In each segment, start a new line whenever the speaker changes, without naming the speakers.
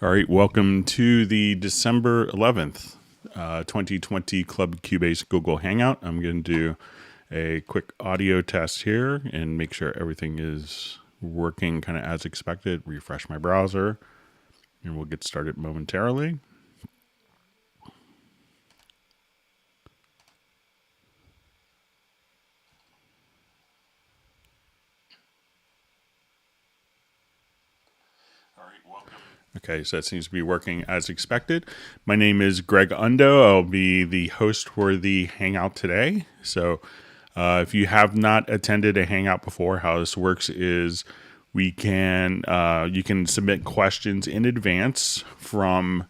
All right, welcome to the December 11th, 2020 Club Cubase Google Hangout. I'm going to do a quick audio test here and make sure everything is working kind of as expected. Refresh my browser, and we'll get started momentarily. Okay, so that seems to be working as expected. My name is Greg Undo. I'll be the host for the Hangout today. So if you have not attended a Hangout before, how this works is you can submit questions in advance from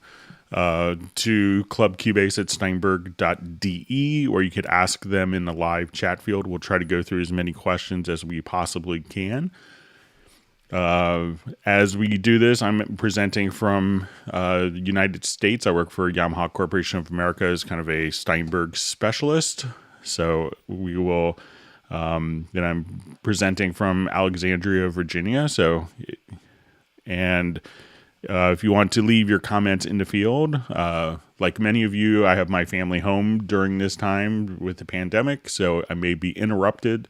to clubcubase at steinberg.de, or you could ask them in the live chat field. We'll try to go through as many questions as we possibly can. As we do this, I'm presenting from the United States. I work for Yamaha Corporation of America as kind of a Steinberg specialist. So we will, and I'm presenting from Alexandria, Virginia. So, and if you want to leave your comments in the field, like many of you, I have my family home during this time with the pandemic, so I may be interrupted.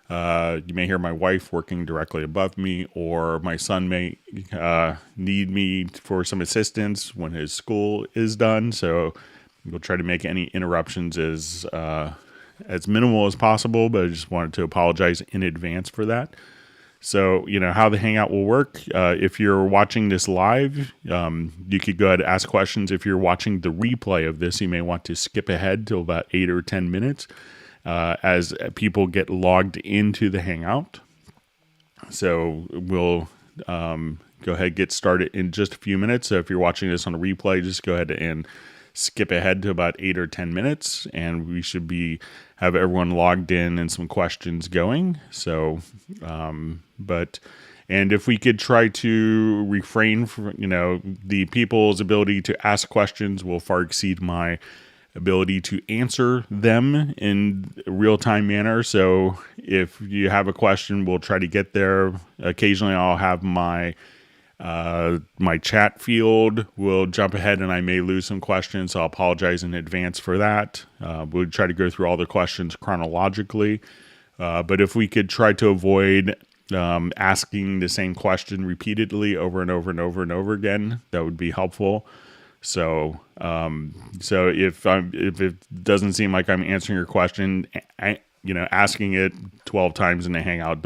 You may hear my wife working directly above me, or my son may need me for some assistance when his school is done. So we'll try to make any interruptions as minimal as possible, but I just wanted to apologize in advance for that. So, you know, how the Hangout will work, if you're watching this live, you could go ahead and ask questions. If you're watching the replay of this, you may want to skip ahead to about 8 or 10 minutes. As people get logged into the Hangout. So we'll go ahead and get started in just a few minutes. So if you're watching this on a replay, just go ahead and skip ahead to about 8 or 10 minutes, and we should have everyone logged in and some questions going. So, and if we could try to refrain from, the people's ability to ask questions will far exceed my ability to answer them in a real-time manner. So if you have a question, we'll try to get there. Occasionally I'll have my chat field will jump ahead and I may lose some questions, so I'll apologize in advance for that. We'll try to go through all the questions chronologically, but if we could try to avoid asking the same question repeatedly over and over and over and over again, that would be helpful. So, if it doesn't seem like I'm answering your question, asking it 12 times in the Hangout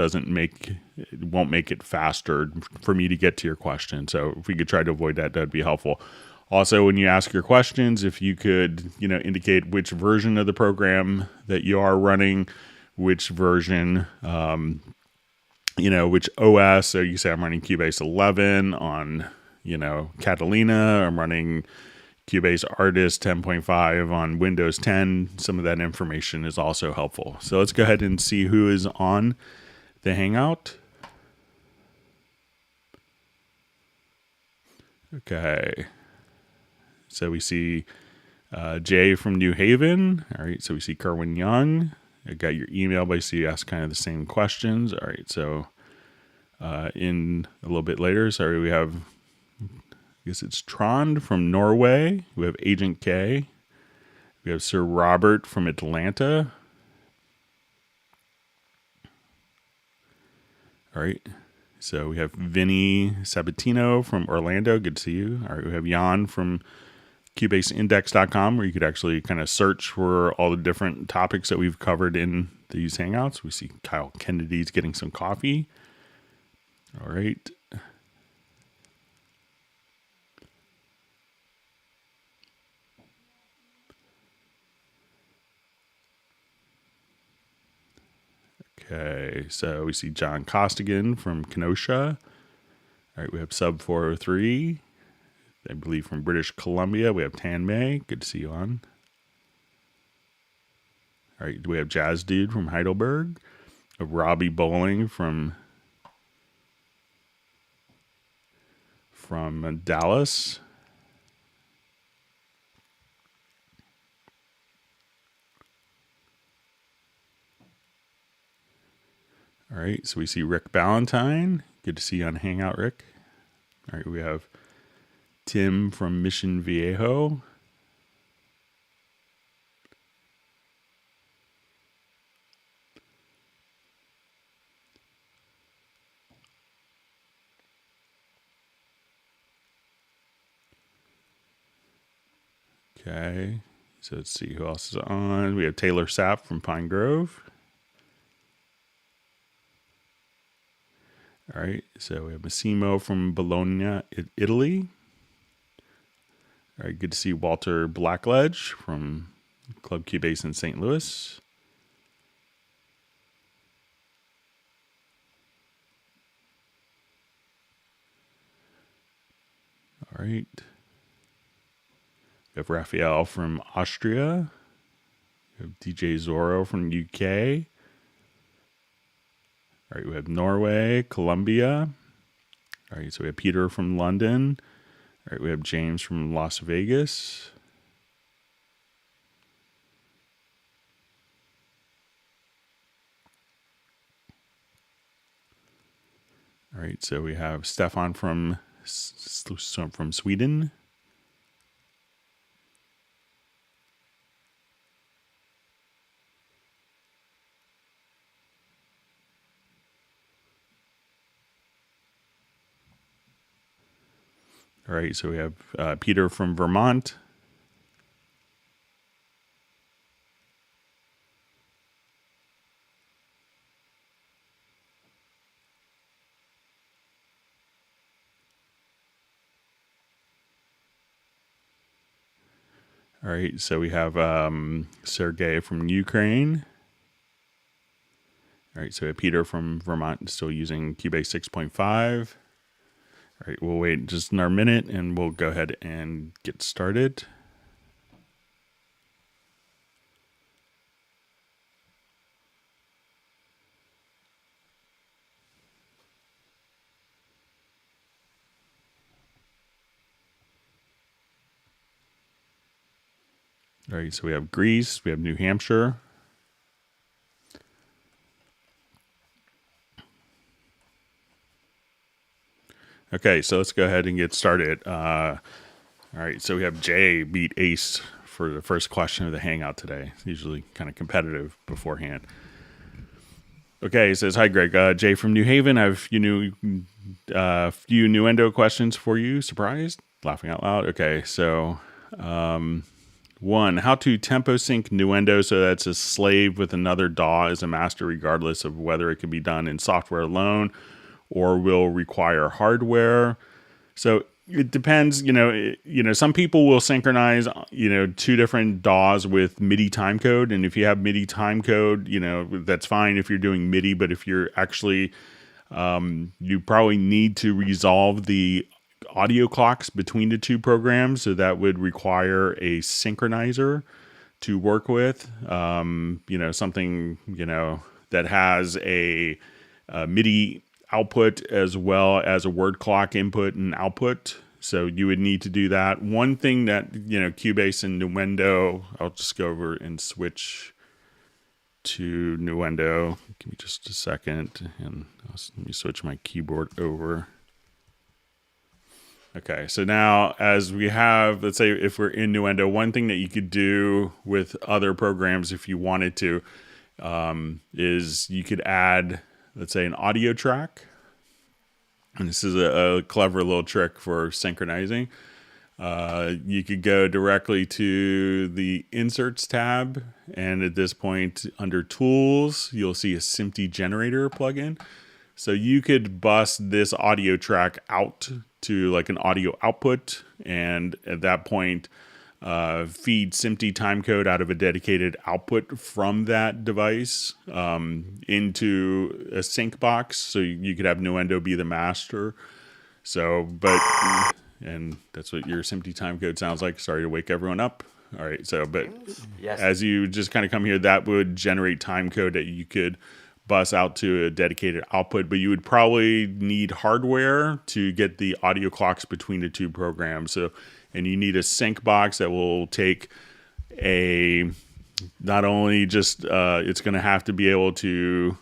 won't make it faster for me to get to your question. So if we could try to avoid that, that'd be helpful. Also, when you ask your questions, if you could, indicate which version of the program that you are running, which version, which OS. So you say I'm running Cubase 11 on Catalina. I'm running Cubase Artist 10.5 on Windows 10. Some of that information is also helpful. So let's go ahead and see who is on the Hangout. Okay. So we see Jay from New Haven. All right. So we see Kerwin Young. I got your email, but I see you ask kind of the same questions. All right. So in a little bit later, we have, I guess it's Trond from Norway. We have Agent K. We have Sir Robert from Atlanta. All right. So we have Vinny Sabatino from Orlando. Good to see you. All right. We have Jan from CubaseIndex.com, where you could actually kind of search for all the different topics that we've covered in these Hangouts. We see Kyle Kennedy's getting some coffee. All right. Okay, so we see John Costigan from Kenosha. All right, we have Sub 403, I believe from British Columbia. We have Tan May. Good to see you on. All right, we have Jazz Dude from Heidelberg. We have Robbie Bowling from Dallas. All right, so we see Rick Ballantyne. Good to see you on Hangout, Rick. All right, we have Tim from Mission Viejo. Okay, so let's see who else is on. We have Taylor Sapp from Pine Grove. All right, so we have Massimo from Bologna, Italy. All right, good to see Walter Blackledge from Club Cubase in St. Louis. All right. We have Raphael from Austria. We have DJ Zorro from UK. All right, we have Norway, Colombia. All right, so we have Peter from London. All right, we have James from Las Vegas. All right, so we have Stefan from Sweden. All right, so we have Peter from Vermont. All right, so we have Sergey from Ukraine. All right, so we have Peter from Vermont still using Cubase 6.5. All right, we'll wait just another minute and we'll go ahead and get started. All right, so we have Greece, we have New Hampshire. Okay, so let's go ahead and get started. All right, so we have Jay beat Ace for the first question of the Hangout today. It's usually kind of competitive beforehand. Okay, he says, hi, Greg. Jay from New Haven. I have few Nuendo questions for you. Surprised? Laughing out loud. Okay, so one, how to tempo sync Nuendo so that it's a slave with another DAW as a master, regardless of whether it can be done in software alone or will require hardware. So it depends, some people will synchronize, two different DAWs with MIDI timecode. And if you have MIDI timecode, that's fine if you're doing MIDI, but if you're actually, you probably need to resolve the audio clocks between the two programs. So that would require a synchronizer to work with, something, that has a MIDI output as well as a word clock input and output. So you would need to do that. One thing that, Cubase and Nuendo, I'll just go over and switch to Nuendo. Give me just a second. And let me switch my keyboard over. Okay, so now as we have, let's say if we're in Nuendo, one thing that you could do with other programs if you wanted to is you could add, let's say, an audio track. And this is a clever little trick for synchronizing. You could go directly to the Inserts tab. And at this point, under Tools, you'll see a SMPTE Generator plugin. So you could bust this audio track out to like an audio output. And at that point, feed SMPTE timecode out of a dedicated output from that device into a sync box. So you could have Nuendo be the master. So, and that's what your SMPTE timecode sounds like. Sorry to wake everyone up. All right. So, but yes, as you just kind of come here, that would generate timecode that you could bus out to a dedicated output, but you would probably need hardware to get the audio clocks between the two programs. So, and you need a sync box that will take not only just, it's going to have to be able to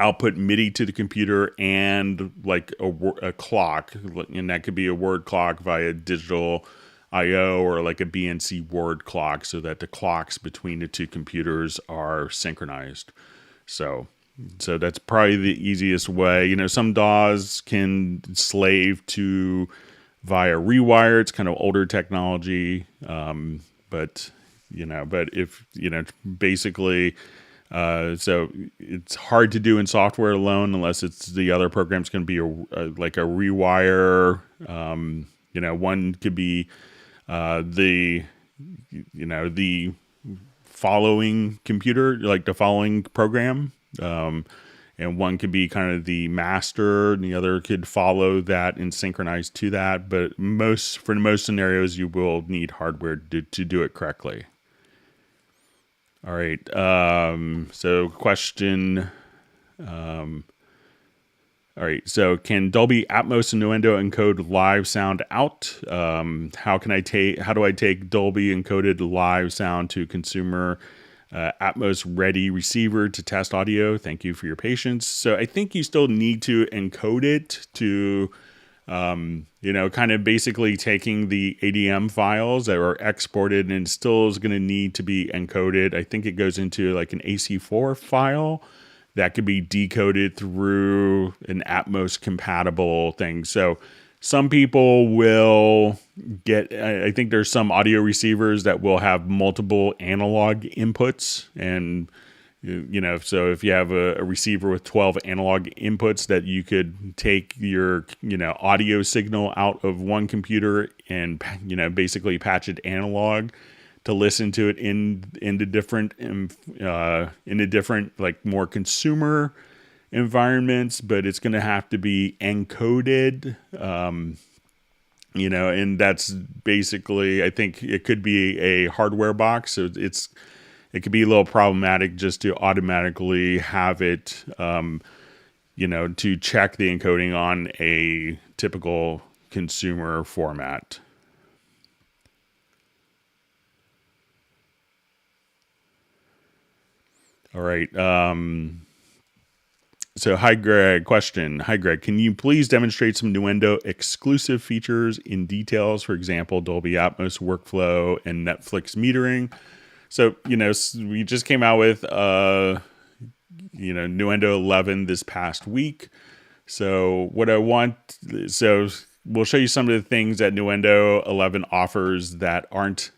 output MIDI to the computer and like a clock, and that could be a word clock via digital I/O or like a BNC word clock, so that the clocks between the two computers are synchronized. So that's probably the easiest way. Some DAWs can slave to via rewire. It's kind of older technology, but if basically. So it's hard to do in software alone unless it's the other program's going to be like a rewire. One could be the following computer, like the following program, and one could be kind of the master, and the other could follow that and synchronize to that. But for most scenarios, you will need hardware to do it correctly. All right. So question. All right. So can Dolby Atmos and Nuendo encode live sound out? How do I take Dolby encoded live sound to consumer Atmos ready receiver to test audio? Thank you for your patience. So I think you still need to encode it to, kind of basically taking the ADM files that are exported and still is going to need to be encoded. I think it goes into like an AC4 file that could be decoded through an Atmos compatible thing. So some people will I think there's some audio receivers that will have multiple analog inputs, and so if you have a receiver with 12 analog inputs, that you could take your, audio signal out of one computer and, basically patch it analog to listen to it in the different like more consumer environments, but it's going to have to be encoded, and that's basically, I think it could be a hardware box. So it could be a little problematic just to automatically have it, to check the encoding on a typical consumer format. All right. So hi, Greg. Question. Hi, Greg. Can you please demonstrate some Nuendo exclusive features in details? For example, Dolby Atmos workflow and Netflix metering. So, we just came out with, Nuendo 11 this past week. So we'll show you some of the things that Nuendo 11 offers that aren't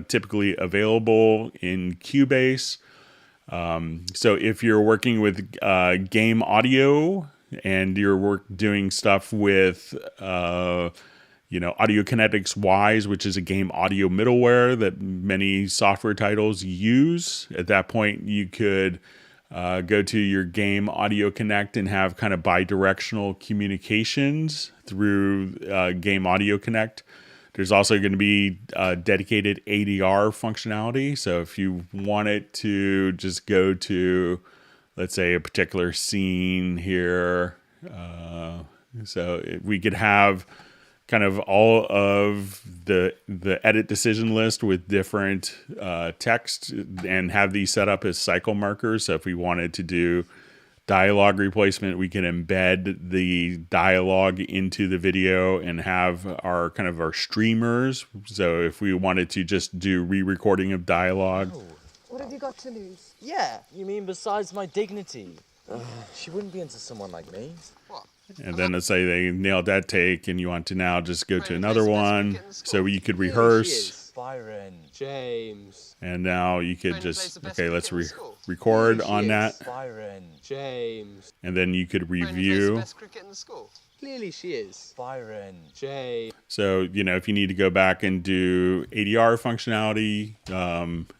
typically available in Cubase. So if you're working with game audio and you're doing stuff with Audio Kinetics Wise, which is a game audio middleware that many software titles use, at that point you could go to your game Audio Connect and have kind of bi-directional communications through game Audio Connect. There's also going to be dedicated ADR functionality. So if you wanted to just go to, let's say, a particular scene here, so we could have kind of all of the edit decision list with different text and have these set up as cycle markers. So if we wanted to do dialogue replacement, we can embed the dialogue into the video and have our streamers. So if we wanted to just do re-recording of dialogue.
Oh, what have you got to lose? Yeah, you mean besides my dignity? She wouldn't be into someone like me. What?
And then let's say they nailed that take and you want to now just go to another one. So you could rehearse.
Byron. James.
And now you could just, okay, let's record on that.
Byron. James.
And then you could review.
Clearly she is. Byron. James.
So, if you need to go back and do ADR functionality,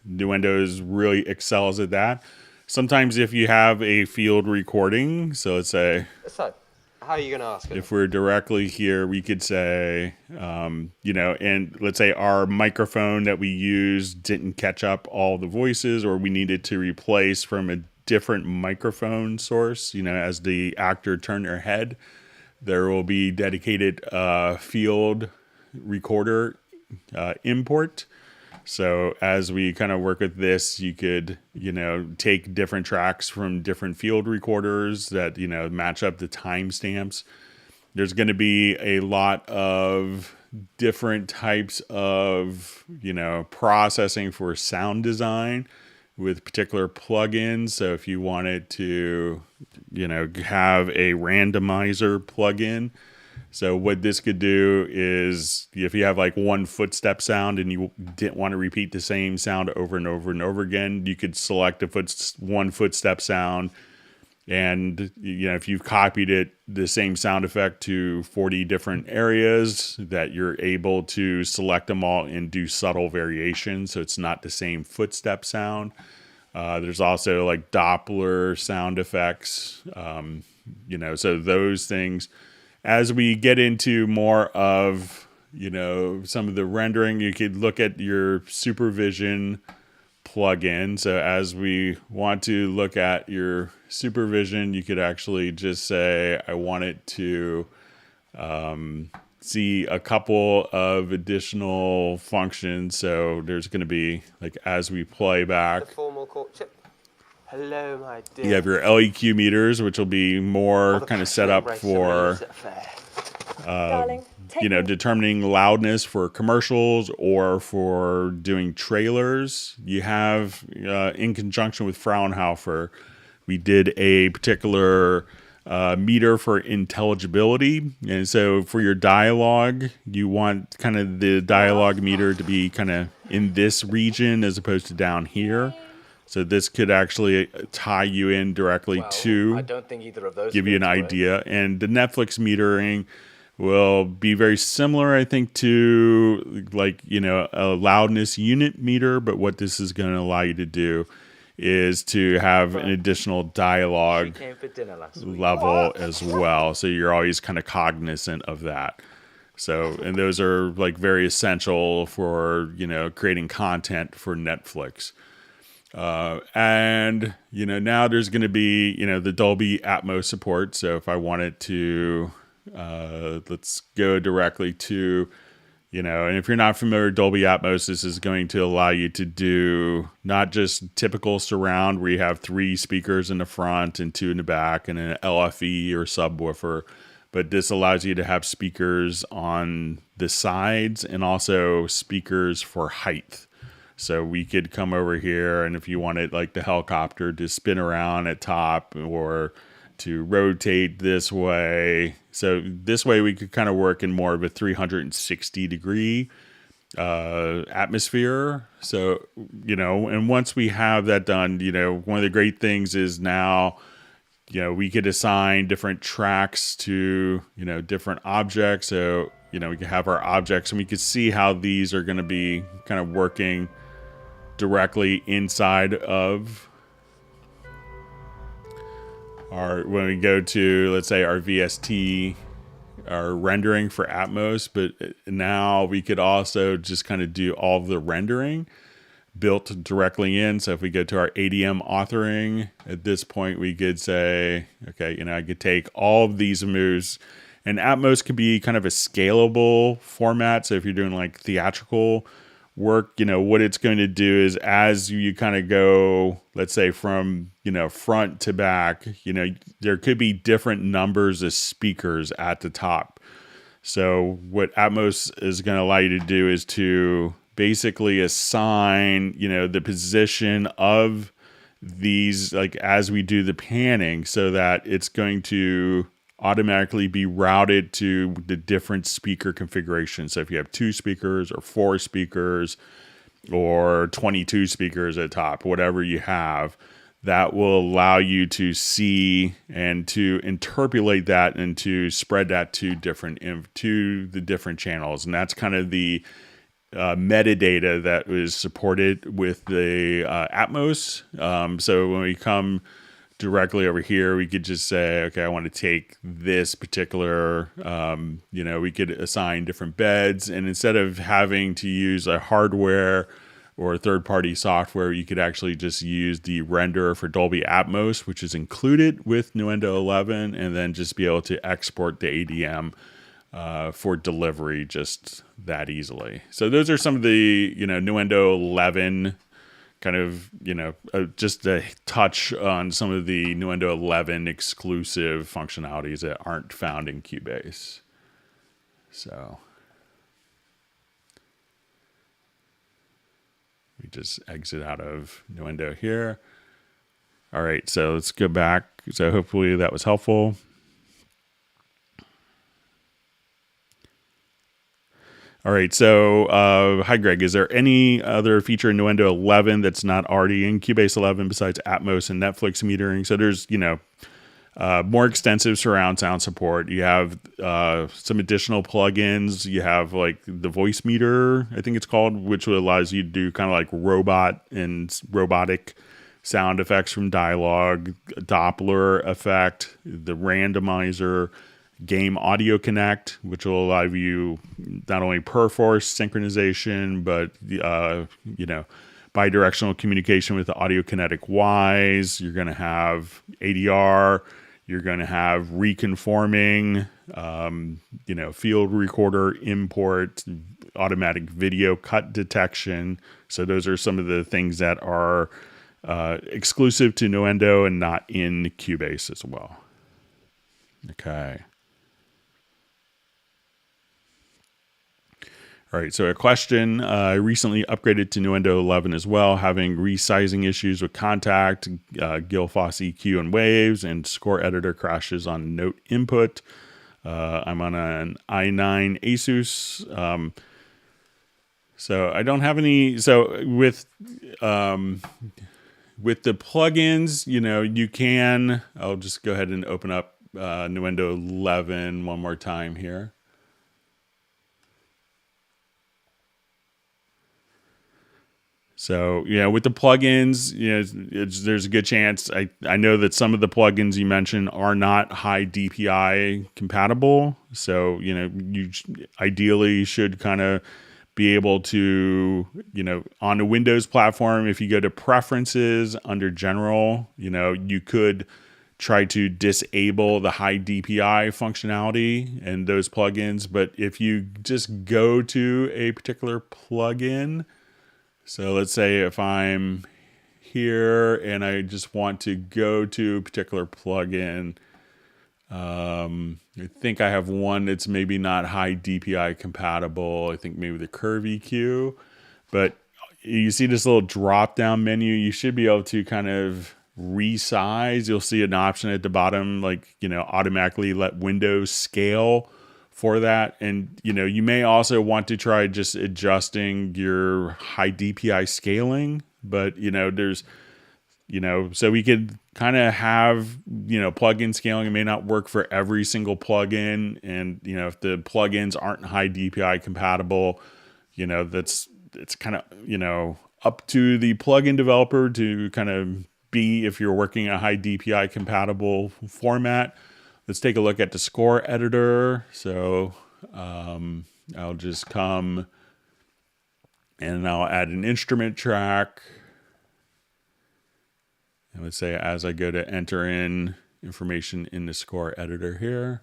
Nuendo really excels at that. Sometimes if you have a field recording, so let's say...
So, how are you going to ask it?
If we're directly here, we could say, and let's say our microphone that we used didn't catch up all the voices, or we needed to replace from a different microphone source, as the actor turned their head, there will be dedicated field recorder import. So as we kind of work with this, you could, take different tracks from different field recorders that, match up the timestamps. There's going to be a lot of different types of, processing for sound design with particular plugins. So if you wanted to, have a randomizer plugin, so what this could do is if you have like one footstep sound and you didn't want to repeat the same sound over and over and over again, you could select one footstep sound. And, if you've copied it, the same sound effect to 40 different areas, that you're able to select them all and do subtle variations. So it's not the same footstep sound. There's also like Doppler sound effects, so those things. As we get into more of, some of the rendering, you could look at your supervision plugin. So as we want to look at your supervision, you could actually just say, I want it to see a couple of additional functions. So there's going to be, like, as we play back,
The formal courtship. Hello, my dear.
you have your LEQ meters, which will be more kind of set up for,
Darling, take me.
determining loudness for commercials or for doing trailers. You have, in conjunction with Fraunhofer, we did a particular meter for intelligibility. And so for your dialogue, you want kind of the dialogue meter to be kind of in this region as opposed to down here. So this could actually tie you in directly
I
to
don't think either of those
give you an
things work.
idea. And the Netflix metering will be very similar, I think, to like, a loudness unit meter. But what this is going to allow you to do is to have an additional
She
dialogue
came for dinner last week.
level as well. So you're always kind of cognizant of that. So, and those are like very essential for, creating content for Netflix. And, now there's going to be, the Dolby Atmos support. So if I wanted to, let's go directly to, and if you're not familiar with Dolby Atmos, this is going to allow you to do not just typical surround where you have 3 speakers in the front and 2 in the back and an LFE or subwoofer, but this allows you to have speakers on the sides and also speakers for height. So we could come over here, and if you wanted like the helicopter to spin around at top or to rotate this way. So this way we could kind of work in more of a 360 degree atmosphere. So, and once we have that done, one of the great things is now, we could assign different tracks to, different objects. So, we can have our objects and we could see how these are going to be kind of working directly inside of when we go to, let's say, our VST, our rendering for Atmos, but now we could also just kind of do all of the rendering built directly in. So if we go to our ADM authoring, at this point we could say, okay, I could take all of these moves, and Atmos could be kind of a scalable format. So if you're doing like theatrical work, what it's going to do is as you kind of go, let's say from, front to back, there could be different numbers of speakers at the top. So what Atmos is going to allow you to do is to basically assign, the position of these, like as we do the panning, so that it's going to automatically be routed to the different speaker configurations. So if you have 2 speakers or 4 speakers or 22 speakers at top, whatever you have, that will allow you to see and to interpolate that and to spread that to the different channels. And that's kind of the metadata that was supported with the Atmos. So when we come directly over here, we could just say, okay, I want to take this particular, we could assign different beds, and instead of having to use a hardware or third-party software, you could actually just use the renderer for Dolby Atmos, which is included with Nuendo 11, and then just be able to export the ADM for delivery just that easily. So those are some of the, Nuendo 11 kind of, just a touch on some of the Nuendo 11 exclusive functionalities that aren't found in Cubase. So we just exit out of Nuendo here. All right, so let's go back. So hopefully that was helpful. All right, so hi Greg, is there any other feature in Nuendo 11 that's not already in Cubase 11 besides Atmos and Netflix metering? So there's, more extensive surround sound support. You have some additional plugins. You have like the voice meter, I think it's called, which allows you to do kind of like robotic sound effects from dialogue, Doppler effect, the randomizer, Game Audio Connect, which will allow you not only per force synchronization, but bidirectional communication with the audio kinetic Ys. You're going to have ADR. You're going to have reconforming, field recorder import, automatic video cut detection. So those are some of the things that are exclusive to Nuendo and not in Cubase as well. Okay. All right, so a question. I recently upgraded to Nuendo 11 as well, having resizing issues with contact, Gil-Foss EQ and waves, and score editor crashes on note input. I'm on an i9 Asus. So I don't have any. So with the plugins, you can. I'll just go ahead and open up Nuendo 11 one more time here. So, with the plugins, there's a good chance. I know that some of the plugins you mentioned are not high DPI compatible. So, you ideally should kind of be able to, on a Windows platform, if you go to preferences under general, you could try to disable the high DPI functionality and those plugins. But if you just go to a particular plugin, so let's say if I'm here and I just want to go to a particular plugin, I think I have one that's maybe not high DPI compatible. I think maybe the Curve EQ, but you see this little drop down menu. You should be able to kind of resize. You'll see an option at the bottom, like, automatically let Windows scale for that. And, you may also want to try just adjusting your high DPI scaling, but, there's, so we could kind of have, plugin scaling. It may not work for every single plugin. And, if the plugins aren't high DPI compatible, it's kind of, up to the plugin developer to kind of be, if you're working a high DPI compatible format. Let's take a look at the score editor. So I'll just come and I'll add an instrument track. And let's say as I go to enter in information in the score editor here.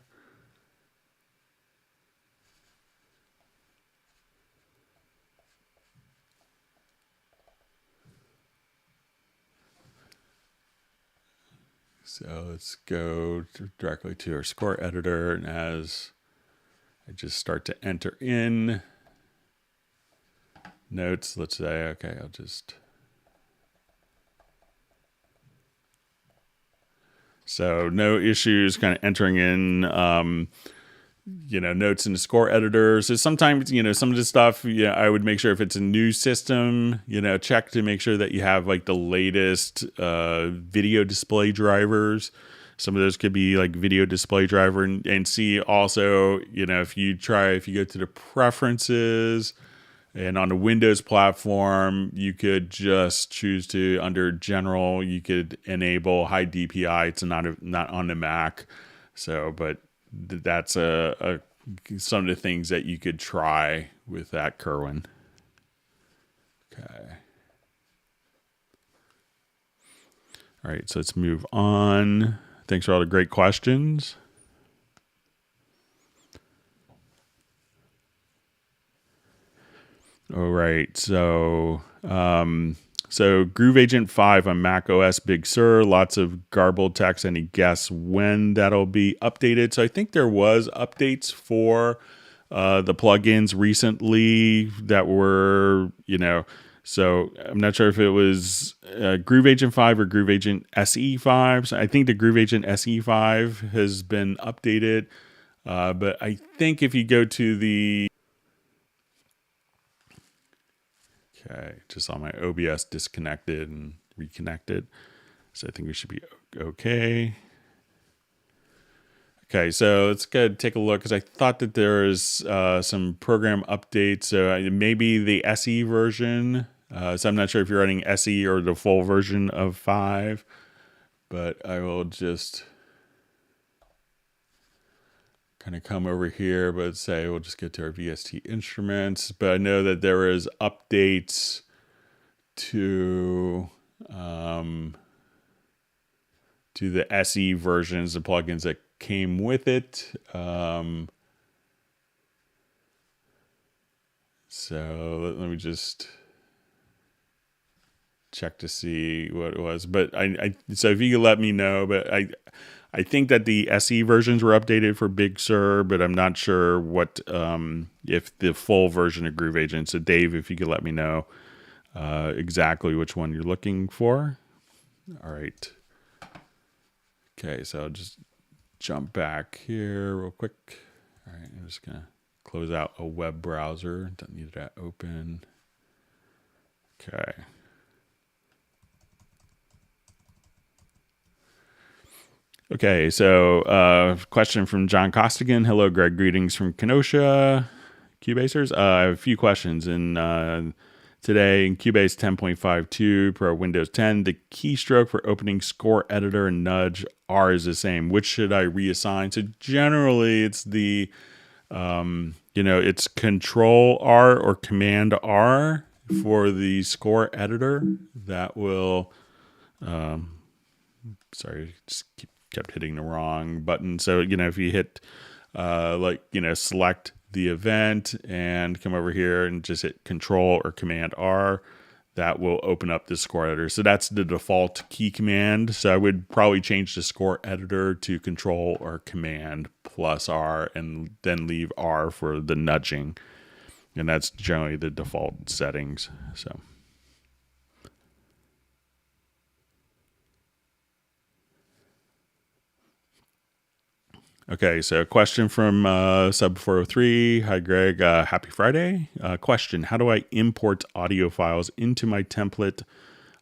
So let's go directly to our score editor. And as I just start to enter in notes, let's say, okay, I'll just. So no issues kind of entering in, notes in the score editor. So sometimes, some of the stuff, I would make sure if it's a new system, check to make sure that you have like the latest video display drivers. Some of those could be like video display driver, and see also, if you go to the preferences and on the Windows platform, you could just choose to, under general, you could enable high DPI. It's not on the Mac. So, but that's some of the things that you could try with that, Kerwin. Okay. All right, so let's move on. Thanks for all the great questions. All right. So Groove Agent 5 on Mac OS Big Sur, lots of garbled text. Any guess when that'll be updated? So I think there was updates for the plugins recently that were, so I'm not sure if it was Groove Agent 5 or Groove Agent SE 5. So I think the Groove Agent SE 5 has been updated. But I think if you go to the... Okay, just saw my OBS disconnected and reconnected. So I think we should be okay. Okay, so let's go take a look because I thought that there was some program updates. So maybe the SE version. So I'm not sure if you're running SE or the full version of 5. But I will just kind of come over here, but say we'll just get to our VST instruments. But I know that there is updates to the SE versions, the plugins that came with it. So let me just check to see what it was. But so if you could let me know, but I think that the SE versions were updated for Big Sur, but I'm not sure what if the full version of Groove Agent. So Dave, if you could let me know exactly which one you're looking for. All right. Okay, so I'll just jump back here real quick. All right, I'm just gonna close out a web browser. Don't need that open. Okay. Okay, so question from John Costigan. Hello, Greg. Greetings from Kenosha, Cubasers. I have a few questions. Today in Cubase 10.52 Pro Windows 10, the keystroke for opening Score Editor and Nudge R is the same. Which should I reassign? So generally, it's the it's Control R or Command R for the Score Editor. That will, kept hitting the wrong button. So, if you hit select the event and come over here and just hit Control or Command R, that will open up the Score Editor. So that's the default key command. So I would probably change the Score Editor to Control or Command plus R and then leave R for the nudging. And that's generally the default settings. So. Okay, so a question from Sub403. Hi, Greg. Happy Friday. Question, how do I import audio files into my template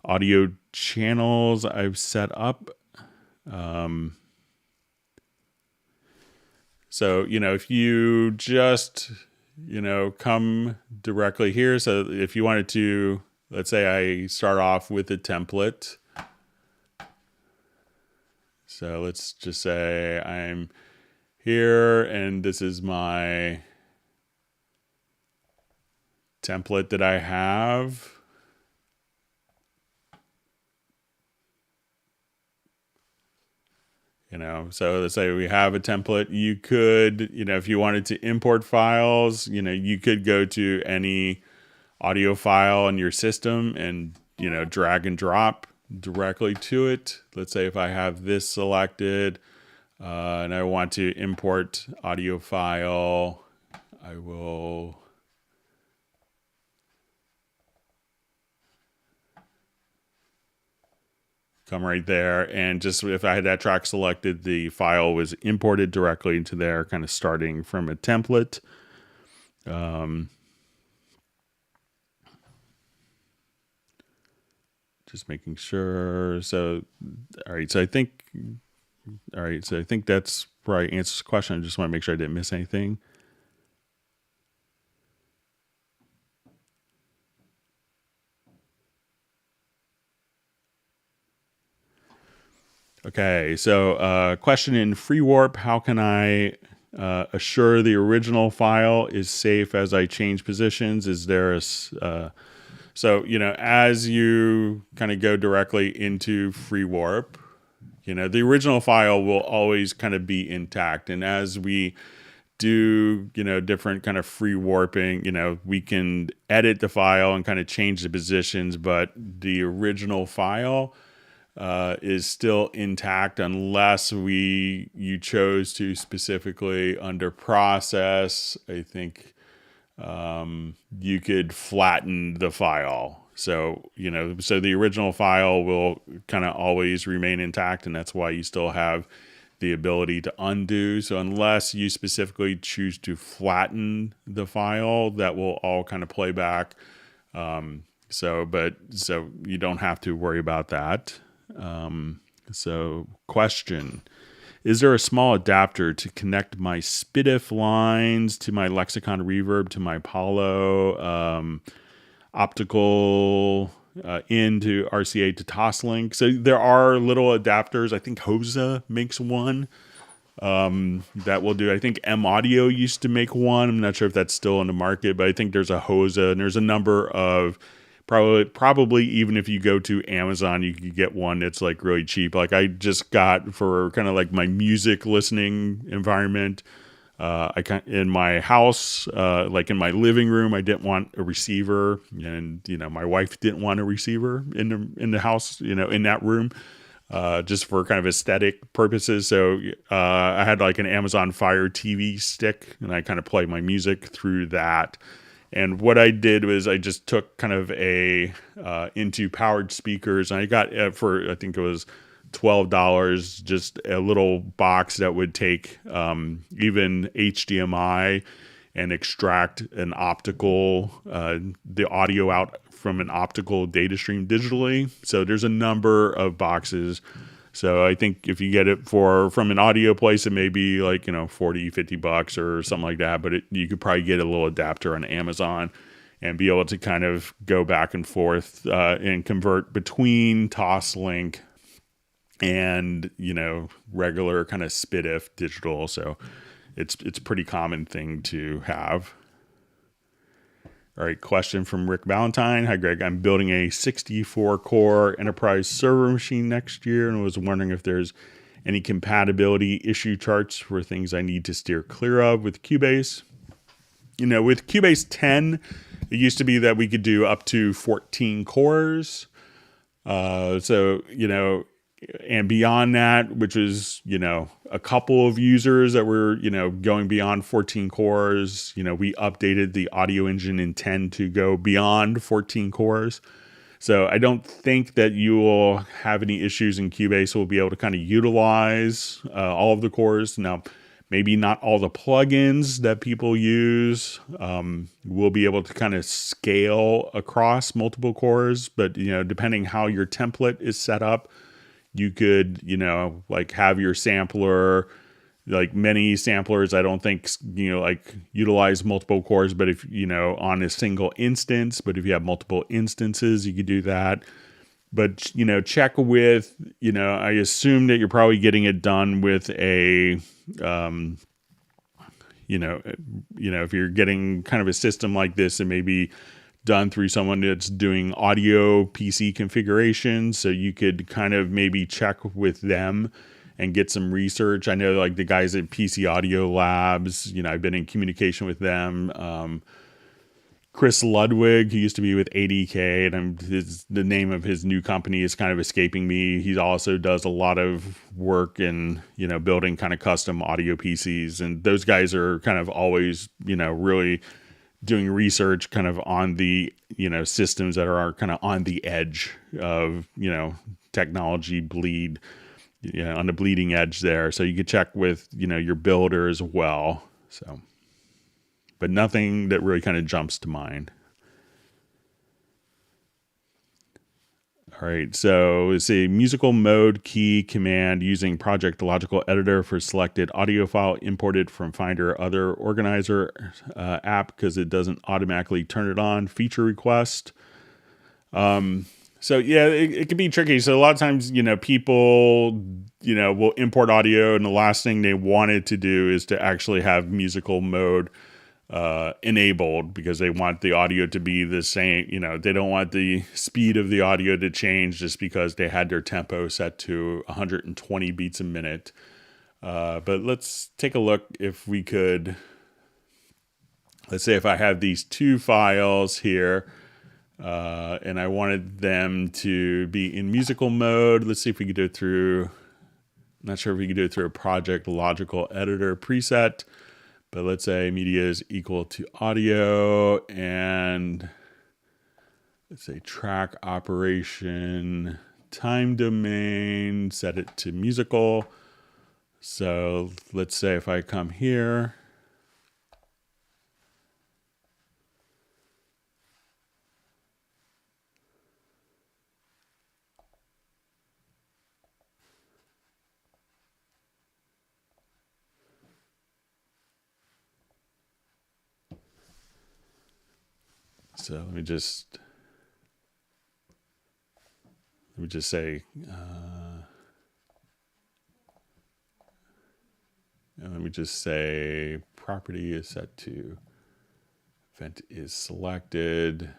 audio channels I've set up? So, if you just, come directly here. So if you wanted to, let's say I start off with a template. So let's just say I'm here, and this is my template that I have. So let's say we have a template. You could, if you wanted to import files, you could go to any audio file in your system and, drag and drop directly to it. Let's say if I have this selected, and I want to import audio file, I will come right there. And just if I had that track selected, the file was imported directly into there, kind of starting from a template. Just making sure. So, all right. So I think that's probably answers the question. I just want to make sure I didn't miss anything. Okay, so question in Free Warp, how can I assure the original file is safe as I change positions? Is there a... So, as you kind of go directly into Free Warp, the original file will always kind of be intact. And as we do, different kind of free warping. We can edit the file and kind of change the positions, but the original file is still intact unless you chose to specifically under process, I think you could flatten the file. So, so the original file will kind of always remain intact, and that's why you still have the ability to undo. So unless you specifically choose to flatten the file, that will all kind of play back. So you don't have to worry about that. So question, is there a small adapter to connect my SPDIF lines to my Lexicon Reverb, to my Apollo, optical into RCA to Toslink? So there are little adapters. I think Hosa makes one that will do. I think M Audio used to make one. I'm not sure if that's still in the market, but I think there's a Hosa, and there's a number of probably even if you go to Amazon, you could get one that's like really cheap. Like I just got for kind of like my music listening environment. In my house, like in my living room, I didn't want a receiver, and my wife didn't want a receiver in the house, in that room, just for kind of aesthetic purposes. So I had like an Amazon Fire TV stick, and I kind of play my music through that. And what I did was I just took kind of into powered speakers, and I got for I think it was $12, just a little box that would take even HDMI and extract an optical, the audio out from an optical data stream digitally. So there's a number of boxes. So I think if you get it from an audio place, it may be like, $40-50 or something like that. But you could probably get a little adapter on Amazon and be able to kind of go back and forth and convert between Toslink and regular kind of SPDIF digital. So it's a pretty common thing to have. All right, question from Rick Valentine. Hi, Greg. I'm building a 64-core enterprise server machine next year, and was wondering if there's any compatibility issue charts for things I need to steer clear of with Cubase. With Cubase 10, it used to be that we could do up to 14 cores. And beyond that, which is, a couple of users that were, going beyond 14 cores, we updated the audio engine in 10 to go beyond 14 cores. So I don't think that you will have any issues in Cubase. We'll be able to kind of utilize all of the cores. Now, maybe not all the plugins that people use. We'll be able to kind of scale across multiple cores, but, depending how your template is set up, you could, like have your sampler, like many samplers, I don't think, utilize multiple cores, but if, on a single instance, but if you have multiple instances, you could do that. But, check with, I assume that you're probably getting it done with a, if you're getting kind of a system like this, it may be done through someone that's doing audio PC configuration. So you could kind of maybe check with them and get some research. I know like the guys at PC Audio Labs, I've been in communication with them. Chris Ludwig, who used to be with ADK, and the name of his new company is kind of escaping me. He also does a lot of work in, building kind of custom audio PCs. And those guys are kind of always, really doing research kind of on the, systems that are kind of on the edge of, technology bleed, on the bleeding edge there. So you could check with, your builder as well. So, but nothing that really kind of jumps to mind. All right, so it's a musical mode key command using Project Logical Editor for selected audio file imported from Finder or other organizer app because it doesn't automatically turn it on. Feature request. So yeah, it can be tricky. So a lot of times, people, will import audio, and the last thing they wanted to do is to actually have musical mode enabled because they want the audio to be the same. They don't want the speed of the audio to change just because they had their tempo set to 120 beats a minute. But let's take a look if we could let's say if I have these two files here, and I wanted them to be in musical mode. Let's see if we could do it through, I'm not sure if we could do it through a project logical editor preset, but let's say media is equal to audio, and let's say track operation, time domain, set it to musical. So let's say if I come here, so let me just say, let me just say property is set to event is selected.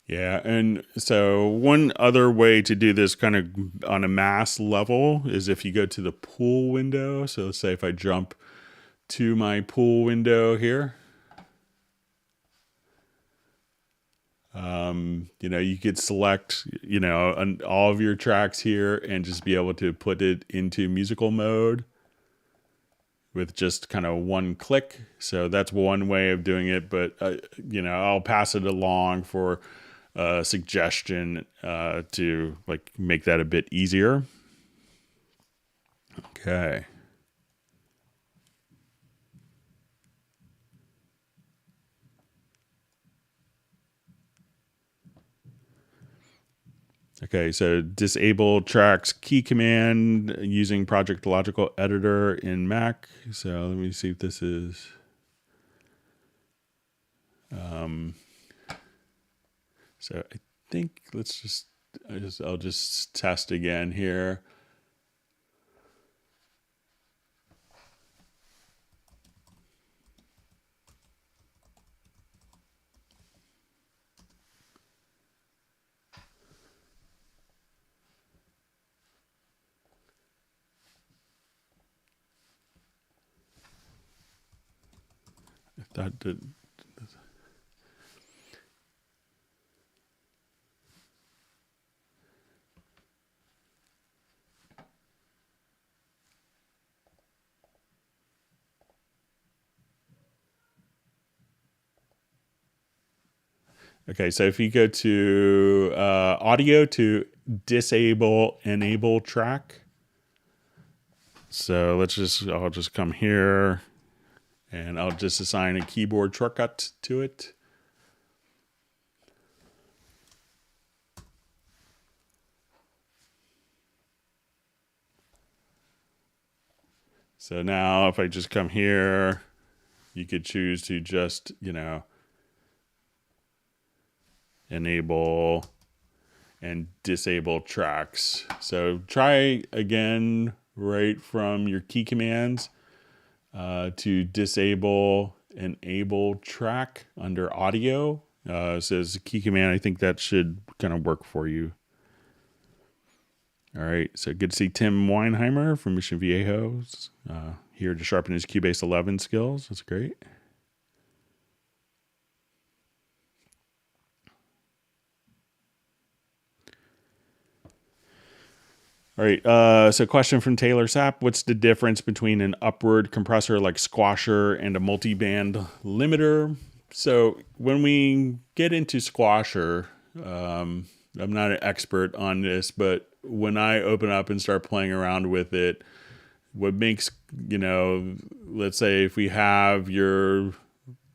Yeah, and so one other way to do this kind of on a mass level is if you go to the pool window. So let's say if I jump to my pool window here, you could select, all of your tracks here and just be able to put it into musical mode with just kind of one click. So that's one way of doing it, but, I'll pass it along for suggestion to like make that a bit easier. Okay. Okay, so disable tracks key command using Project Logical Editor in Mac. So let me see if this is. So I think I'll just test again here. If that did. Okay, so if you go to audio to disable enable track. So I'll just come here and I'll just assign a keyboard shortcut to it. So now if I just come here, you could choose to just, enable and disable tracks. So try again right from your key commands to disable enable track under audio. It says key command. I think that should kind of work for you. All right, so good to see Tim Weinheimer from Mission Viejos here to sharpen his Cubase 11 skills. That's great. All right, so question from Taylor Sapp. What's the difference between an upward compressor like Squasher and a multiband limiter? So when we get into Squasher, I'm not an expert on this, but when I open up and start playing around with it, what makes, let's say if we have your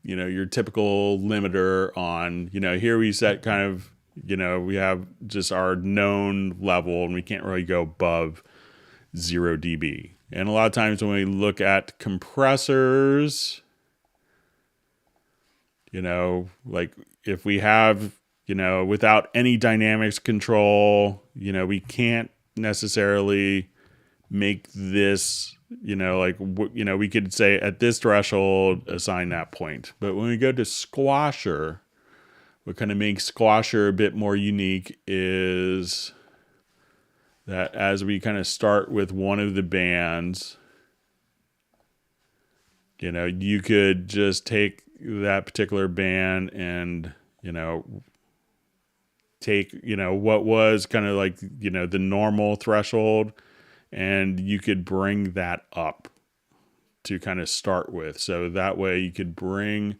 typical limiter on, here we set kind of, we have just our known level and we can't really go above 0 dB. And a lot of times when we look at compressors, like if we have, without any dynamics control, we can't necessarily make this, we could say at this threshold, assign that point. But when we go to Squasher, what kind of makes Squasher a bit more unique is that as we kind of start with one of the bands, you could just take that particular band and, take, what was kind of like, the normal threshold, and you could bring that up to kind of start with. So that way you could bring,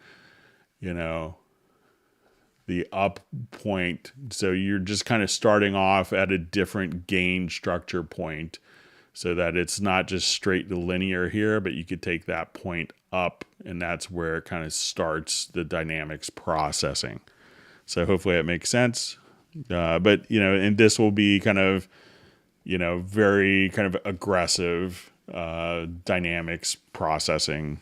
the up point. So you're just kind of starting off at a different gain structure point so that it's not just straight to linear here, but you could take that point up, and that's where it kind of starts the dynamics processing. So hopefully that makes sense. But, and this will be kind of, very kind of aggressive dynamics processing.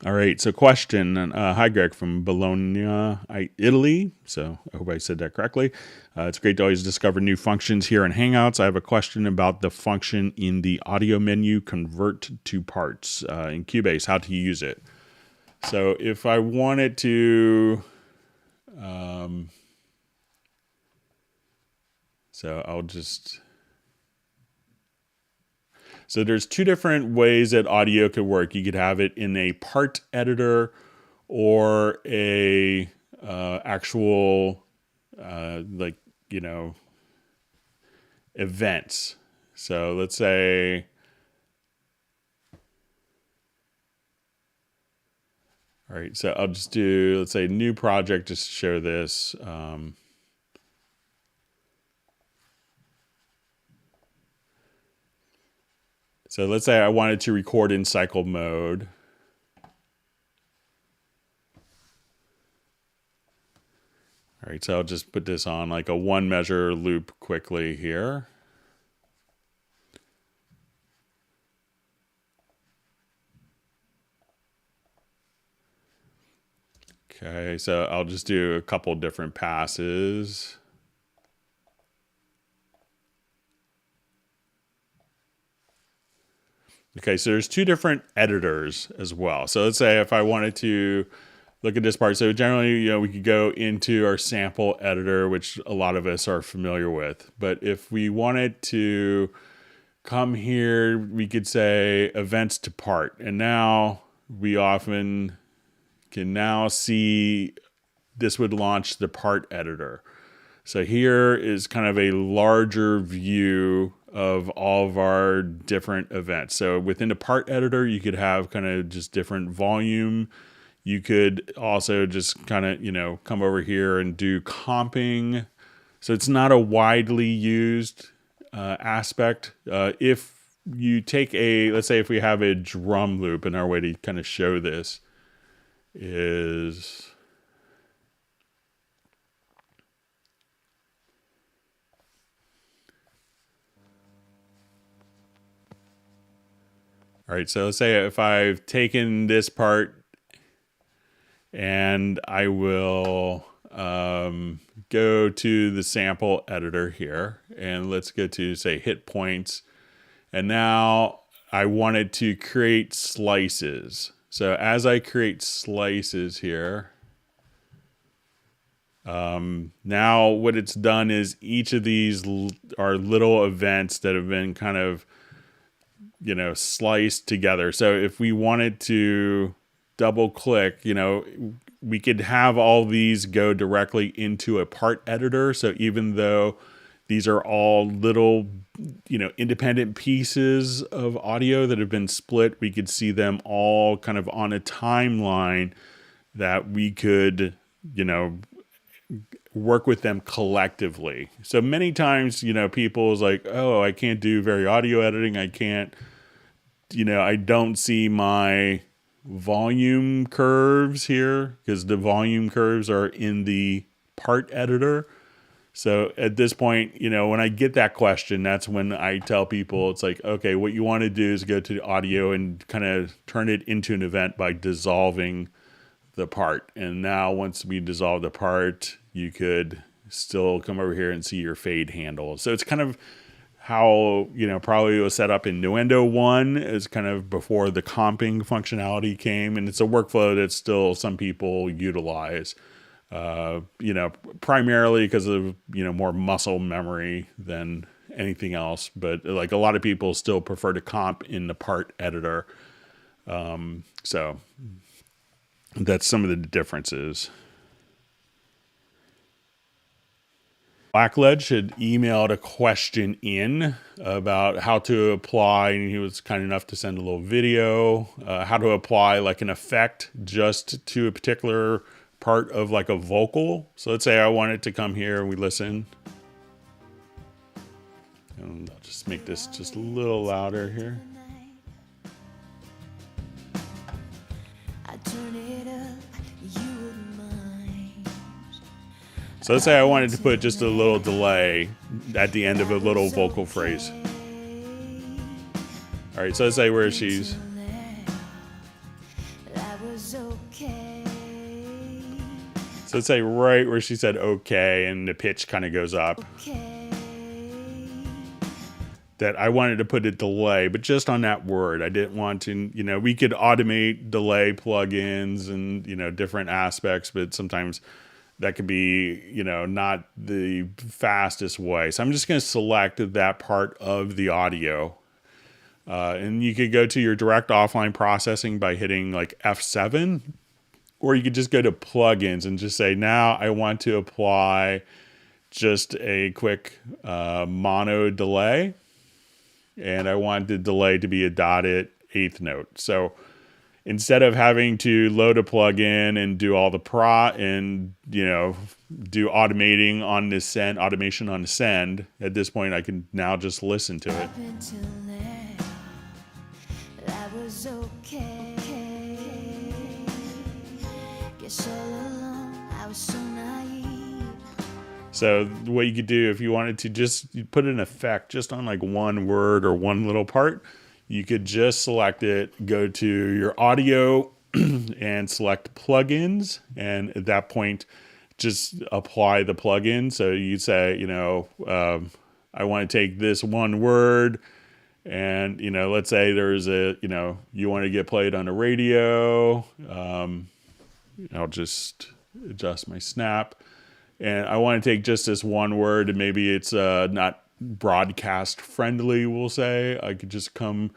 All right, so question. Hi, Greg from Bologna, Italy. So I hope I said that correctly. It's great to always discover new functions here in Hangouts. I have a question about the function in the audio menu, convert to parts in Cubase, how to use it. So if I wanted to, So there's two different ways that audio could work. You could have it in a part editor or a actual events. So let's say, all right, so I'll just do, let's say, new project just to show this. So let's say I wanted to record in cycle mode. All right, so I'll just put this on like a one measure loop quickly here. Okay, so I'll just do a couple different passes. Okay, so there's two different editors as well. So let's say if I wanted to look at this part, so generally, we could go into our sample editor, which a lot of us are familiar with. But if we wanted to come here, we could say events to part. And now we often can now see this would launch the part editor. So here is kind of a larger view of all of our different events. So within the part editor, you could have kind of just different volume. You could also just kind of, come over here and do comping. So it's not a widely used aspect. If you take let's say if we have a drum loop, and our way to kind of show this is, all right, so let's say if I've taken this part and I will go to the sample editor here, and let's go to, say, hit points. And now I wanted to create slices. So as I create slices here, now what it's done is each of these are little events that have been kind of, sliced together. So if we wanted to double click, we could have all these go directly into a part editor. So even though these are all little, independent pieces of audio that have been split, we could see them all kind of on a timeline that we could, work with them collectively. So many times, people is like, oh, I can't do very audio editing. I can't, I don't see my volume curves here because the volume curves are in the part editor. So at this point, you know, when I get that question, that's when I tell people, it's like, okay, what you want to do is go to the audio and kind of turn it into an event by dissolving the part. And now once we dissolve the part, you could still come over here and see your fade handle. So it's kind of how, you know, probably was set up in Nuendo 1 is kind of before the comping functionality came. And it's a workflow that still some people utilize. You know, primarily because of, you know, more muscle memory than anything else. But like a lot of people still prefer to comp in the part editor. So that's some of the differences. Blackledge had emailed a question in about how to apply, and he was kind enough to send a little video, how to apply like an effect just to a particular part of like a vocal. So let's say I wanted to come here and we listen. And I'll just make this just a little louder here. So let's say I wanted to put just a little delay at the end of a little vocal phrase. All right, so let's say where she's. So let's say right where she said okay and the pitch kind of goes up. That I wanted to put a delay, but just on that word. I didn't want to, you know, we could automate delay plugins and, you know, different aspects, but sometimes that could be, you know, not the fastest way. So I'm just going to select that part of the audio. And you could go to your direct offline processing by hitting like F7. Or you could just go to plugins and just say, now I want to apply just a quick mono delay. And I want the delay to be a dotted eighth note. So instead of having to load a plugin and do all the and, you know, do automation on the send, at this point I can now just listen to it. So what you could do if you wanted to just put an effect just on like one word or one little part, you could just select it, go to your audio and select plugins. And at that point, just apply the plugin. So you say, you know, I want to take this one word and, you know, let's say there's a, you know, you want to get played on the radio. I'll just adjust my snap. And I want to take just this one word, and maybe it's not broadcast friendly, we'll say. I could just come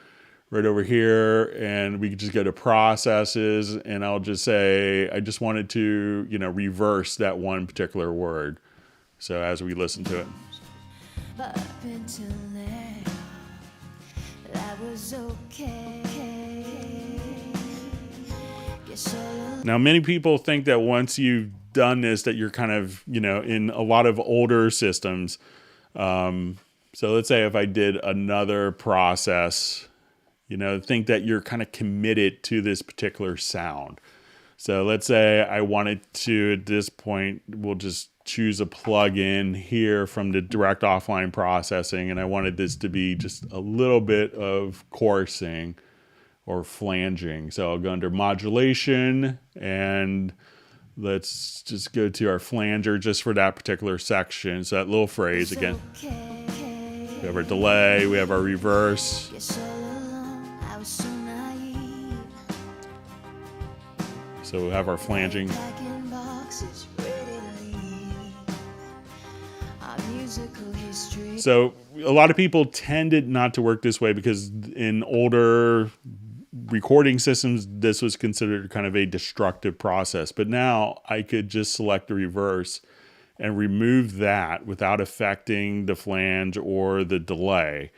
right over here and we could just go to processes, and I'll just say, I just wanted to, you know, reverse that one particular word. So as we listen to it. Now, many people think that once you've done this, that you're kind of, you know, in a lot of older systems. So let's say if I did another process, you know, think that you're kind of committed to this particular sound. So let's say I wanted to, at this point, we'll just choose a plugin here from the direct offline processing, and I wanted this to be just a little bit of chorusing or flanging. So I'll go under modulation, and let's just go to our flanger just for that particular section. So that little phrase again. We have our delay, we have our reverse. So we have our flanging. So a lot of people tended not to work this way because in older recording systems, this was considered kind of a destructive process. But now I could just select the reverse and remove that without affecting the flange or the delay.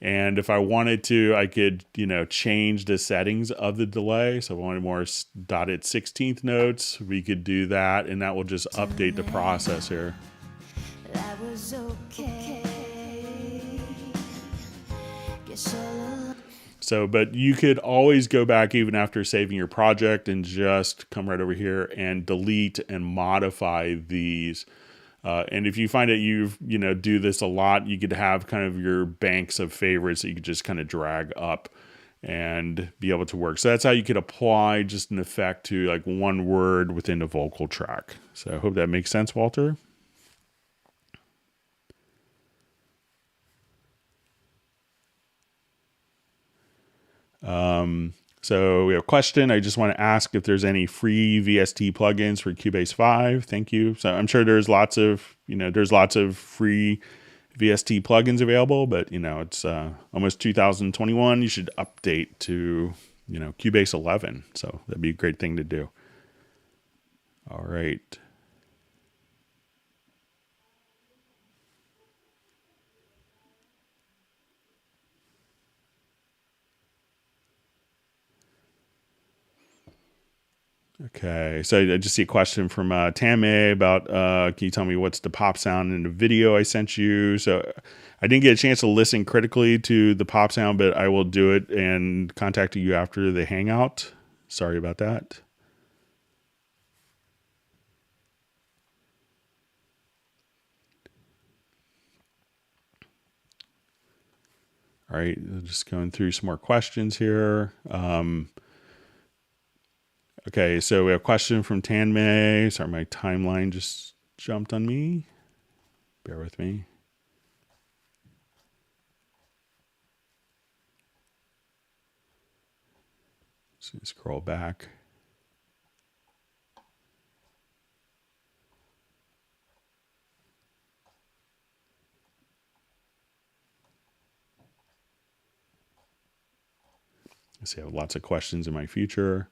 And if I wanted to, I could, you know, change the settings of the delay. So if I wanted more dotted 16th notes, we could do that, and that will just update the processor. That was okay. So, but you could always go back even after saving your project and just come right over here and delete and modify these. And if you find that do this a lot, you could have kind of your banks of favorites that you could just kind of drag up and be able to work. So that's how you could apply just an effect to like one word within a vocal track. So I hope that makes sense, Walter. So we have a question. I just want to ask if there's any free VST plugins for Cubase 5. Thank you. So I'm sure there's lots of free VST plugins available, but it's almost 2021. You should update to, Cubase 11. So that'd be a great thing to do. All right. Okay, so I just see a question from Tame about, can you tell me what's the pop sound in the video I sent you? So I didn't get a chance to listen critically to the pop sound, but I will do it and contact you after the Hangout. Sorry about that. All right, just going through some more questions here. Okay, so we have a question from Tanmay. Sorry, my timeline just jumped on me. Bear with me. So scroll back. I see I have lots of questions in my future.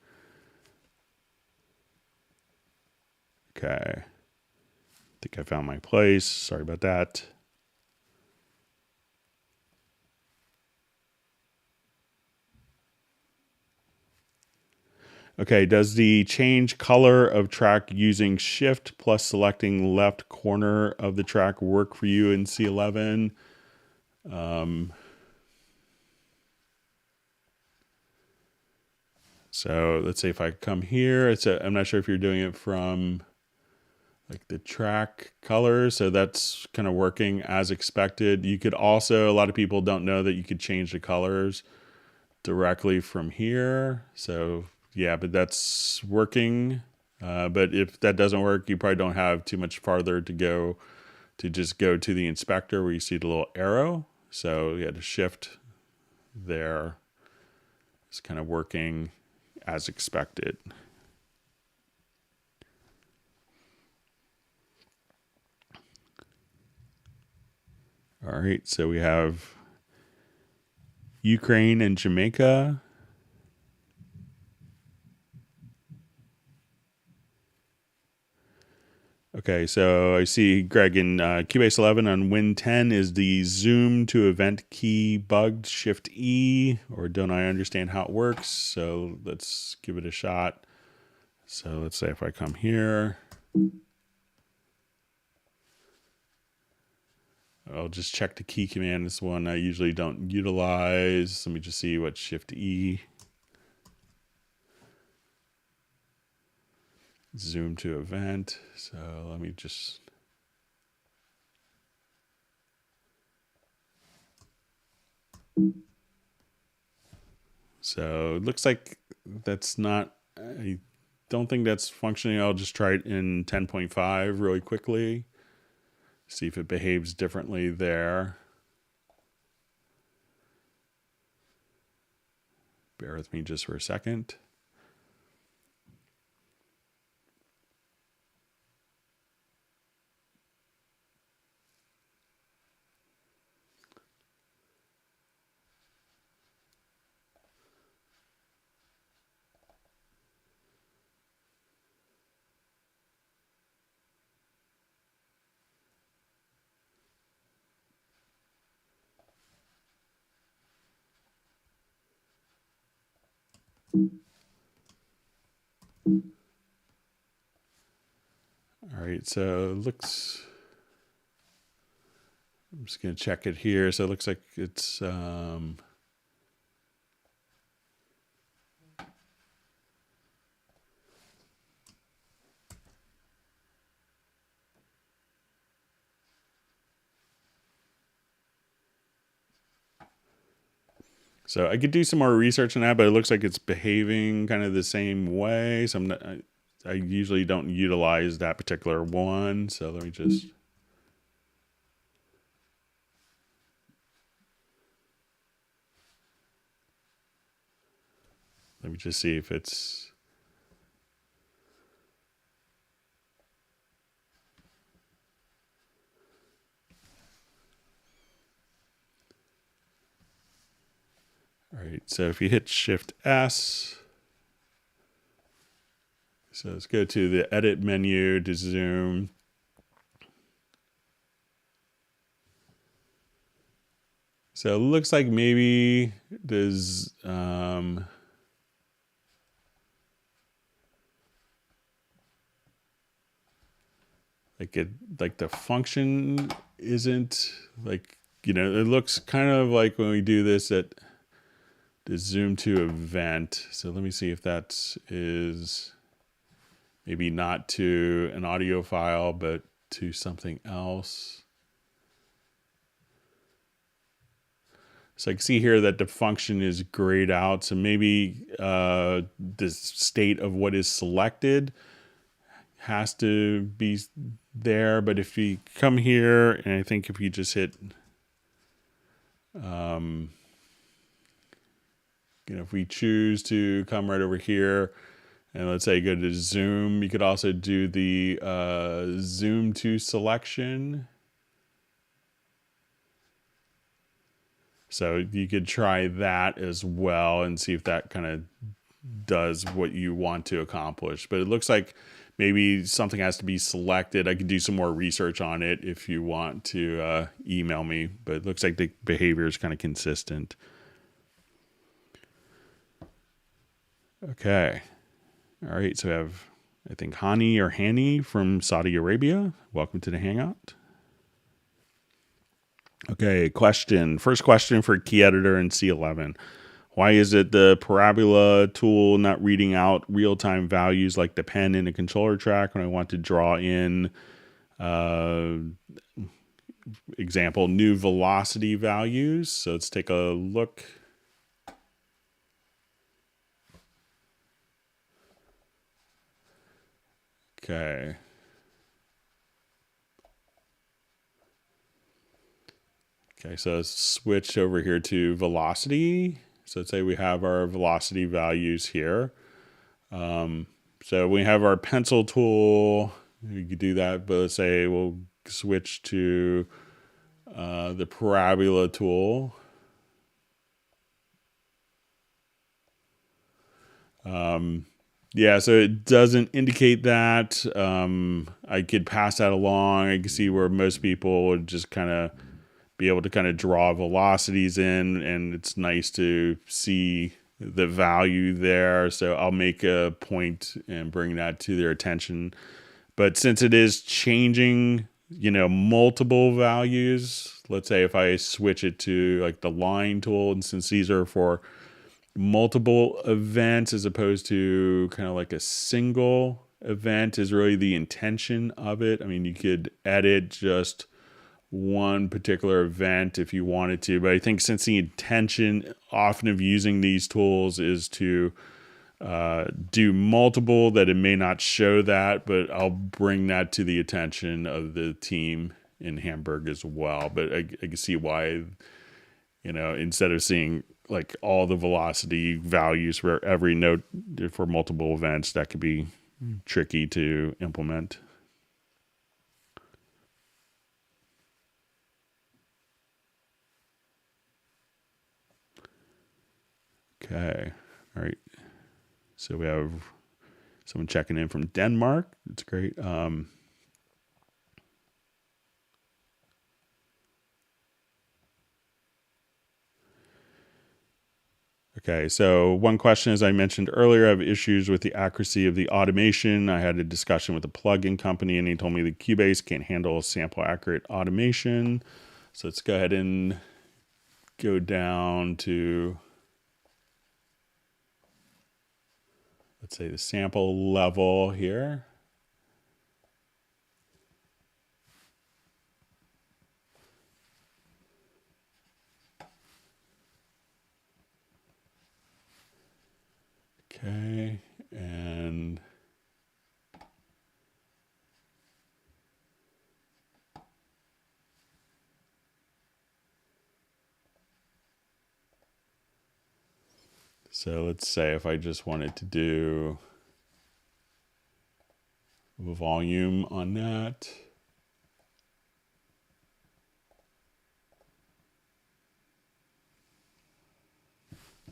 Okay. I think I found my place. Sorry about that. Okay, does the change color of track using shift plus selecting left corner of the track work for you in C11? So let's say if I come here, I'm not sure if you're doing it from like the track color. So that's kind of working as expected. You could also, a lot of people don't know that you could change the colors directly from here. So yeah, but that's working. But if that doesn't work, you probably don't have too much farther to go to just go to the inspector where you see the little arrow. So yeah, the shift there is kind of working as expected. All right, so we have Ukraine and Jamaica. Okay, so I see Greg in Cubase 11 on Win 10 is the zoom to event key bugged, Shift E, or don't I understand how it works? So let's give it a shot. So let's say if I come here, I'll just check the key command. This one I usually don't utilize. Let me just see what Shift E. Zoom to event. So let me just. So it looks like that's not, I don't think that's functioning. I'll just try it in 10.5 really quickly. See if it behaves differently there. Bear with me just for a second. All right, so it looks, I'm just going to check it here. So it looks like it's, So I could do some more research on that, but it looks like it's behaving kind of the same way. So I usually don't utilize that particular one. So let me just. Let me just see if it's. All right, so if you hit Shift S, so let's go to the edit menu to zoom. So it looks like maybe there's like the function isn't like, it looks kind of like when we do this at the zoom to event. So let me see if that is maybe not to an audio file, but to something else. So I can see here that the function is grayed out. So maybe the state of what is selected has to be there. But if you come here, and I think if you just hit, if we choose to come right over here, and let's say go to zoom, you could also do the zoom to selection. So you could try that as well and see if that kind of does what you want to accomplish. But it looks like maybe something has to be selected. I could do some more research on it if you want to email me. But it looks like the behavior is kind of consistent. Okay. All right. So we have, I think, Hani from Saudi Arabia. Welcome to the Hangout. Okay, question. First question for key editor in C11. Why is it the parabola tool not reading out real-time values like the pen in the controller track when I want to draw in, example, new velocity values? So let's take a look. Okay. Okay, so let's switch over here to velocity. So let's say we have our velocity values here. So we have our pencil tool. We could do that, but let's say we'll switch to the parabola tool. Yeah, so it doesn't indicate that. I could pass that along. I can see where most people would just kind of be able to kind of draw velocities in, and it's nice to see the value there. So I'll make a point and bring that to their attention. But since it is changing, multiple values, let's say if I switch it to like the line tool, and since these are for multiple events as opposed to kind of like a single event is really the intention of it. I mean, you could edit just one particular event if you wanted to, but I think since the intention often of using these tools is to do multiple, that it may not show that, but I'll bring that to the attention of the team in Hamburg as well. But I can see why, instead of seeing like all the velocity values for every note for multiple events, that could be tricky to implement. Okay. All right. So we have someone checking in from Denmark. That's great. Okay, so one question, as I mentioned earlier, I have issues with the accuracy of the automation. I had a discussion with a plugin company, and he told me the Cubase can't handle sample accurate automation. So let's go ahead and go down to, let's say, the sample level here. Okay, and so let's say if I just wanted to do a volume on that.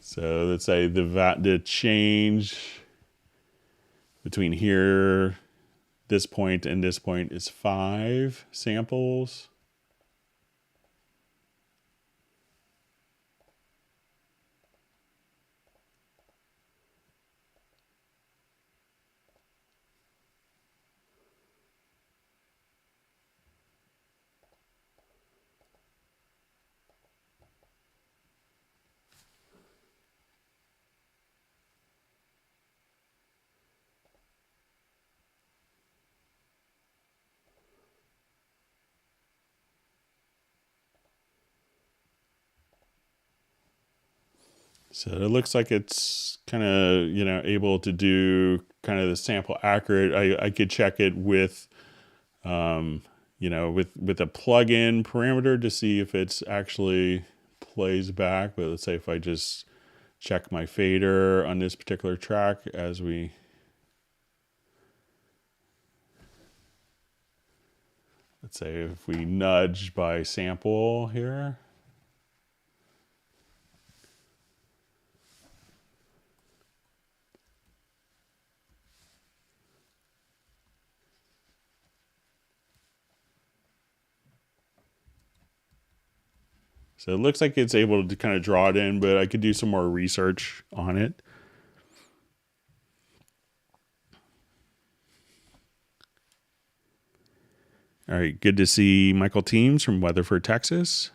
So let's say the change between here, this point, and this point is 5 samples. So it looks like it's kind of, able to do kind of the sample accurate. I could check it with, with a plugin parameter to see if it's actually plays back. But let's say if I just check my fader on this particular track as we, let's say if we nudge by sample here. So it looks like it's able to kind of draw it in, but I could do some more research on it. All right, good to see Michael Teams from Weatherford, Texas.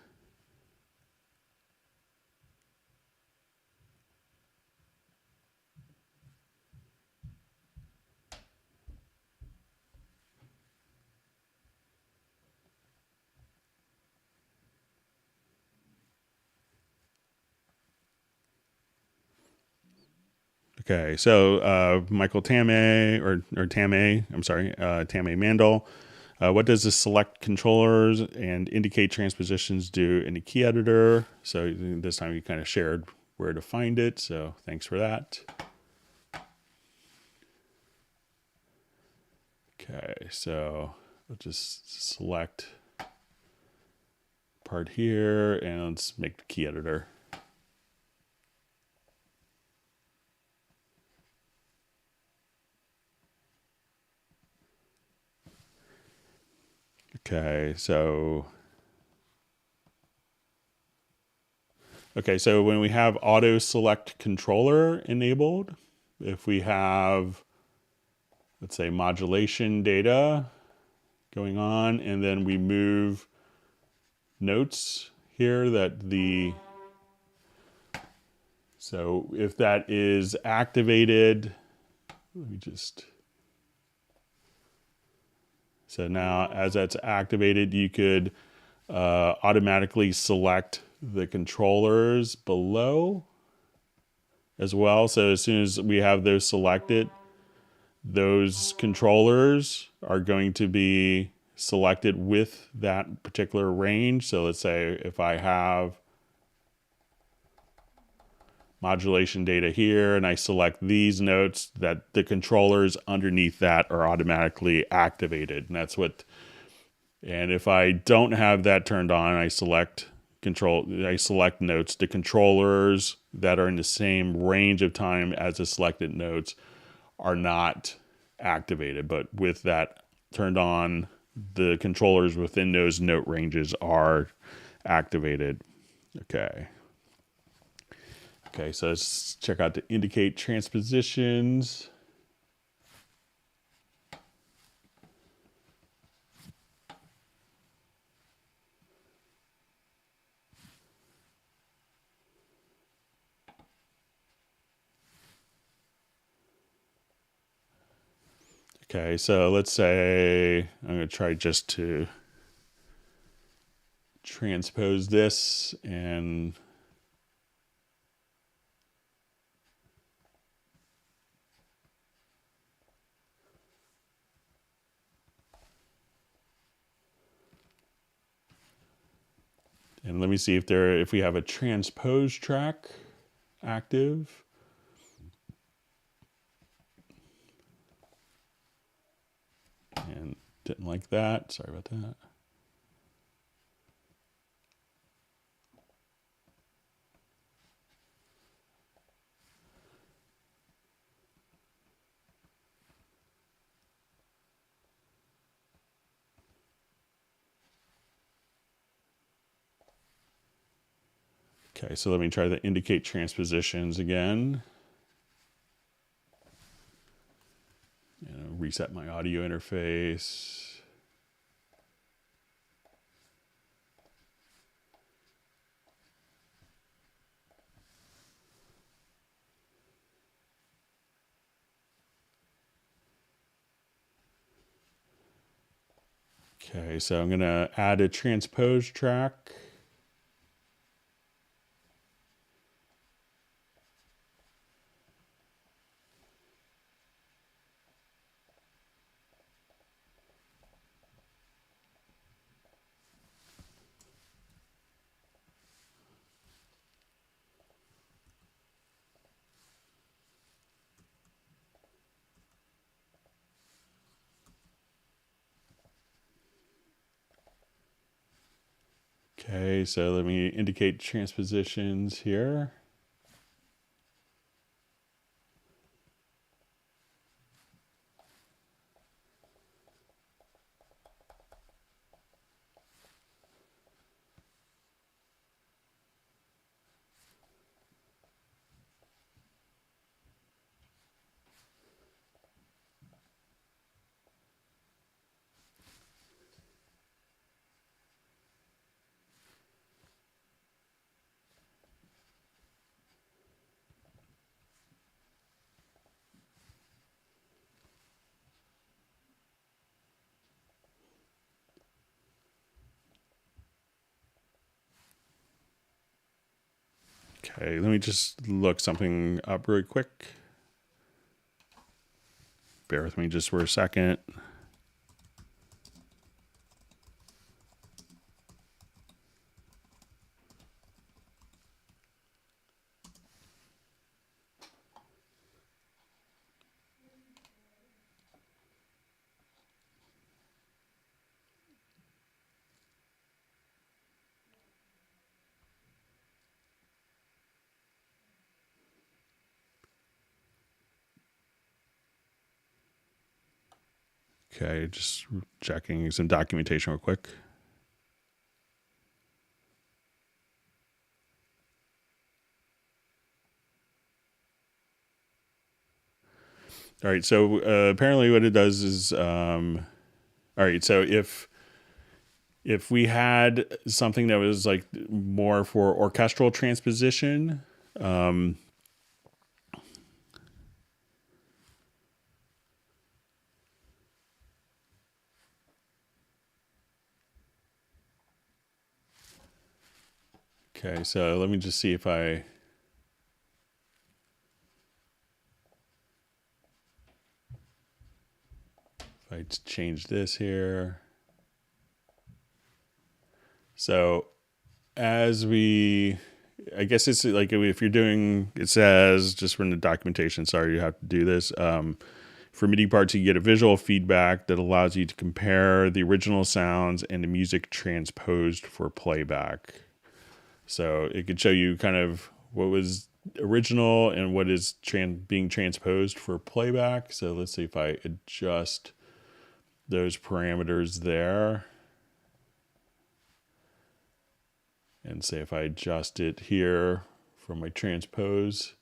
Okay, so Michael Tame, or Tame, I'm sorry, Tame Mandel. What does the select controllers and indicate transpositions do in the key editor? So this time you kind of shared where to find it, so thanks for that. Okay, so we'll just select part here and let's make the key editor. Okay, so when we have auto select controller enabled, if we have, let's say, modulation data going on, and then we move notes here so if that is activated, let me just, so now as that's activated, you could automatically select the controllers below as well. So as soon as we have those selected, those controllers are going to be selected with that particular range. So let's say if I have modulation data here and I select these notes, that the controllers underneath that are automatically activated. And that's what, and if I don't have that turned on, I select notes, the controllers that are in the same range of time as the selected notes are not activated. But with that turned on, the controllers within those note ranges are activated. Okay, so let's check out the indicate transpositions. Okay, so let's say I'm going to try just to transpose this and And let me see if we have a transpose track active. And didn't like that. Sorry about that. Okay, so let me try the indicate transpositions again. Reset my audio interface. Okay, so I'm gonna add a transpose track. Okay, so let me indicate transpositions here. Okay, let me just look something up really quick. Bear with me just for a second. Okay, just checking some documentation real quick. All right, so apparently what it does is, all right, so if we had something that was like more for orchestral transposition, okay, so let me just see if I change this here. So as we, I guess it's like if you're doing, it says just from the documentation, sorry, you have to do this. For MIDI parts, you get a visual feedback that allows you to compare the original sounds and the music transposed for playback. So it could show you kind of what was original and what is being transposed for playback. So let's see if I adjust those parameters there. And say if I adjust it here from my transpose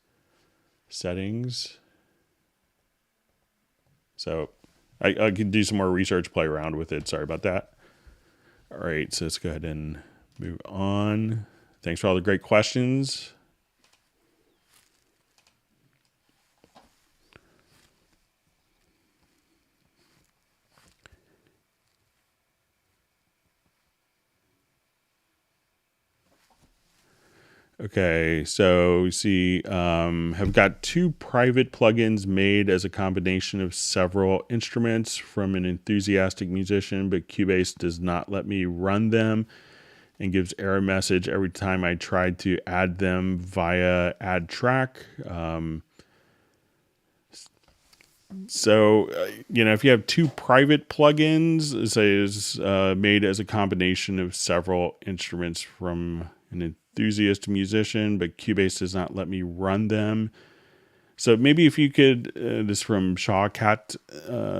settings. So I can do some more research, play around with it. Sorry about that. All right, so let's go ahead and move on. Thanks for all the great questions. Okay, so we see have got 2 private plugins made as a combination of several instruments from an enthusiastic musician, but Cubase does not let me run them and gives error message every time I try to add them via add track. If you have two private plugins, say is made as a combination of several instruments from an enthusiast musician, but Cubase does not let me run them. So maybe if you could, this from Shawcat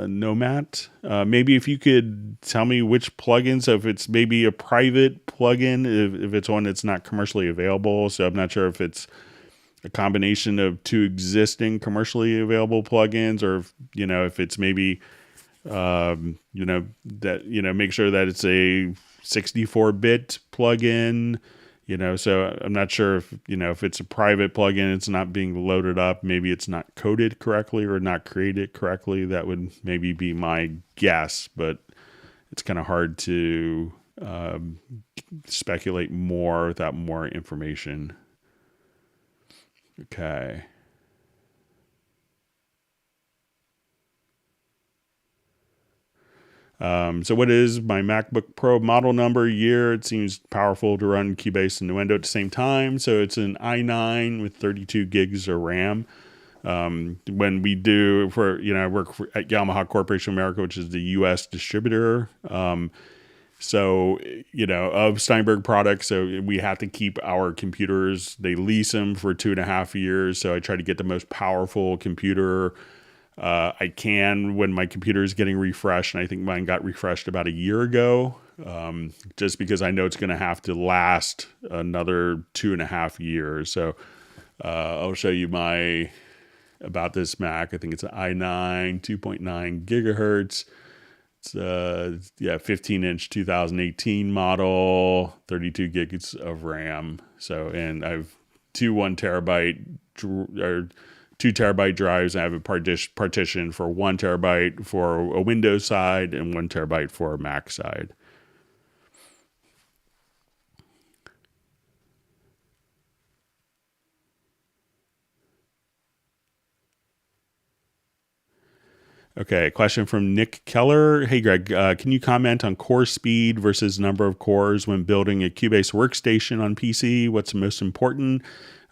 Nomad, maybe if you could tell me which plugins, so if it's maybe a private plugin, if it's one that's not commercially available. So I'm not sure if it's a combination of two existing commercially available plugins, or if it's maybe, make sure that it's a 64-bit plugin. So I'm not sure if it's a private plugin, it's not being loaded up. Maybe it's not coded correctly or not created correctly. That would maybe be my guess, but it's kind of hard to speculate more without more information. Okay. So what is my MacBook Pro model number, year? It seems powerful to run Cubase and Nuendo at the same time. So it's an i9 with 32 gigs of RAM. When we do I work at Yamaha Corporation of America, which is the U.S. distributor. Of Steinberg products. So we have to keep our computers. They lease them for 2.5 years. So I try to get the most powerful computer I can when my computer is getting refreshed. And I think mine got refreshed about a year ago, just because I know it's going to have to last another 2.5 years. So I'll show you about this Mac. I think it's an i9, 2.9 gigahertz. It's 15-inch 2018 model, 32 gigs of RAM. So, and I've two 1 terabyte or 2 terabyte drives. I have a partition for 1 terabyte for a Windows side and 1 terabyte for a Mac side. Okay, question from Nick Keller. Hey, Greg, can you comment on core speed versus number of cores when building a Cubase workstation on PC? What's most important?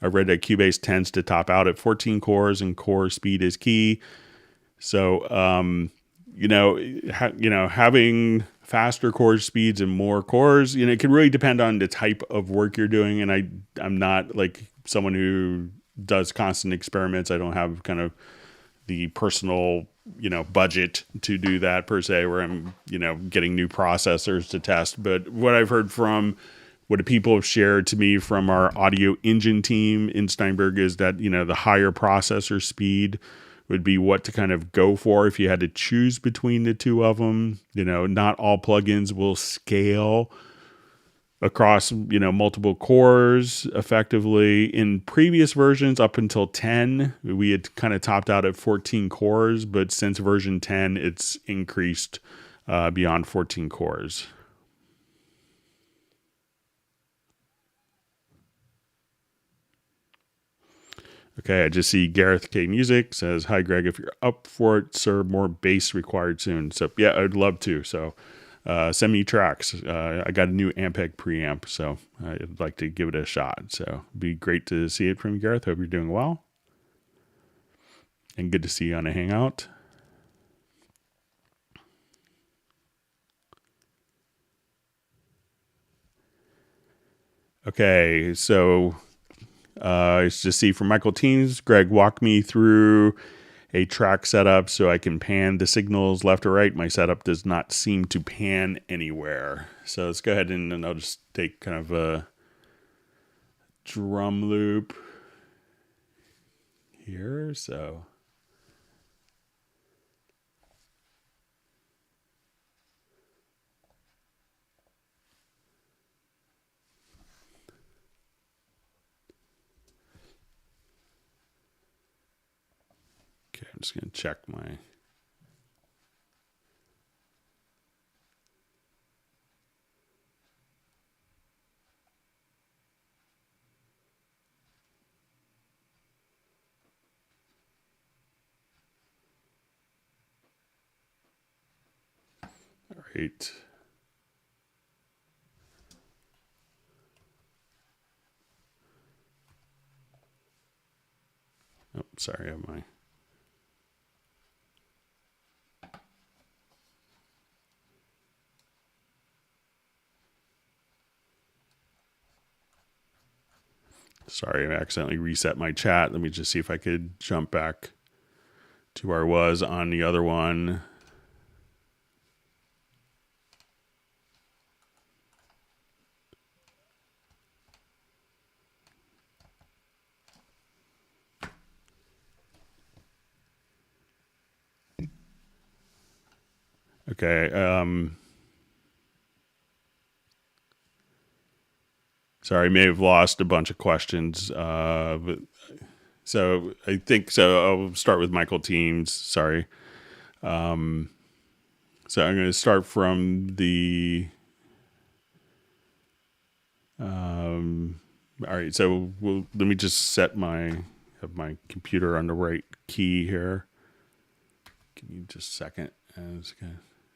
I read that Cubase tends to top out at 14 cores and core speed is key. So, having faster core speeds and more cores, it can really depend on the type of work you're doing. And I'm not like someone who does constant experiments. I don't have kind of the personal budget to do that per se, where I'm getting new processors to test. But what I've heard from what the people have shared to me from our audio engine team in Steinberg is that the higher processor speed would be what to kind of go for if you had to choose between the two of them. Not all plugins will scale across multiple cores effectively. In previous versions up until 10, we had kind of topped out at 14 cores, but since version 10 it's increased beyond 14 cores. Okay, I just see Gareth K Music says, "Hi Greg, if you're up for it, sir, more bass required soon." So yeah, I'd love to. So send me tracks. I got a new Ampeg preamp, so I'd like to give it a shot. So it'd be great to see it from you, Gareth. Hope you're doing well. And good to see you on a Hangout. Okay, so it's just see from Michael Teens. Greg, walk me through a track setup so I can pan the signals left or right. My setup does not seem to pan anywhere. So let's go ahead and I'll just take kind of a drum loop here. So okay, I'm just going to check my all right. Sorry, I have my... Sorry, I accidentally reset my chat. Let me just see if I could jump back to where I was on the other one. Okay. Sorry, I may have lost a bunch of questions. But so I think so. I'll start with Michael Teams. Sorry. So I'm going to start from the. All right. So let me just have my computer on the right key here. Give me just a second.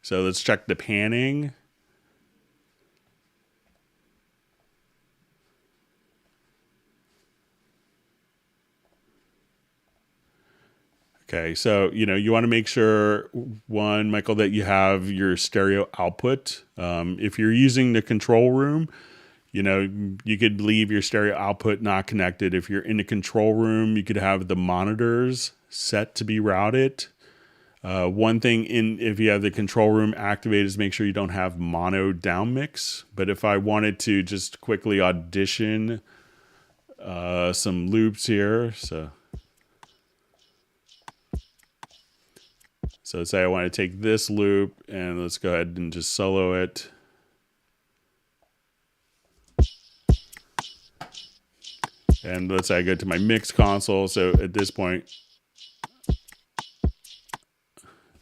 So let's check the panning. Okay, so you want to make sure, one, Michael, that you have your stereo output. If you're using the control room, you could leave your stereo output not connected. If you're in the control room, you could have the monitors set to be routed. One thing if you have the control room activated is make sure you don't have mono down mix. But if I wanted to just quickly audition some loops here, So say I want to take this loop and let's go ahead and just solo it. And let's say I go to my mix console. So at this point,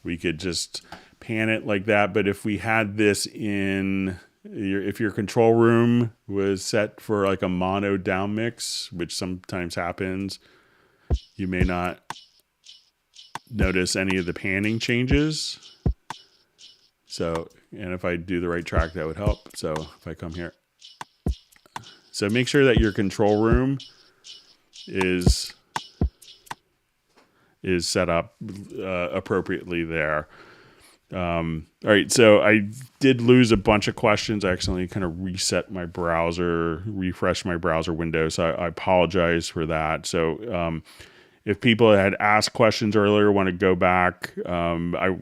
we could just pan it like that. But if we had this if your control room was set for like a mono down mix, which sometimes happens, you may not notice any of the panning changes. So, and if I do the right track, that would help. So if I come here, so make sure that your control room is set up appropriately there. All right, so I did lose a bunch of questions. I accidentally kind of refreshed my browser window, so I apologize for that. So if people had asked questions earlier, want to go back, I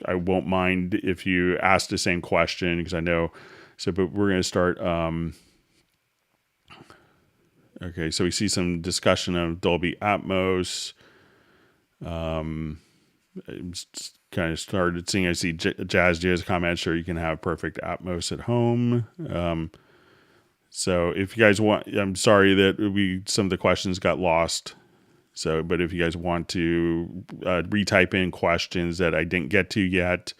won't mind if you ask the same question because I know. So, but we're going to start. Okay, so we see some discussion of Dolby Atmos. Kind of started seeing. I see Jazz comment. Sure, you can have perfect Atmos at home. So if you guys want, I'm sorry that some of the questions got lost. So, but if you guys want to retype in questions that I didn't get to yet,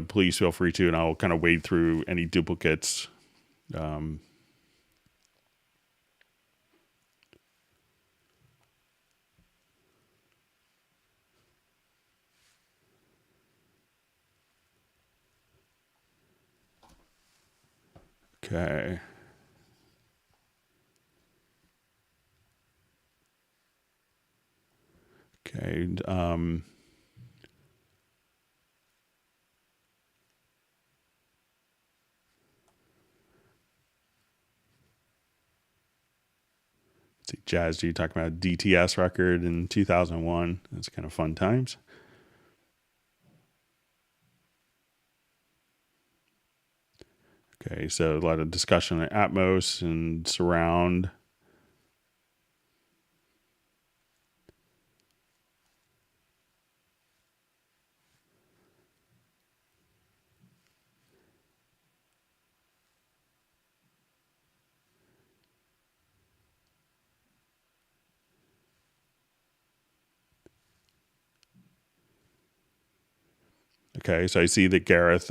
please feel free to, and I'll kind of wade through any duplicates. Okay. Okay. See, Jazz G talking about a DTS record in 2001. That's kind of fun times. Okay, so a lot of discussion on Atmos and surround. Okay, so I see that Gareth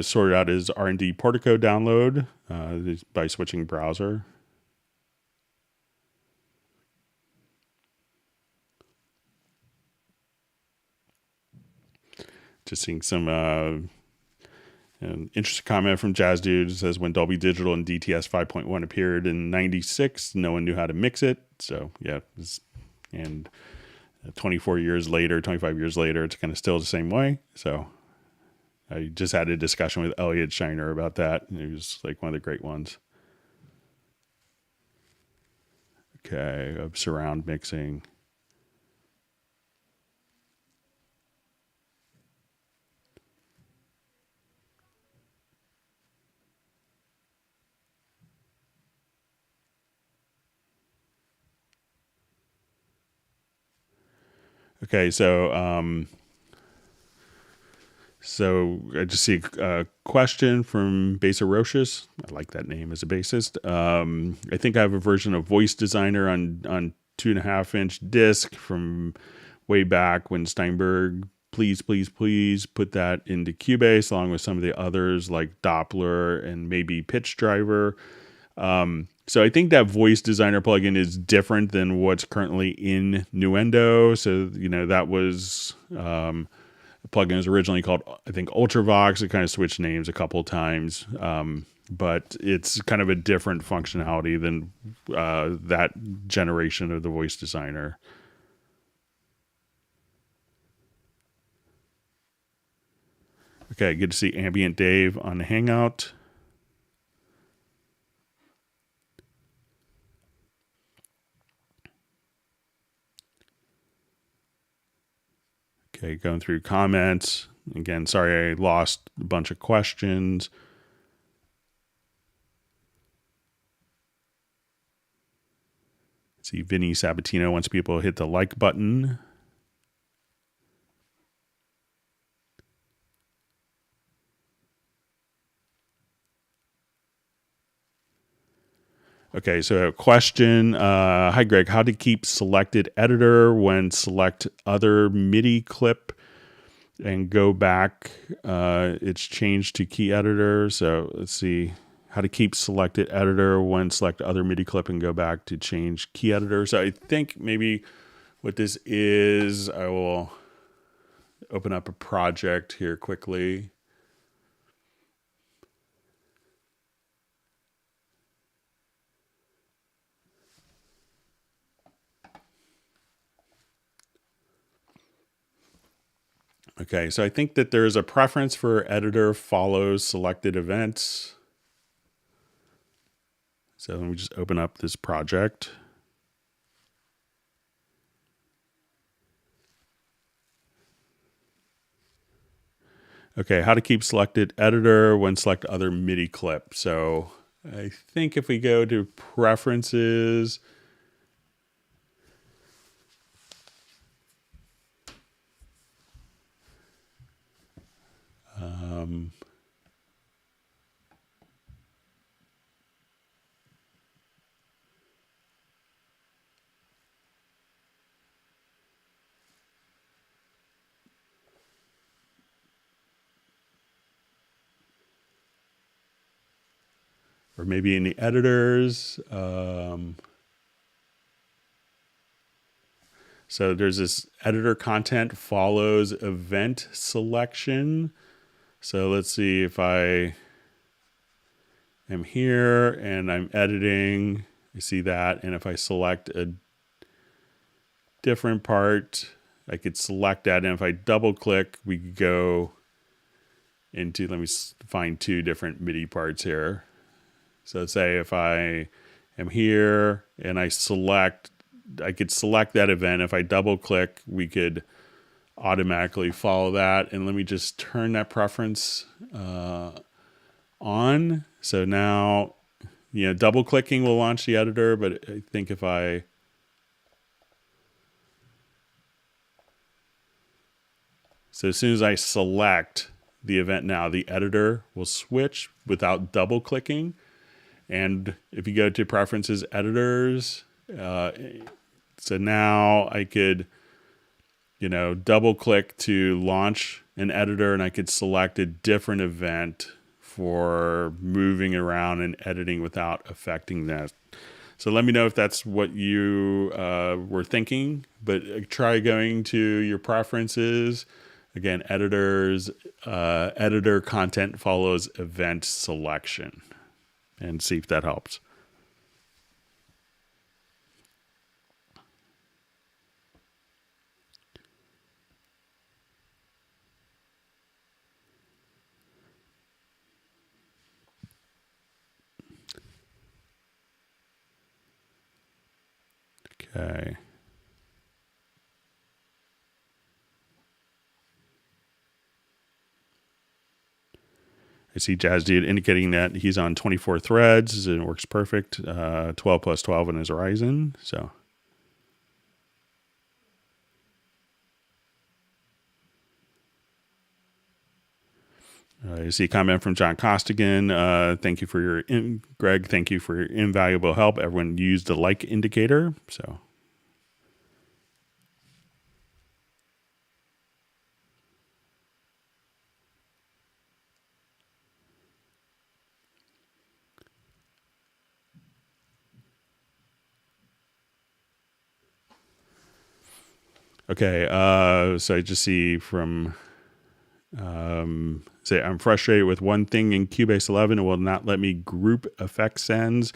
sorted out his R&D Portico download by switching browser. Just seeing some an interesting comment from Jazz Dude. It says when Dolby Digital and DTS 5.1 appeared in '96, no one knew how to mix it. So yeah, it's And 24 years later, 25 years later, it's kind of still the same way. So I just had a discussion with Elliot Shiner about that. And he was like one of the great ones. Okay, of surround mixing. Okay, so I just see a question from Basa Roches. I like that name as a bassist. I think I have a version of Voice Designer on 2.5-inch disc from way back when Steinberg. Please put that into Cubase along with some of the others like Doppler and maybe Pitch Driver. So I think that Voice Designer plugin is different than what's currently in Nuendo. So, that was the plugin was originally called, I think, Ultravox. It kind of switched names a couple of times. But it's kind of a different functionality than that generation of the Voice Designer. Okay, good to see Ambient Dave on the Hangout. Okay, going through comments. Again, sorry I lost a bunch of questions. See, Vinny Sabatino wants people to hit the like button. Okay, so a question. Hi, Greg. How to keep selected editor when select other MIDI clip and go back? It's changed to key editor. So let's see. How to keep selected editor when select other MIDI clip and go back to change key editor. So I think maybe what this is, I will open up a project here quickly. Okay, so I think that there is a preference for editor follows selected events. So let me just open up this project. Okay, how to keep selected editor when select other MIDI clip. So I think if we go to preferences, or maybe in the editors. So there's this editor content follows event selection. So let's see if I am here and I'm editing, I see that. And if I select a different part, I could select that. And if I double click, we could go into, let me find two different MIDI parts here. So let's say if I am here and I could select that event. If I double click, we could automatically follow that. And let me just turn that preference on. So now, double clicking will launch the editor, but I think if so as soon as I select the event now, the editor will switch without double clicking. And if you go to preferences, editors, so now I could, double click to launch an editor and I could select a different event for moving around and editing without affecting that. So let me know if that's what you were thinking, but try going to your preferences. Again, editors, editor content follows event selection, and see if that helps. Okay. I see Jazz Dude indicating that he's on 24 threads and it works perfect. 12 plus 12 in his Horizon. So. I see a comment from John Costigan. Thank you for your, Greg, thank you for your invaluable help. Everyone used the like indicator. So. Okay, so I just see from, say, I'm frustrated with one thing in Cubase 11. It will not let me group effect sends.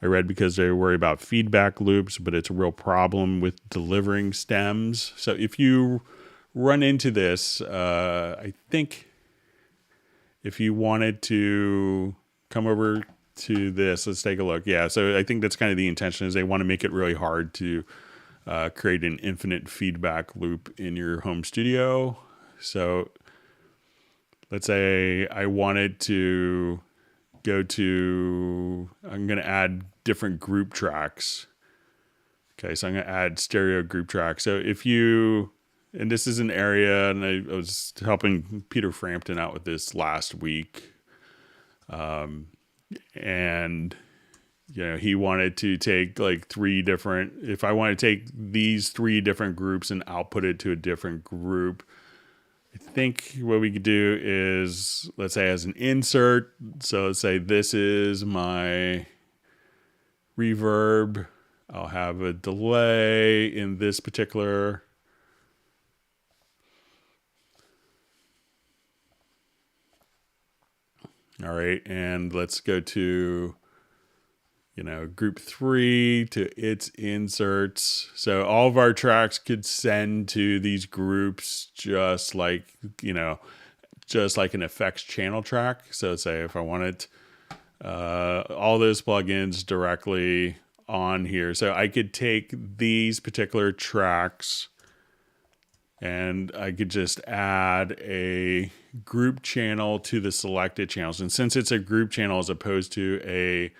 I read because they worry about feedback loops, but it's a real problem with delivering stems. So if you run into this, I think if you wanted to come over to this, let's take a look. Yeah, so I think that's kind of the intention, is they want to make it really hard to create an infinite feedback loop in your home studio. So let's say I wanted to go to, I'm going to add different group tracks. Okay, so I'm going to add stereo group tracks. So if you, and this is an area, and I was helping Peter Frampton out with this last week. And you know, he wanted to take like if I want to take these 3 different groups and output it to a different group, I think what we could do is, let's say as an insert, so let's say this is my reverb. I'll have a delay in this particular. All right, and let's go to, you know, group 3 to its inserts. So all of our tracks could send to these groups just like, you know, just like an effects channel track. So say if I wanted all those plugins directly on here. So I could take these particular tracks and I could just add a group channel to the selected channels. And since it's a group channel as opposed to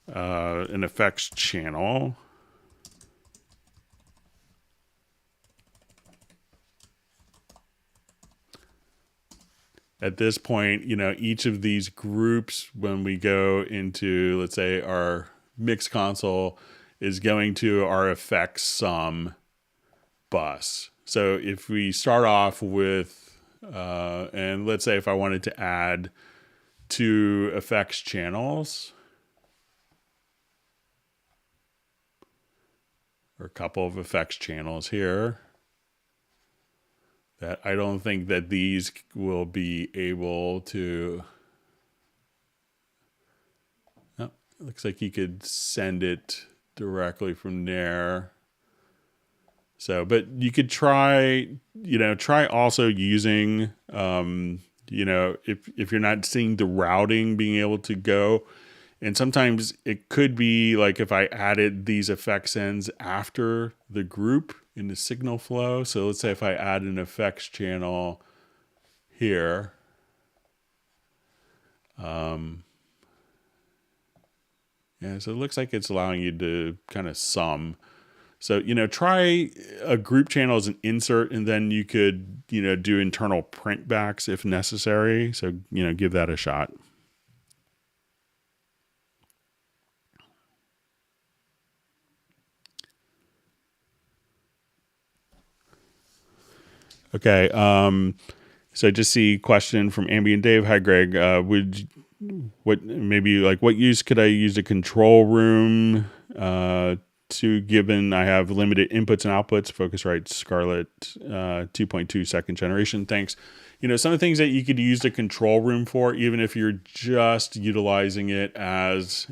an effects channel, at this point, you know, each of these groups, when we go into, let's say, our mix console, is going to our effects sum bus. So if we start off with, and let's say if I wanted to add 2 effects channels, or a couple of effects channels here, that I don't think that these will be able to. Oh, it looks like you could send it directly from there. So, but you could try also using, you know, if you're not seeing the routing being able to go. And sometimes it could be like if I added these effects ends after the group in the signal flow. So let's say if I add an effects channel here, yeah, so it looks like it's allowing you to kind of sum. So, you know, try a group channel as an insert, and then you could, you know, do internal print backs if necessary. So, you know, give that a shot. Okay. So I just see a question from Ambient Dave. Hi, Greg. What use could I use a control room to, given I have limited inputs and outputs? Focusrite Scarlett 2.2 second generation. Thanks. You know, some of the things that you could use the control room for, even if you're just utilizing it as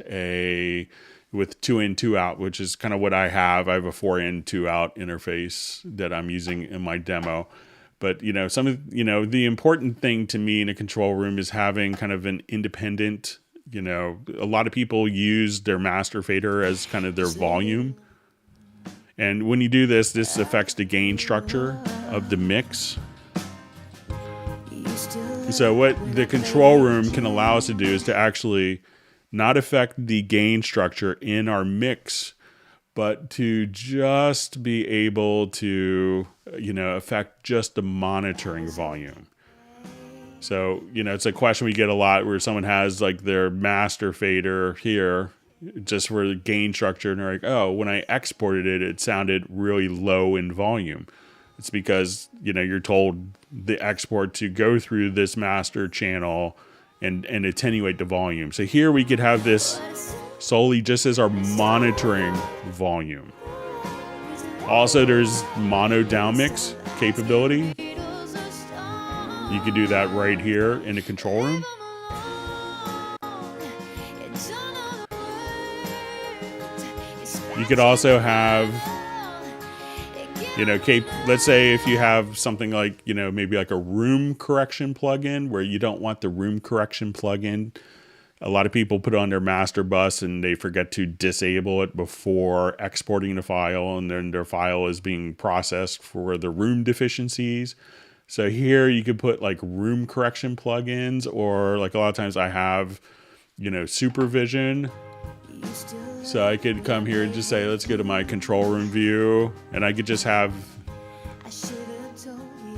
with 2 in, 2 out, which is kind of what I have. I have a 4 in, 2 out interface that I'm using in my demo. But, you know, the important thing to me in a control room is having kind of an independent, you know, a lot of people use their master fader as kind of their volume. And when you do this, this affects the gain structure of the mix. So what the control room can allow us to do is to actually not affect the gain structure in our mix, but to just be able to, affect just the monitoring volume. So, it's a question we get a lot where someone has like their master fader here just for the gain structure, and they're like, oh, when I exported it, it sounded really low in volume. It's because, you're told the export to go through this master channel and attenuate the volume. So here we could have this solely just as our monitoring volume. Also, there's mono downmix capability. You could do that right here in the control room. You could also have, let's say if you have something like, maybe like a room correction plugin where you don't want the room correction plugin. A lot of people put it on their master bus and they forget to disable it before exporting the file, and then their file is being processed for the room deficiencies. So here you could put like room correction plugins, or like a lot of times I have, supervision. So I could come here and just say, let's go to my control room view, and I could just have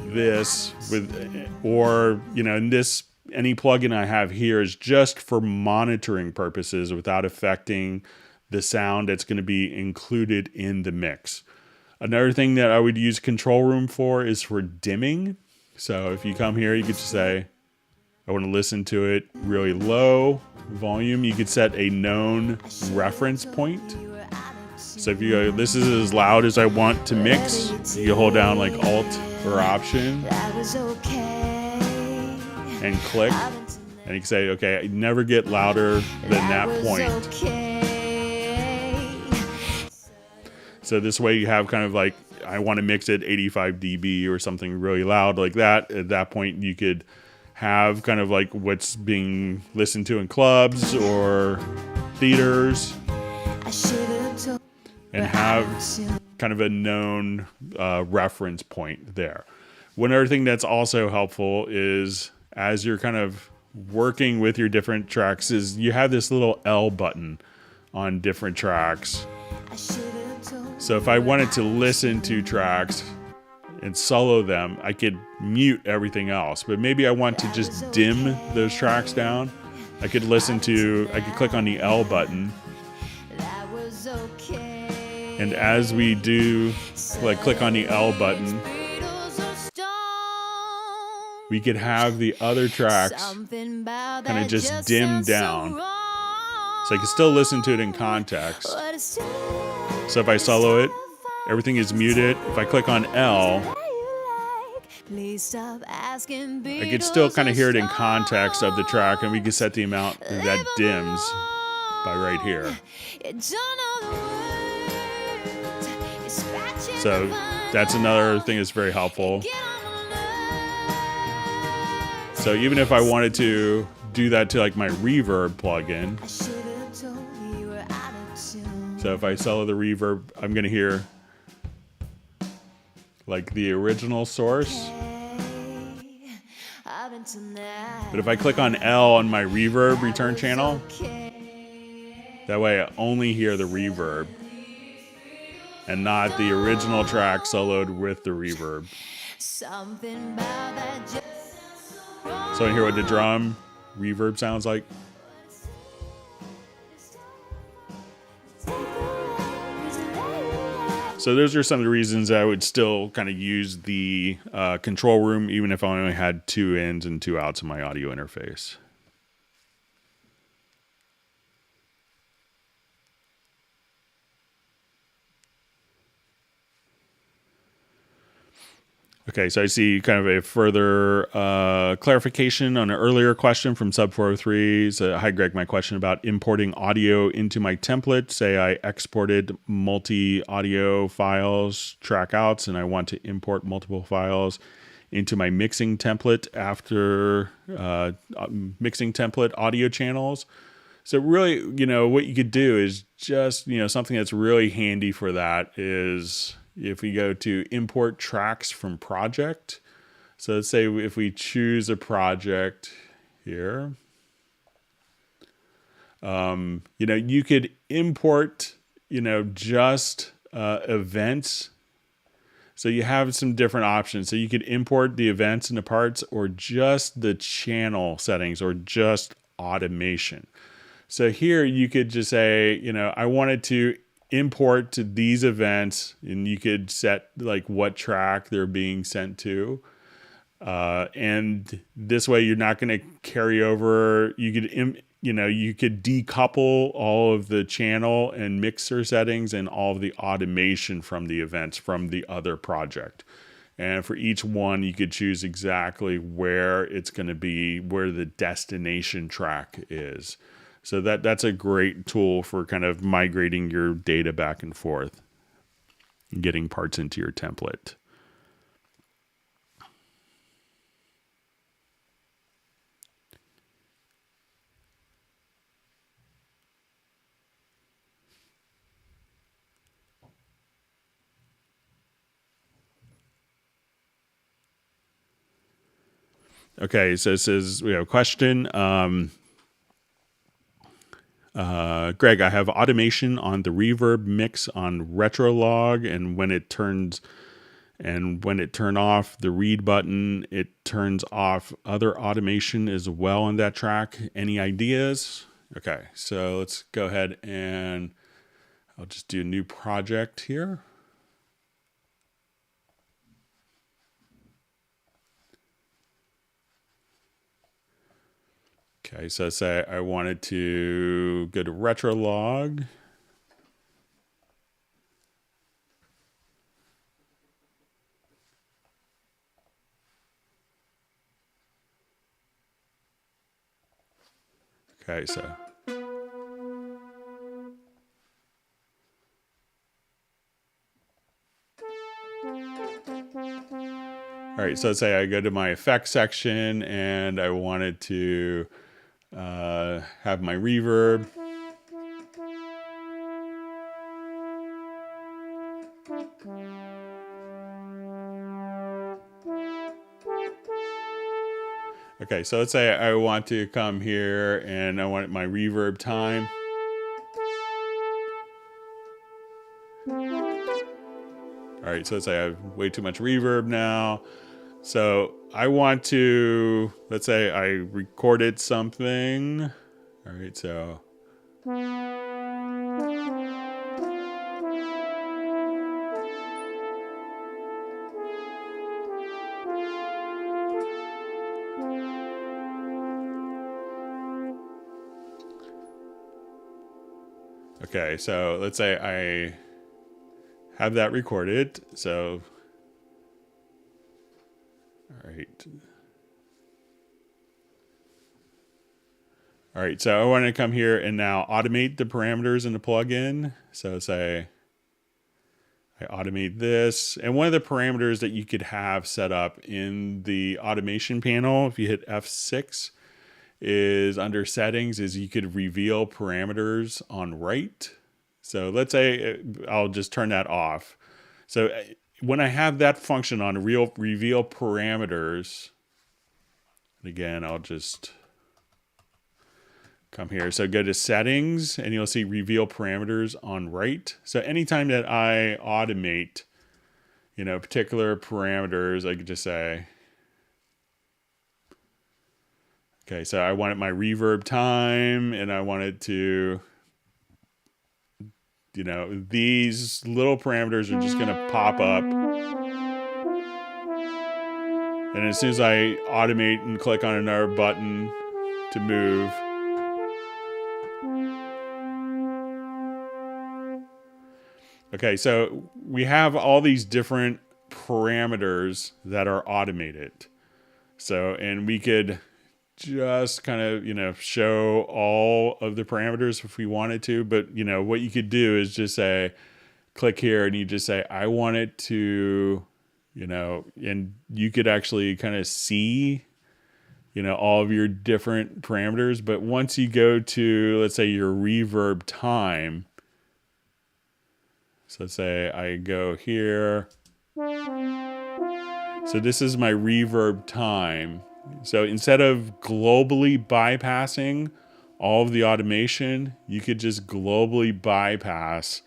this with, or, in this, any plugin I have here is just for monitoring purposes without affecting the sound that's going to be included in the mix. Another thing that I would use control room for is for dimming. So if you come here, you could just say, I want to listen to it really low volume. You could set a known reference point. So if you go, this is as loud as I want to mix, you hold down like Alt or Option and click, and you can say, okay, I never get louder than that point. So this way you have kind of like, I want to mix it 85 dB or something really loud like that. At that point, you could have kind of like what's being listened to in clubs or theaters, and have kind of a known reference point there. One other thing that's also helpful is as you're kind of working with your different tracks is you have this little L button on different tracks. So if I wanted to listen to tracks and solo them, I could mute everything else. But maybe I want to just dim those tracks down. I could click on the L button. And as we do, like click on the L button, we could have the other tracks kind of just dim down. So I can still listen to it in context. So if I solo it, everything is muted. If I click on L, I could still kind of hear it in context of the track, and we can set the amount that dims by right here. So that's another thing that's very helpful. So even if I wanted to do that to like my reverb plugin, so if I solo the reverb, I'm going to hear like the original source. But if I click on L on my reverb return channel, that way I only hear the reverb and not the original track soloed with the reverb. So I hear what the drum reverb sounds like. So those are some of the reasons I would still kind of use the control room, even if I only had 2 ins and 2 outs in my audio interface. Okay, so I see kind of a further clarification on an earlier question from Sub403. So, hi, Greg. My question about importing audio into my template. Say I exported multi-audio files, track outs, and I want to import multiple files into my mixing template after mixing template audio channels. So really, what you could do is just, something that's really handy for that is if we go to import tracks from project. So let's say if we choose a project here, you could import, just events. So you have some different options. So you could import the events and the parts, or just the channel settings, or just automation. So here you could just say, I wanted to import to these events, and you could set like what track they're being sent to. And this way you're not going to carry over. You could, you could decouple all of the channel and mixer settings and all of the automation from the events from the other project. And for each one, you could choose exactly where it's going to be, where the destination track is. So that's a great tool for kind of migrating your data back and forth and getting parts into your template. Okay, so it says we have a question. Greg, I have automation on the reverb mix on Retrolog, and when it turned off the read button, it turns off other automation as well on that track. Any ideas? Okay, so let's go ahead and I'll just do a new project here. Okay, so say I wanted to go to Retrolog. Okay, so. All right, so let's say I go to my effects section and I wanted to have my reverb. Okay, so let's say I want to come here and I want my reverb time. All right, so let's say I have way too much reverb now. So I want to, let's say I recorded something. All right, so. Okay, so let's say I have that recorded. So, all right. All right, so I want to come here and now automate the parameters in the plugin. So say I automate this. And one of the parameters that you could have set up in the automation panel, if you hit F6, is under settings, is you could reveal parameters on write. So let's say I'll just turn that off. So when I have that function on reveal parameters, again, I'll just come here. So go to settings and you'll see reveal parameters on write. So anytime that I automate, particular parameters, I could just say, okay, so I wanted my reverb time and I wanted to, these little parameters are just going to pop up. And as soon as I automate and click on another button to move, okay, so we have all these different parameters that are automated. So, and we could just kind of, show all of the parameters if we wanted to. But, what you could do is just say, click here and you just say, I want it to, and you could actually kind of see all of your different parameters. But once you go to, let's say, your reverb time, so let's say I go here. So this is my reverb time. So instead of globally bypassing all of the automation, you could just globally bypass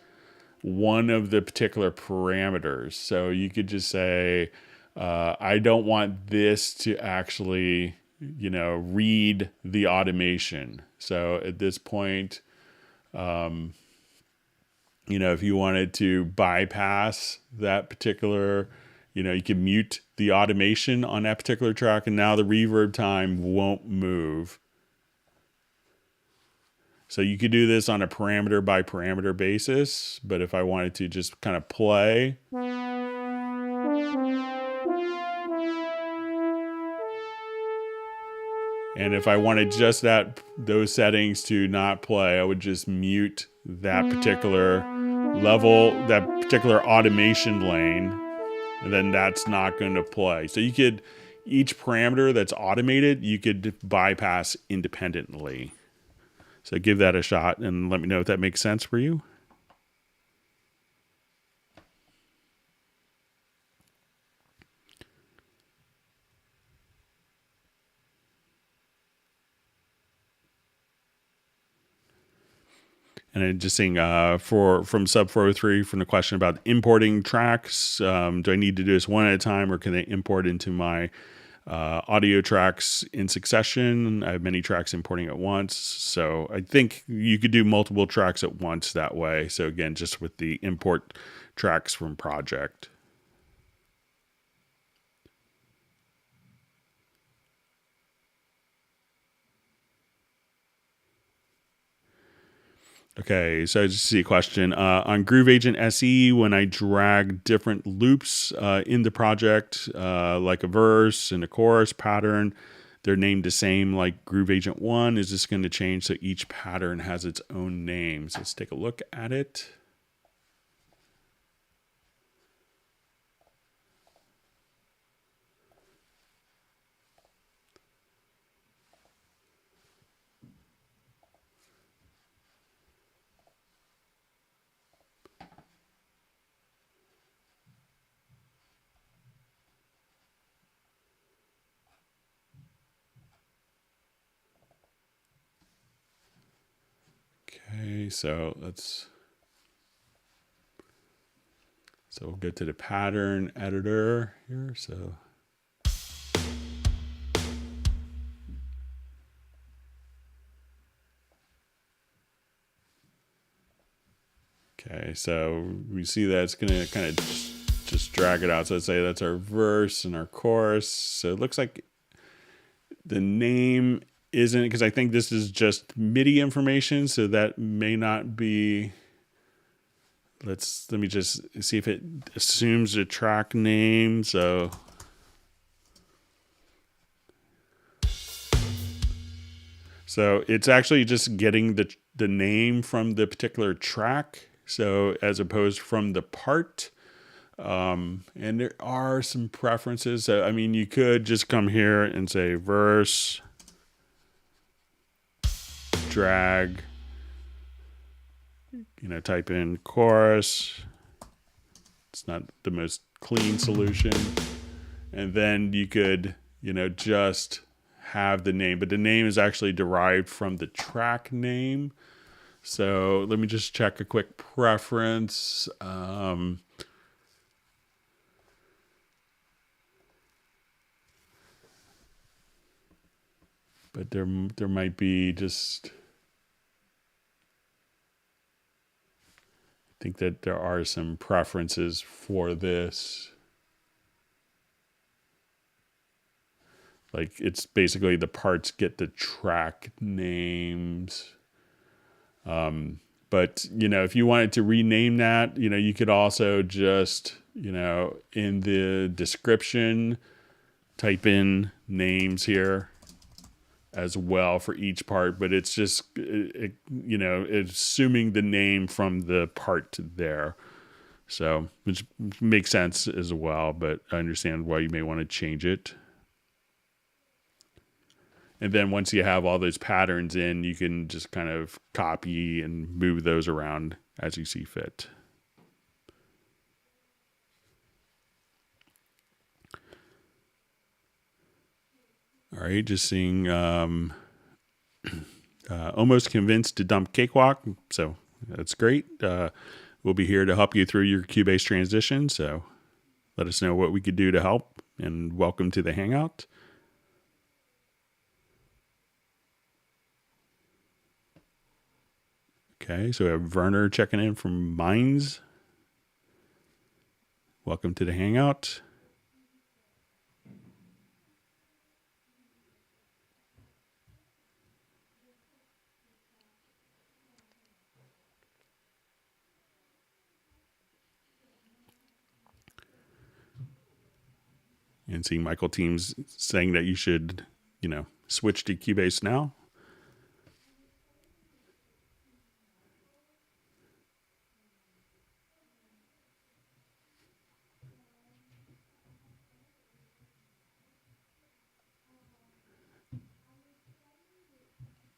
one of the particular parameters. So you could just say, I don't want this to actually, read the automation. So at this point, if you wanted to bypass that particular, you can mute the automation on that particular track, and now the reverb time won't move. So you could do this on a parameter by parameter basis, but if I wanted to just kind of play, and if I wanted just those settings to not play, I would just mute that particular level, that particular automation lane, and then that's not going to play. So you could, each parameter that's automated, you could bypass independently. So give that a shot and let me know if that makes sense for you. And then just seeing from sub 403 from the question about importing tracks, do I need to do this one at a time, or can they import into my audio tracks in succession? I have many tracks importing at once, so I think you could do multiple tracks at once that way. So again, just with the import tracks from project. Okay, so I just see a question. On Groove Agent SE, when I drag different loops in the project, like a verse and a chorus pattern, they're named the same like Groove Agent 1. Is this going to change so each pattern has its own name? So let's take a look at it. Okay, so we'll go to the pattern editor here. So okay, so we see that it's going to kind of just drag it out. So let's say that's our verse and our chorus. So it looks like the name isn't, because I think this is just MIDI information, so that may not be. Let me just see if it assumes a track name. So it's actually just getting the name from the particular track, so as opposed from the part. And there are some preferences. So I mean, you could just come here and say verse, drag, type in chorus. It's not the most clean solution. And then you could, just have the name, but the name is actually derived from the track name. So let me just check a quick preference. But there might be just, I think that there are some preferences for this. Like it's basically the parts get the track names. But, if you wanted to rename that, you could also just, in the description, type in names here as well for each part, but it's just, it's assuming the name from the part there. So, which makes sense as well, but I understand why you may want to change it. And then once you have all those patterns in, you can just kind of copy and move those around as you see fit. All right, just seeing almost convinced to dump Cakewalk, so that's great. We'll be here to help you through your Cubase transition, so let us know what we could do to help, and welcome to the Hangout. Okay, so we have Werner checking in from Mainz. Welcome to the Hangout. And seeing Michael Teams saying that you should, switch to Cubase now.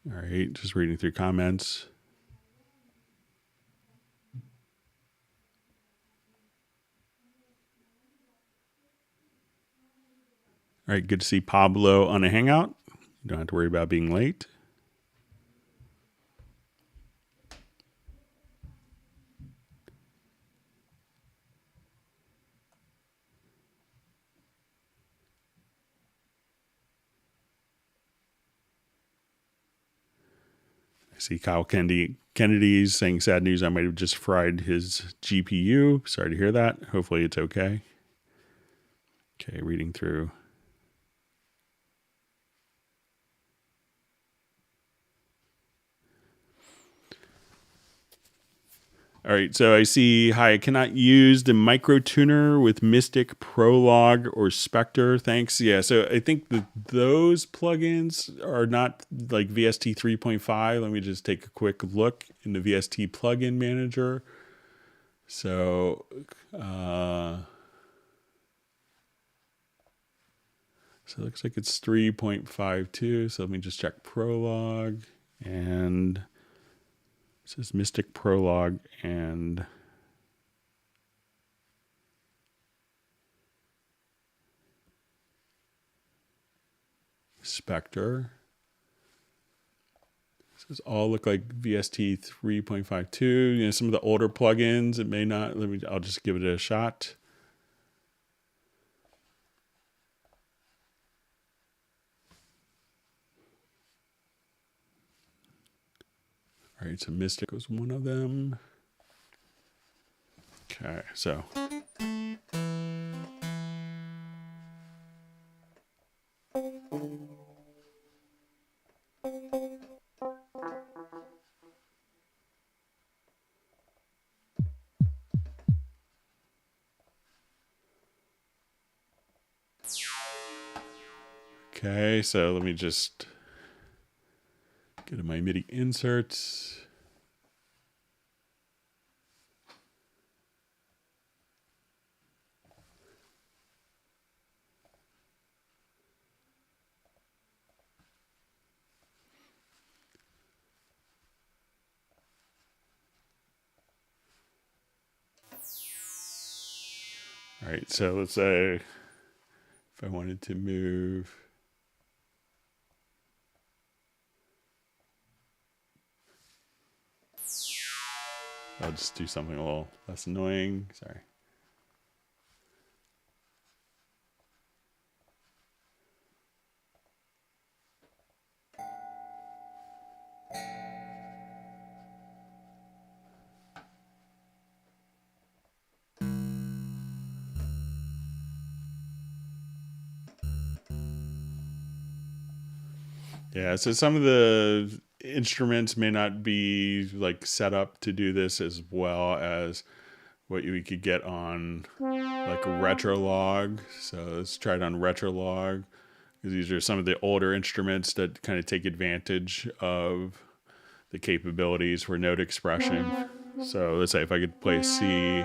All right, just reading through comments. All right, good to see Pablo on a Hangout. You don't have to worry about being late. I see Kyle Kennedy's saying sad news. I might have just fried his GPU. Sorry to hear that. Hopefully it's okay. Okay, reading through. All right, so I see, hi, I cannot use the microtuner with Mystic, Prologue, or Spectre. Thanks. Yeah, so I think that those plugins are not like VST 3.5. Let me just take a quick look in the VST plugin manager. So, so it looks like it's 3.52. So let me just check Prologue, and it says Mystic, Prologue, and Spectre. These all look like VST 3.52. Some of the older plugins, it may not. I'll just give it a shot. All right, so Mystic was one of them. Okay, so. Okay, so let me just go to my MIDI inserts. All right, so let's say if I wanted to move. I'll just do something a little less annoying. Sorry. Yeah, so some of the instruments may not be like set up to do this as well as what we could get on like Retrolog. So let's try it on Retrolog, because these are some of the older instruments that kind of take advantage of the capabilities for note expression. So let's say if I could play C.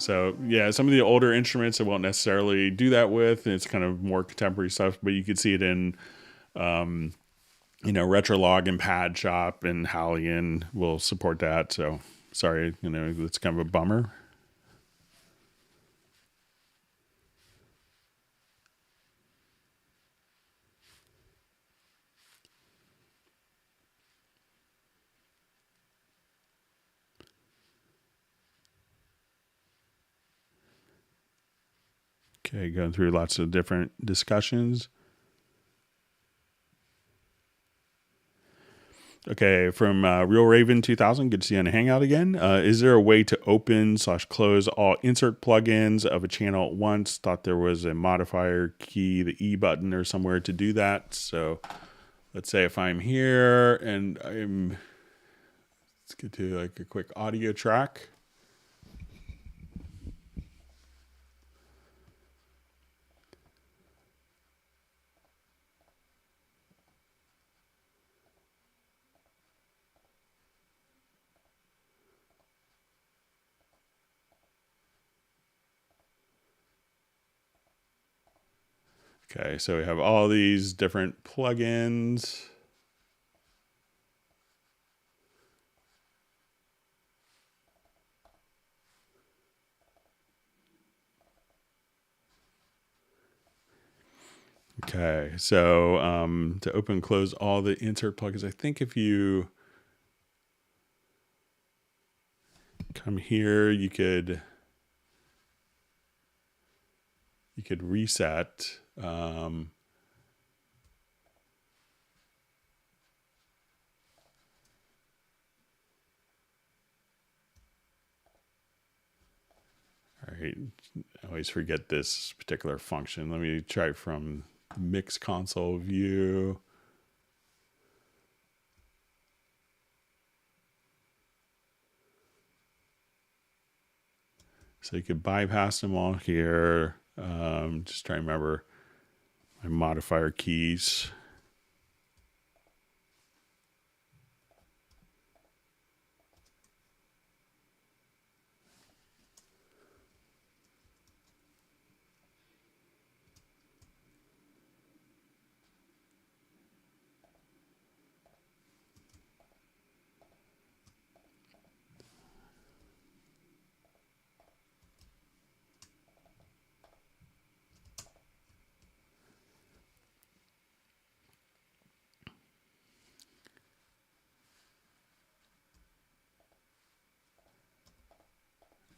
So yeah, some of the older instruments I won't necessarily do that with. It's kind of more contemporary stuff, but you could see it in, Retrolog and Pad Shop, and Hallian will support that. So sorry, it's kind of a bummer. Okay, going through lots of different discussions. Okay, from Real Raven 2000, good to see you on Hangout again. Is there a way to open/close all insert plugins of a channel at once? Thought there was a modifier key, the E button or somewhere to do that. So let's say if I'm here and let's get to like a quick audio track. Okay, so we have all these different plugins. Okay, so to open and close all the insert plugins, I think if you come here, you could reset. All right, I always forget this particular function. Let me try it from mix console view. So you could bypass them all here. Just try to remember my modifier keys.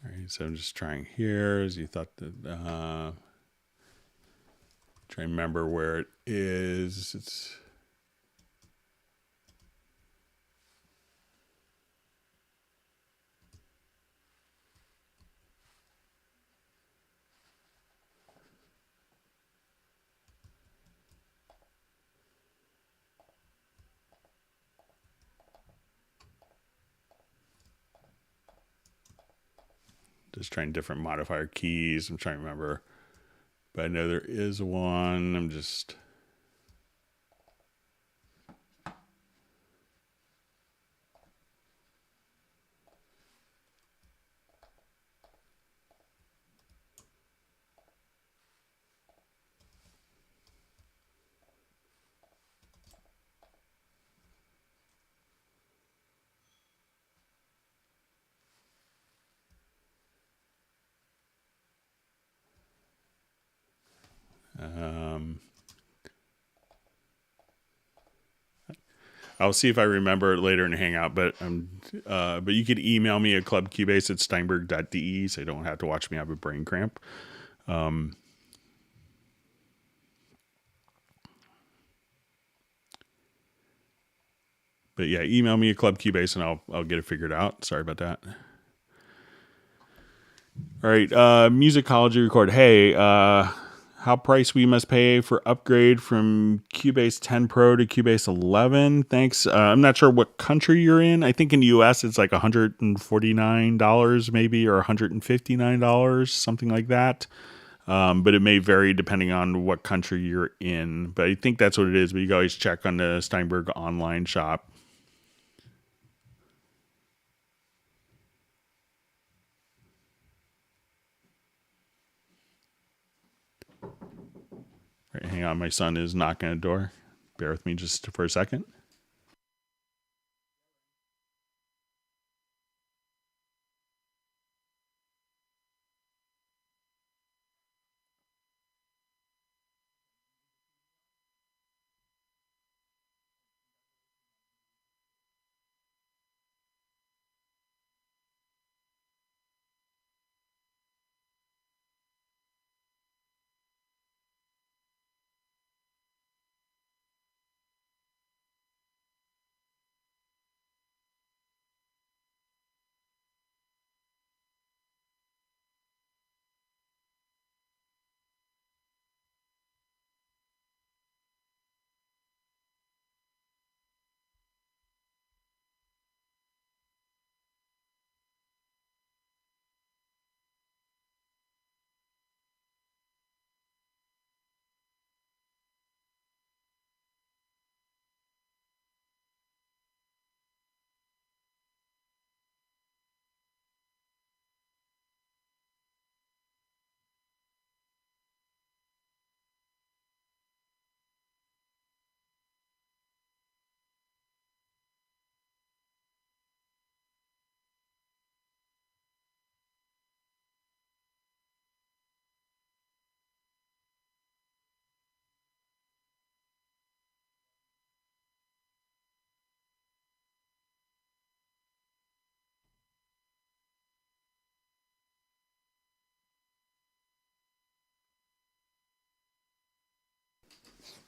All right, so I'm just trying here as you thought that, try to remember where it is. It's just trying different modifier keys. I'm trying to remember, but I know there is one. I'm just I'll see if I remember it later in Hangout, but you could email me at clubcubase@steinberg.de, so you don't have to watch me have a brain cramp. But yeah, email me at clubcubase and I'll get it figured out. Sorry about that. All right, musicology record. Hey, how price we must pay for upgrade from Cubase 10 Pro to Cubase 11? Thanks. I'm not sure what country you're in. I think in the US it's like $149 maybe, or $159, something like that. But it may vary depending on what country you're in. But I think that's what it is. But you can always check on the Steinberg online shop. All right, hang on, my son is knocking on the door. Bear with me just for a second.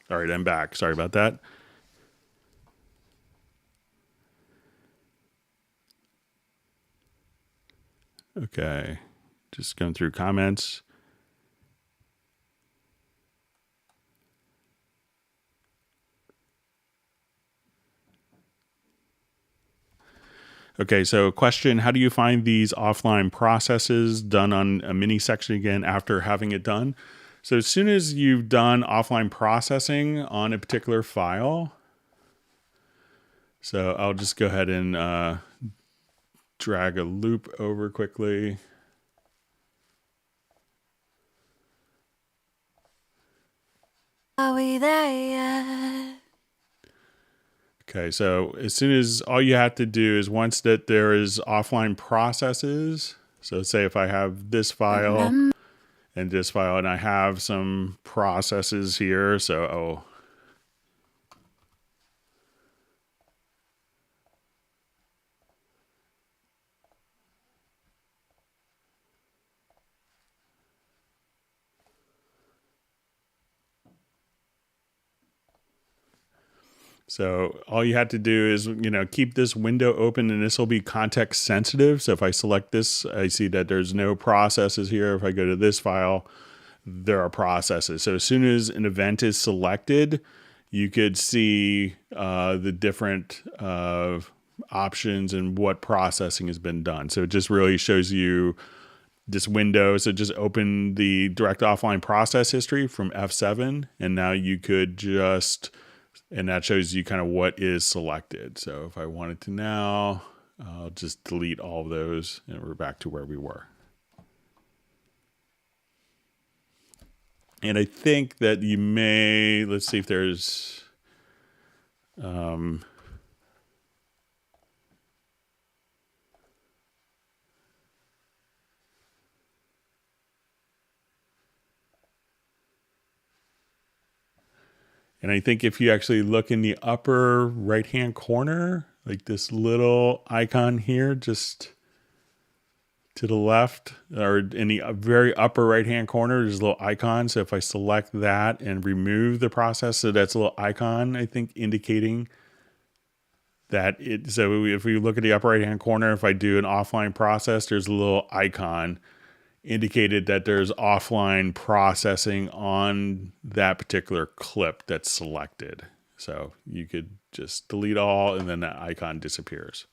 All right, I'm back. Sorry about that. Okay, just going through comments. Okay, so question, how do you find these offline processes done on a mini section again after having it done? So as soon as you've done offline processing on a particular file, so I'll just go ahead and drag a loop over quickly.
Are we there yet?
Okay, so as soon as all you have to do is once that there is offline processes, so say if I have this file and this file and I have some processes here, so So all you have to do is, keep this window open and this will be context sensitive. So if I select this, I see that there's no processes here. If I go to this file, there are processes. So as soon as an event is selected, you could see the different options and what processing has been done. So it just really shows you this window. So just open the direct offline process history from F7, and now you could just... and that shows you kind of what is selected. So if I wanted to now, I'll just delete all of those and we're back to where we were. And I think that you may, let's see if there's, and I think if you actually look in the upper right-hand corner, like this little icon here, just to the left, or in the very upper right-hand corner, there's a little icon. So if I select that and remove the process, so that's a little icon, I think, indicating that it, so if we look at the upper right-hand corner, if I do an offline process, there's a little icon indicated that there's offline processing on that particular clip that's selected. So you could just delete all and then that icon disappears.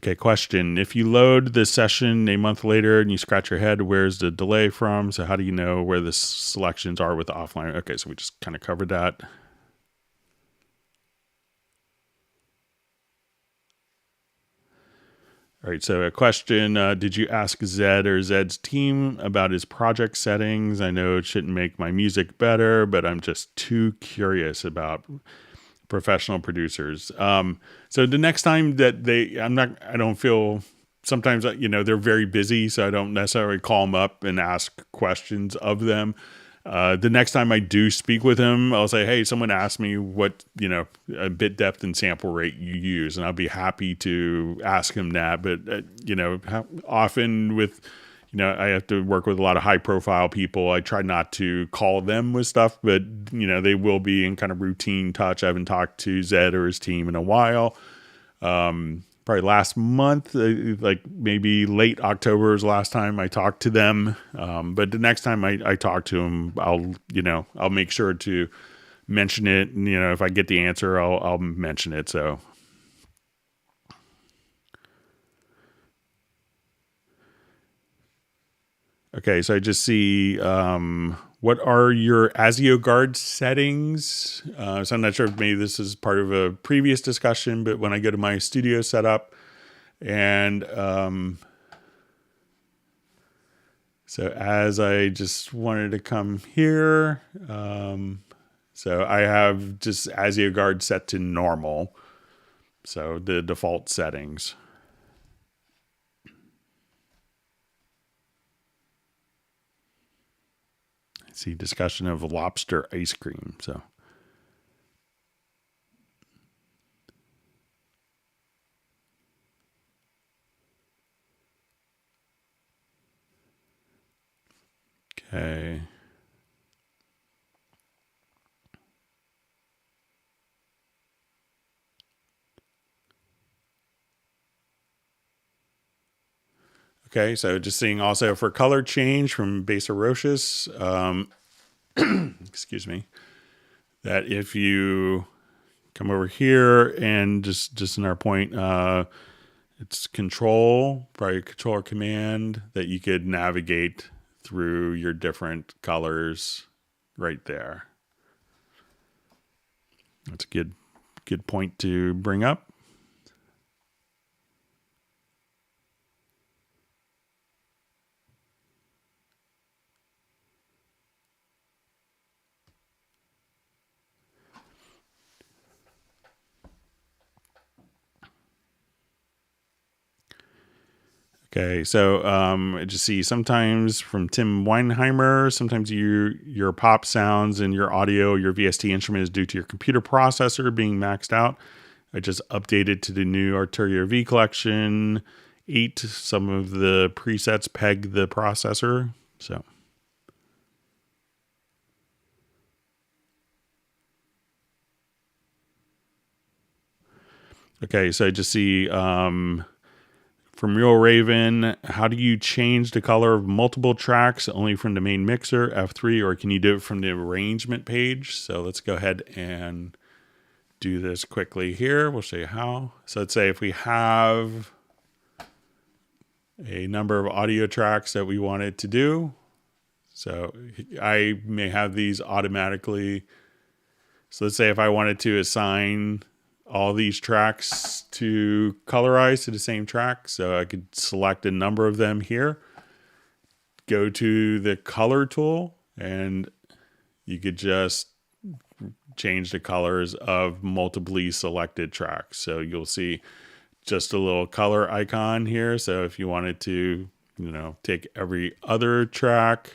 Okay, question. If you load the session a month later and you scratch your head, where's the delay from? So how do you know where the selections are with the offline? Okay, so we just kind of covered that. All right, so a question. Did you ask Zed or Zed's team about his project settings? I know it shouldn't make my music better, but I'm just too curious about professional producers. So the next time that I don't feel, sometimes, they're very busy, so I don't necessarily call them up and ask questions of them. The next time I do speak with him, I'll say, hey, someone asked me what, bit depth and sample rate you use, and I'll be happy to ask him that. But, often with, I have to work with a lot of high profile people. I try not to call them with stuff, but, they will be in kind of routine touch. I haven't talked to Zed or his team in a while. Probably last month, like maybe late October was the last time I talked to them. But the next time I talk to them, I'll make sure to mention it. And, if I get the answer, I'll mention it. So. Okay, so I just see, what are your ASIO guard settings? So I'm not sure if maybe this is part of a previous discussion, but when I go to my studio setup and so as I just wanted to come here, so I have just ASIO guard set to normal. So the default settings. See discussion of lobster ice cream. So okay. Okay, so just seeing also for color change from Bass Ferocious, excuse me, that if you come over here and just in our point, it's control, probably control or command that you could navigate through your different colors right there. That's a good point to bring up. Okay, so I just see sometimes from Tim Weinheimer, sometimes your pop sounds and your audio, your VST instrument is due to your computer processor being maxed out. I just updated to the new Arturia V Collection 8. Some of the presets peg the processor, so. Okay, so I just see from Real Raven, how do you change the color of multiple tracks only from the main mixer, F3, or can you do it from the arrangement page? So let's go ahead and do this quickly here. We'll show you how. So let's say if we have a number of audio tracks that we wanted to do. So I may have these automatically. So let's say if I wanted to assign all these tracks to colorize to the same track. So I could select a number of them here, go to the color tool, and you could just change the colors of multiply selected tracks. So you'll see just a little color icon here. So if you wanted to, take every other track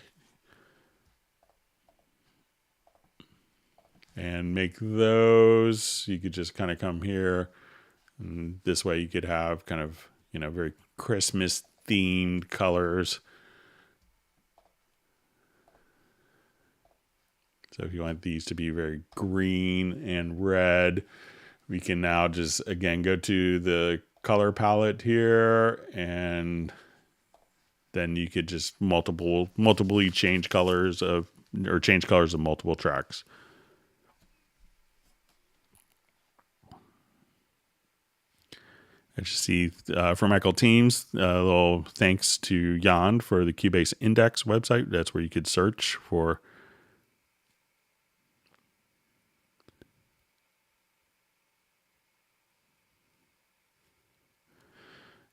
and make those, you could just kind of come here, and this way you could have kind of, very Christmas themed colors. So if you want these to be very green and red, we can now just, again, go to the color palette here, and then you could just multiply change colors of multiple tracks. I just see for Michael Teams, a little thanks to Jan for the Cubase Index website. That's where you could search for.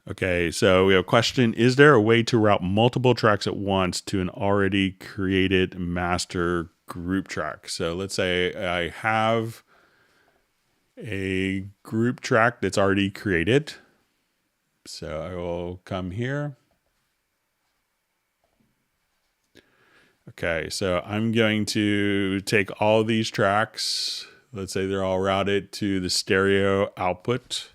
Okay, so we have a question. Is there a way to route multiple tracks at once to an already created master group track? So let's say I have a group track that's already created. So I will come here. Okay, so I'm going to take all of these tracks. Let's say they're all routed to the stereo output,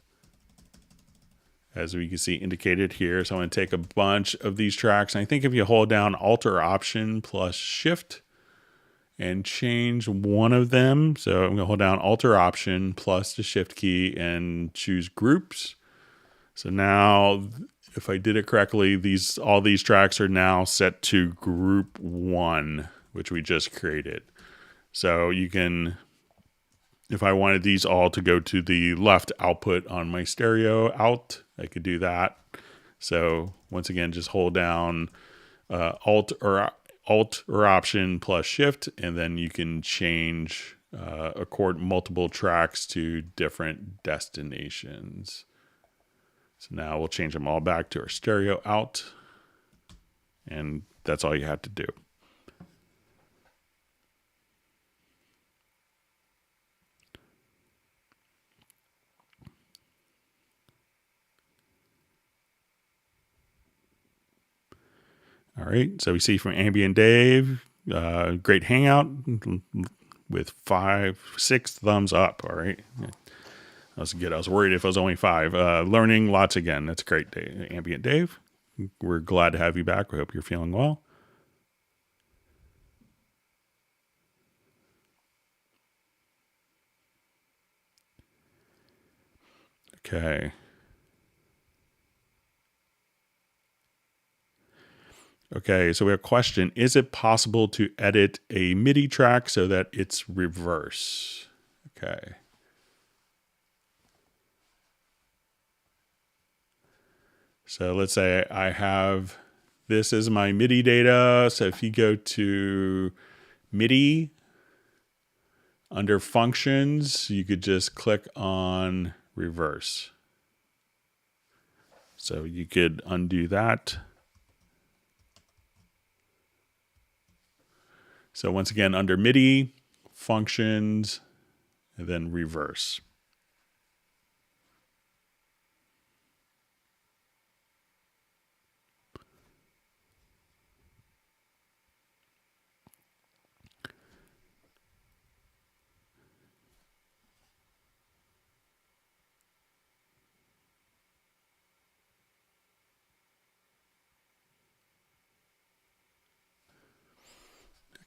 as we can see indicated here. So I'm going to take a bunch of these tracks. And I think if you hold down Alt or Option plus Shift and change one of them. So I'm going to hold down Alt or Option plus the Shift key and choose Groups. So now, if I did it correctly, all these tracks are now set to Group 1, which we just created. So you can, if I wanted these all to go to the left output on my stereo out, I could do that. So once again, just hold down Alt or Option plus Shift, and then you can change accord multiple tracks to different destinations. So now we'll change them all back to our stereo out, and that's all you have to do. All right, so we see from Ambient Dave, great Hangout with 6 thumbs up. All right, that was good. I was worried if it was only 5. Learning lots again. That's great, Ambient Dave. We're glad to have you back. We hope you're feeling well. Okay. Okay, so we have a question. Is it possible to edit a MIDI track so that it's reverse? Okay. So let's say I have, this is my MIDI data. So if you go to MIDI, under functions, you could just click on reverse. So you could undo that. So once again, under MIDI, functions, and then reverse.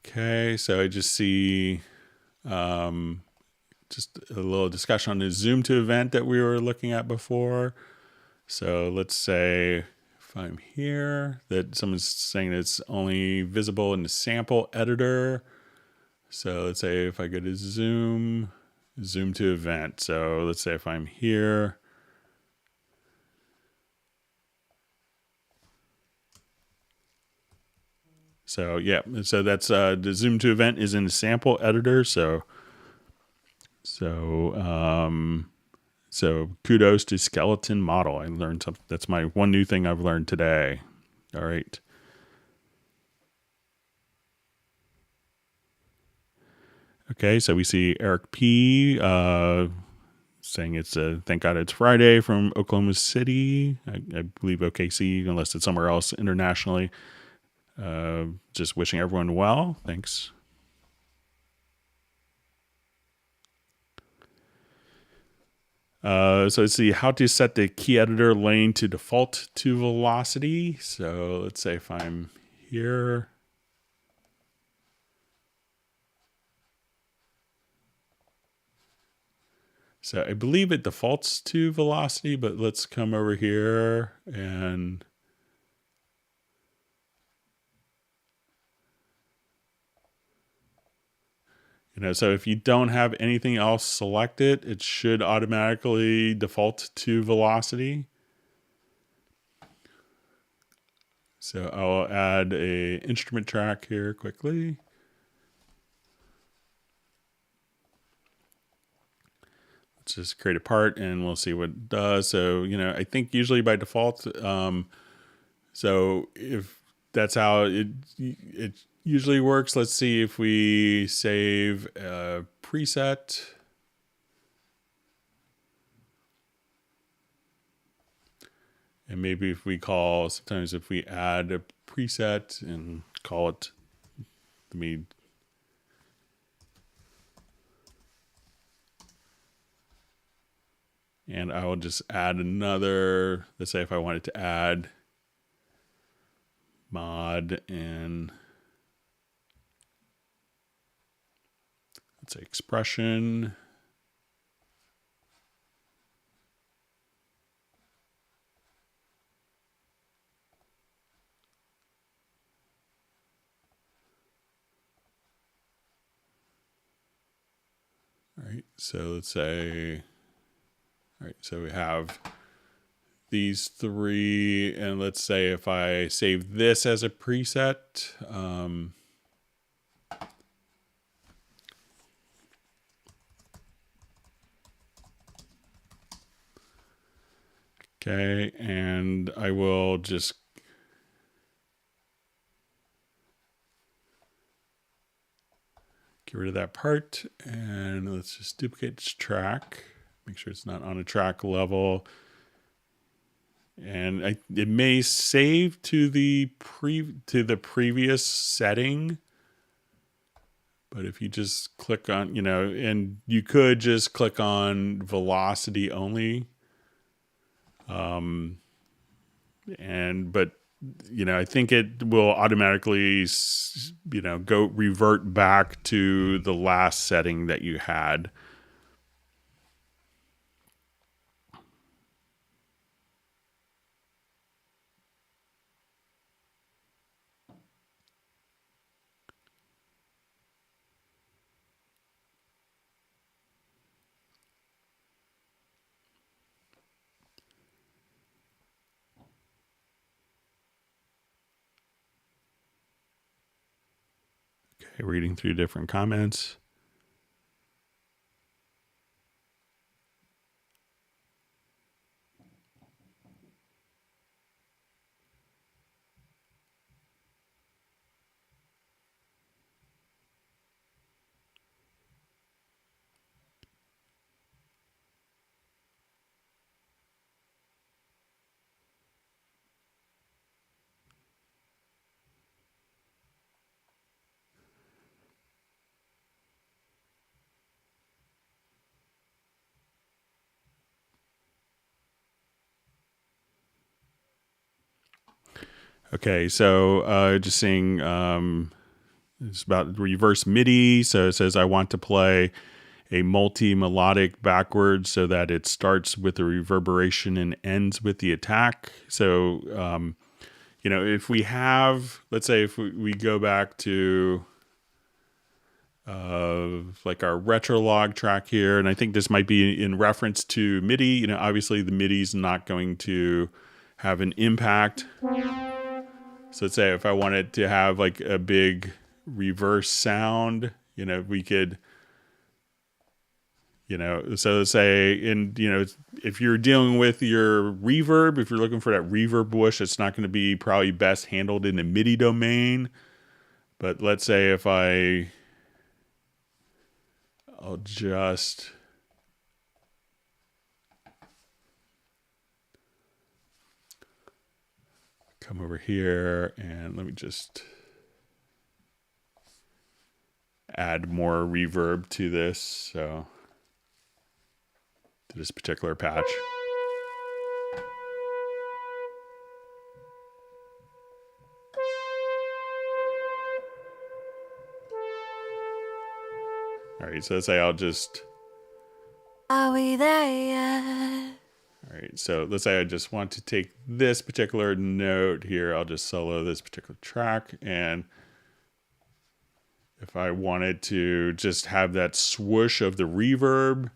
Okay, so I just see just a little discussion on the zoom to event that we were looking at before. So let's say if I'm here, that someone's saying that it's only visible in the sample editor. So let's say if I go to zoom to event. So let's say if I'm here, so yeah, so that's the zoom to event is in the sample editor. So kudos to Skeleton Model. I learned something. That's my one new thing I've learned today. All right. Okay, so we see Eric P. Saying it's thank God it's Friday from Oklahoma City. I believe OKC, unless it's somewhere else internationally. Just wishing everyone well. Thanks. So let's see how to set the key editor lane to default to velocity. So let's say if I'm here. So I believe it defaults to velocity, but let's come over here and So if you don't have anything else selected, it should automatically default to velocity. So I'll add a instrument track here quickly. Let's just create a part and we'll see what it does. So, I think usually by default, so if that's how it usually works, let's see if we save a preset. And maybe if we sometimes if we add a preset and call it, and I will just add another, let's say if I wanted to add mod and let's say expression. All right, so let's say, all right, so we have these three, and let's say if I save this as a preset, okay, and I will just get rid of that part, and let's just duplicate this track. Make sure it's not on a track level. And it may save to the previous setting. But if you just click on, and you could just click on velocity only. But I think it will automatically, go revert back to the last setting that you had. Okay, reading through different comments. Okay, so just seeing it's about reverse MIDI. So it says I want to play a multi-melodic backwards so that it starts with the reverberation and ends with the attack. So, if we have, let's say if we go back to like our retro log track here, and I think this might be in reference to MIDI. Obviously the MIDI is not going to have an impact. So let's say if I wanted to have like a big reverse sound, we could, so let's say if you're dealing with your reverb, if you're looking for that reverb bush, it's not going to be probably best handled in the MIDI domain. But let's say if I'll just come over here and let me just add more reverb to this. So to this particular patch. All right, so let's say I'll just...
Are we there yet?
All right, so let's say I just want to take this particular note here. I'll just solo this particular track, and if I wanted to just have that swoosh of the reverb,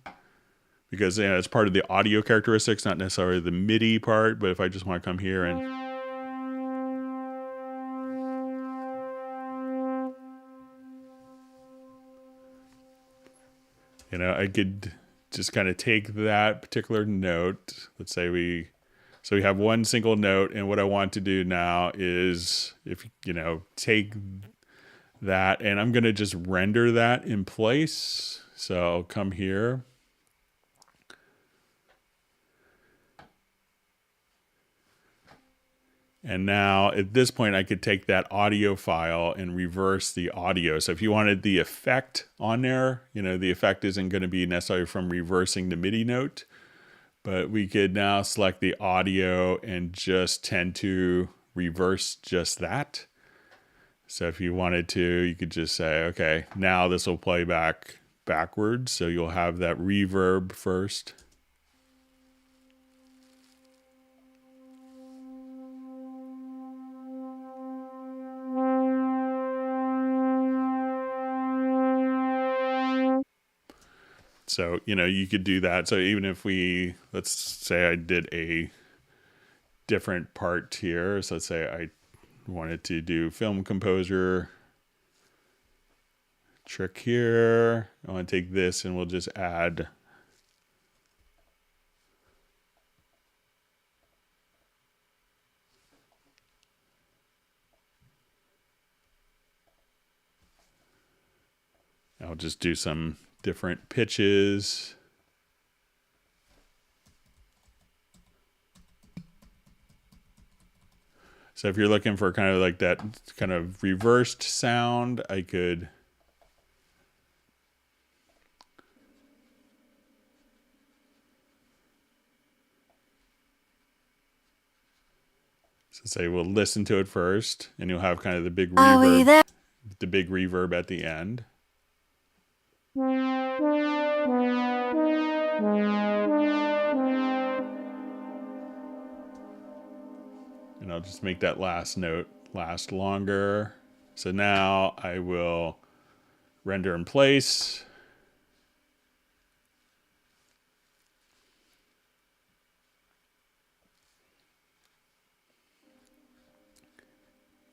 because it's part of the audio characteristics, not necessarily the MIDI part, but if I just want to come here and I could just kind of take that particular note. Let's say we have one single note, and what I want to do now is take that, and I'm going to just render that in place. So I'll come here. And now at this point, I could take that audio file and reverse the audio. So if you wanted the effect on there, the effect isn't going to be necessarily from reversing the MIDI note, but we could now select the audio and just tend to reverse just that. So if you wanted to, you could just say, okay, now this will play backwards. So you'll have that reverb first. So, you could do that. So even if let's say I did a different part here. So let's say I wanted to do film composer trick here. I want to take this and we'll just add I'll just do some different pitches. So if you're looking for kind of like that kind of reversed sound, I could say we'll listen to it first, and you'll have kind of the big reverb, at the end. And I'll just make that last note last longer. So now I will render in place.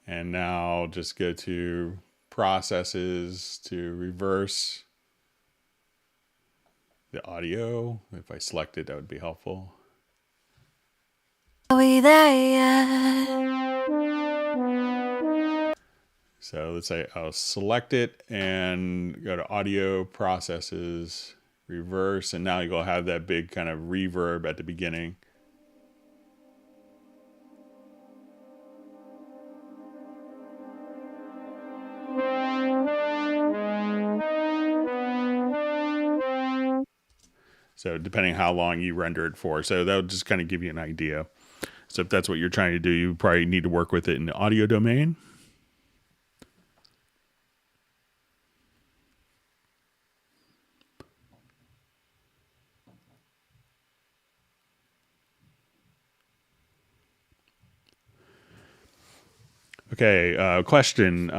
And now just go to processes to reverse the audio. If I select it, that would be helpful.
Are we there yet?
So let's say I'll select it and go to audio processes, reverse, and now you'll have that big kind of reverb at the beginning. So depending how long you render it for. So that'll just kind of give you an idea. So if that's what you're trying to do, you probably need to work with it in the audio domain. Okay, question.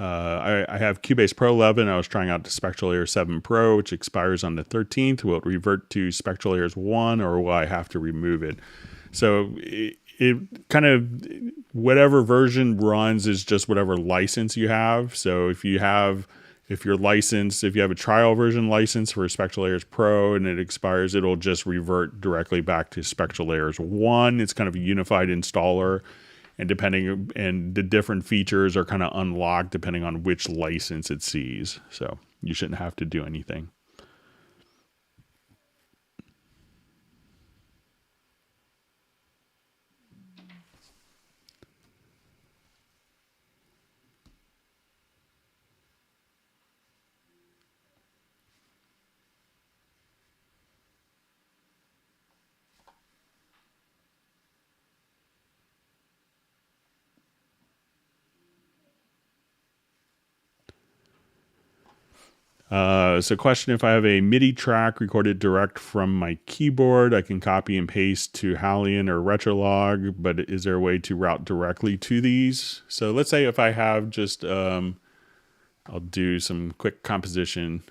I have Cubase Pro 11. I was trying out the Spectral Layers 7 Pro, which expires on the 13th. Will it revert to Spectral Layers 1, or will I have to remove it? So it kind of, whatever version runs is just whatever license you have. So if you have a trial version license for Spectral Layers Pro and it expires, it'll just revert directly back to Spectral Layers 1. It's kind of a unified installer. And the different features are kind of unlocked depending on which license it sees. So you shouldn't have to do anything. So question, if I have a MIDI track recorded direct from my keyboard, I can copy and paste to Halion or Retrolog, but is there a way to route directly to these? So let's say if I have just, I'll do some quick composition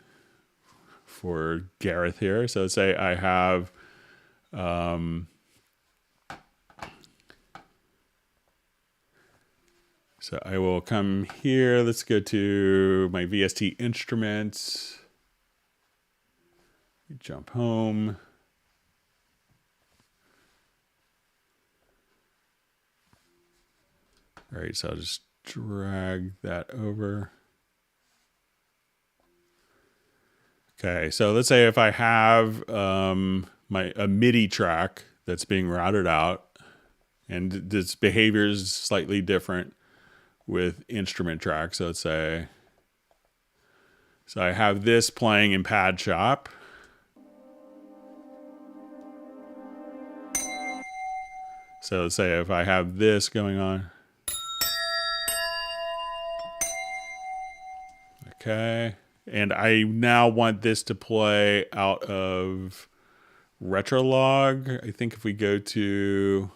for Gareth here. So let's say I have so I will come here. Let's go to my VST instruments. Jump home. All right, so I'll just drag that over. Okay, so let's say if I have a MIDI track that's being routed out, and this behavior is slightly different with instrument tracks. So let's say, so I have this playing in Pad Shop. So let's say if I have this going on. Okay. And I now want this to play out of Retrolog. I think if we go to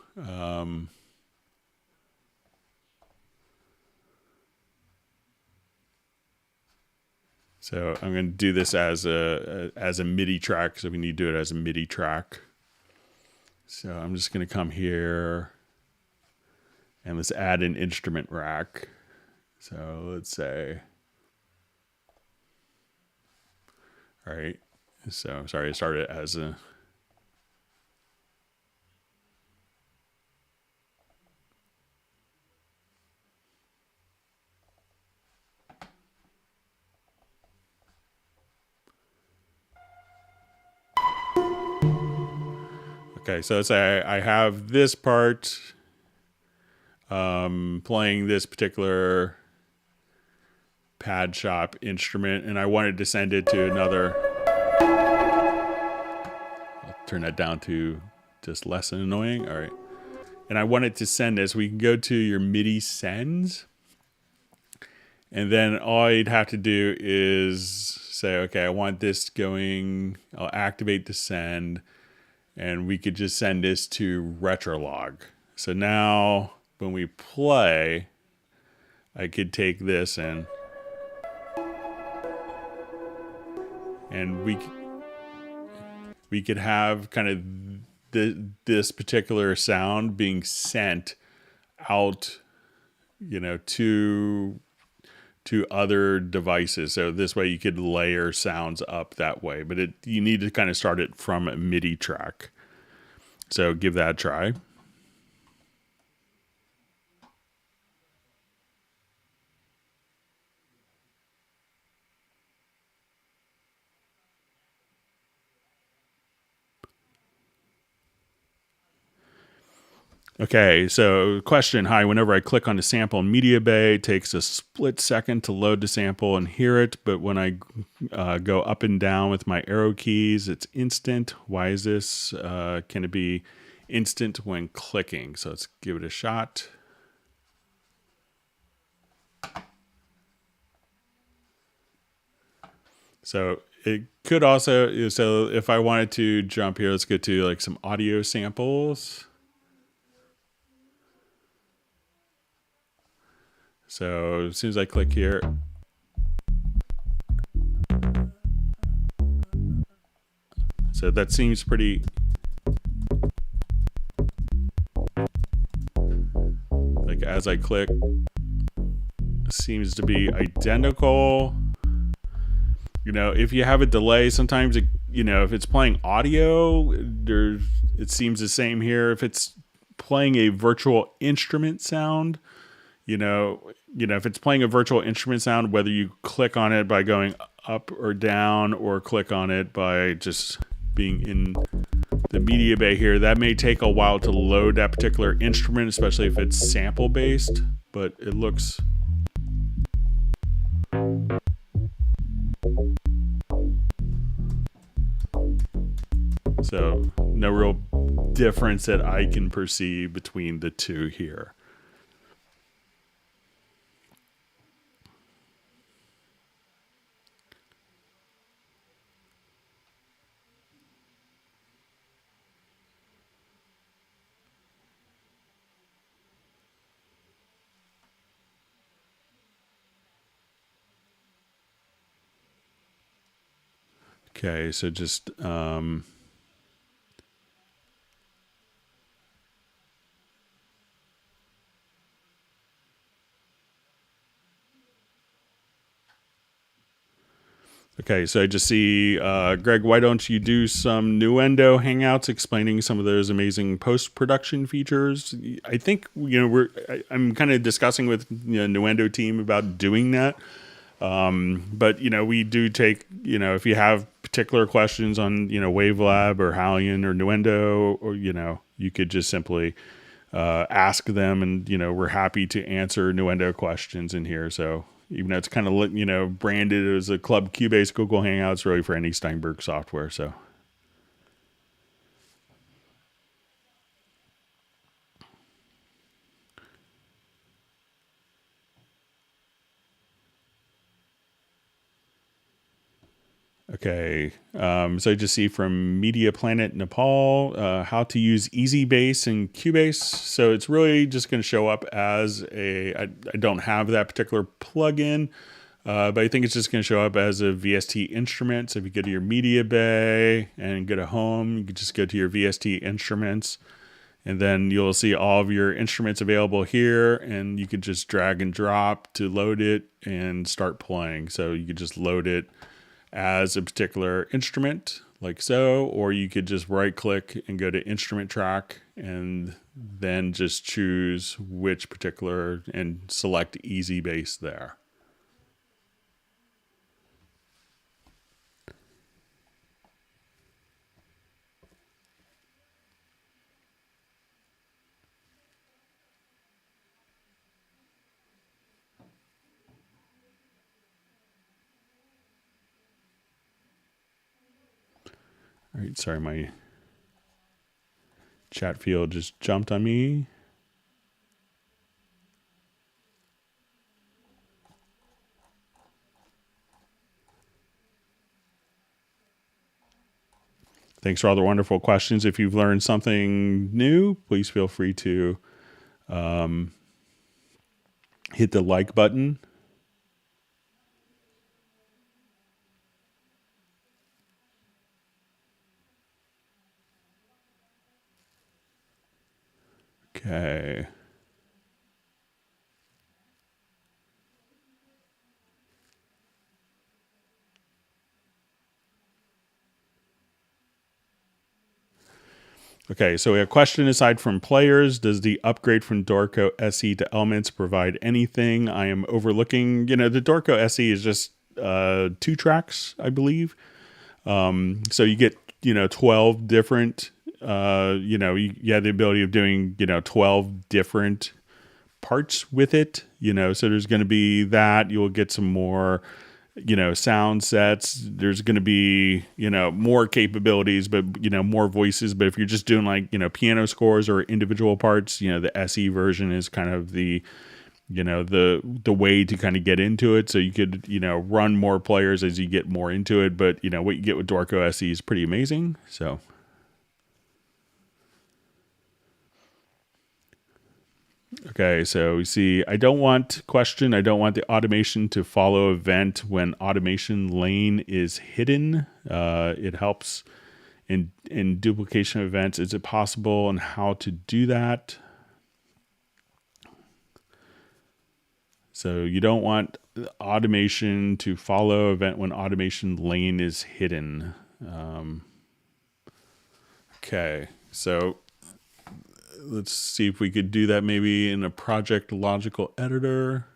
so I'm going to do this as a MIDI track. So we need to do it as a MIDI track. So I'm just going to come here and let's add an instrument rack. So let's say, all right. So sorry, I started as a, okay, so let's say I have this part playing this particular Pad Shop instrument, and I wanted to send it to another. I'll turn that down to just less than annoying. All right. And I want it to send this. We can go to your MIDI sends. And then all you'd have to do is say, okay, I want this going. I'll activate the send. And we could just send this to Retrolog. So now when we play, I could take this and we could have kind of this particular sound being sent out, you know, to other devices. So this way you could layer sounds up that way, but you need to kind of start it from a MIDI track. So give that a try. Okay, so question. Hi, whenever I click on the sample in Media Bay, it takes a split second to load the sample and hear it. But when I go up and down with my arrow keys, it's instant. Why is this? Can it be instant when clicking? So let's give it a shot. So it could also, so if I wanted to jump here, let's go to like some audio samples. So as soon as I click here, so that seems pretty, like as I click, seems to be identical. You know, if you have a delay, sometimes it, you know, if it's playing audio, it seems the same here. If it's playing a virtual instrument sound, you know, if it's playing a virtual instrument sound, whether you click on it by going up or down or click on it by just being in the media bay here, that may take a while to load that particular instrument, especially if it's sample based, but it looks so no real difference that I can perceive between the two here. Okay, so just okay, so I just see, Greg, why don't you do some Nuendo Hangouts explaining some of those amazing post-production features? I think, I'm kind of discussing with the Nuendo team about doing that. But, we do take, if you have particular questions on, Wavelab or Halion or Nuendo, or, you could just simply ask them, and, we're happy to answer Nuendo questions in here. So even though it's kind of, branded as a Club Cubase Google Hangouts, really for any Steinberg software. So. Okay, so I just see from Media Planet Nepal, how to use Easy Bass in Cubase. So it's really just going to show up as I don't have that particular plugin, but I think it's just going to show up as a VST instrument. So if you go to your Media Bay and go to Home, you can just go to your VST instruments, and then you'll see all of your instruments available here, and you could just drag and drop to load it and start playing. So you could just load it as a particular instrument like so, or you could just right click and go to instrument track and then just choose which particular and select Easy Bass there. All right, sorry, my chat field just jumped on me. Thanks for all the wonderful questions. If you've learned something new, please feel free to hit the like button. Okay. Okay, so a question aside from players, does the upgrade from Dorico SE to Elements provide anything I am overlooking? The Dorico SE is just 2 tracks, I believe. So you get, 12 different, you have the ability of doing, 12 different parts with it, so there's going to be that. You'll get some more, sound sets. There's going to be, more capabilities, but, more voices. But if you're just doing like, piano scores or individual parts, the SE version is kind of the, the way to kind of get into it. So you could, run more players as you get more into it. But, what you get with Dorico SE is pretty amazing. So. Okay, so we see, I don't want the automation to follow event when automation lane is hidden. It helps in duplication of events. Is it possible, and how to do that? So you don't want automation to follow event when automation lane is hidden. Okay, so let's see if we could do that maybe in a project logical editor.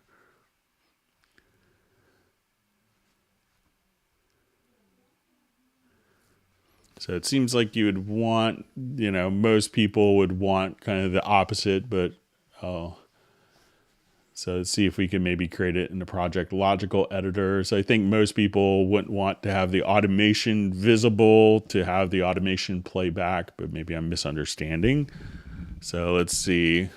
So it seems like you would want, most people would want kind of the opposite, but so let's see if we can maybe create it in the project logical editor. So I think most people wouldn't want to have the automation visible to have the automation play back, but maybe I'm misunderstanding. So let's see.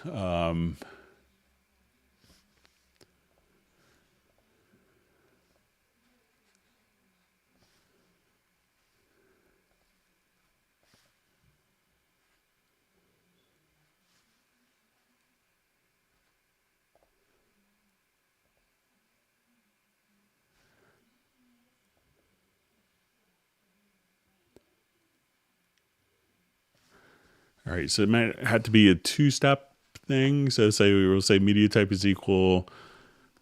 All right, so it might have to be a two-step thing. So say we will say media type is equal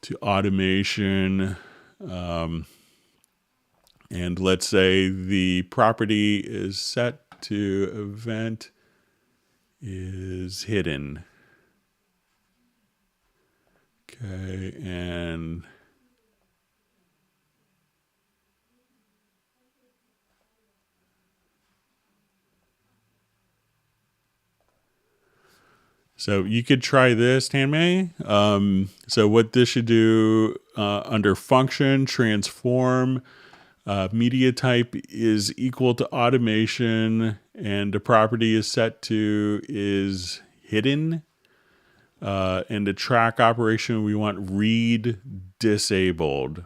to automation. And let's say the property is set to event is hidden. Okay, and so you could try this, Tanmay. So what this should do under function, transform, media type is equal to automation, and the property is set to is hidden. And the track operation, we want read disabled.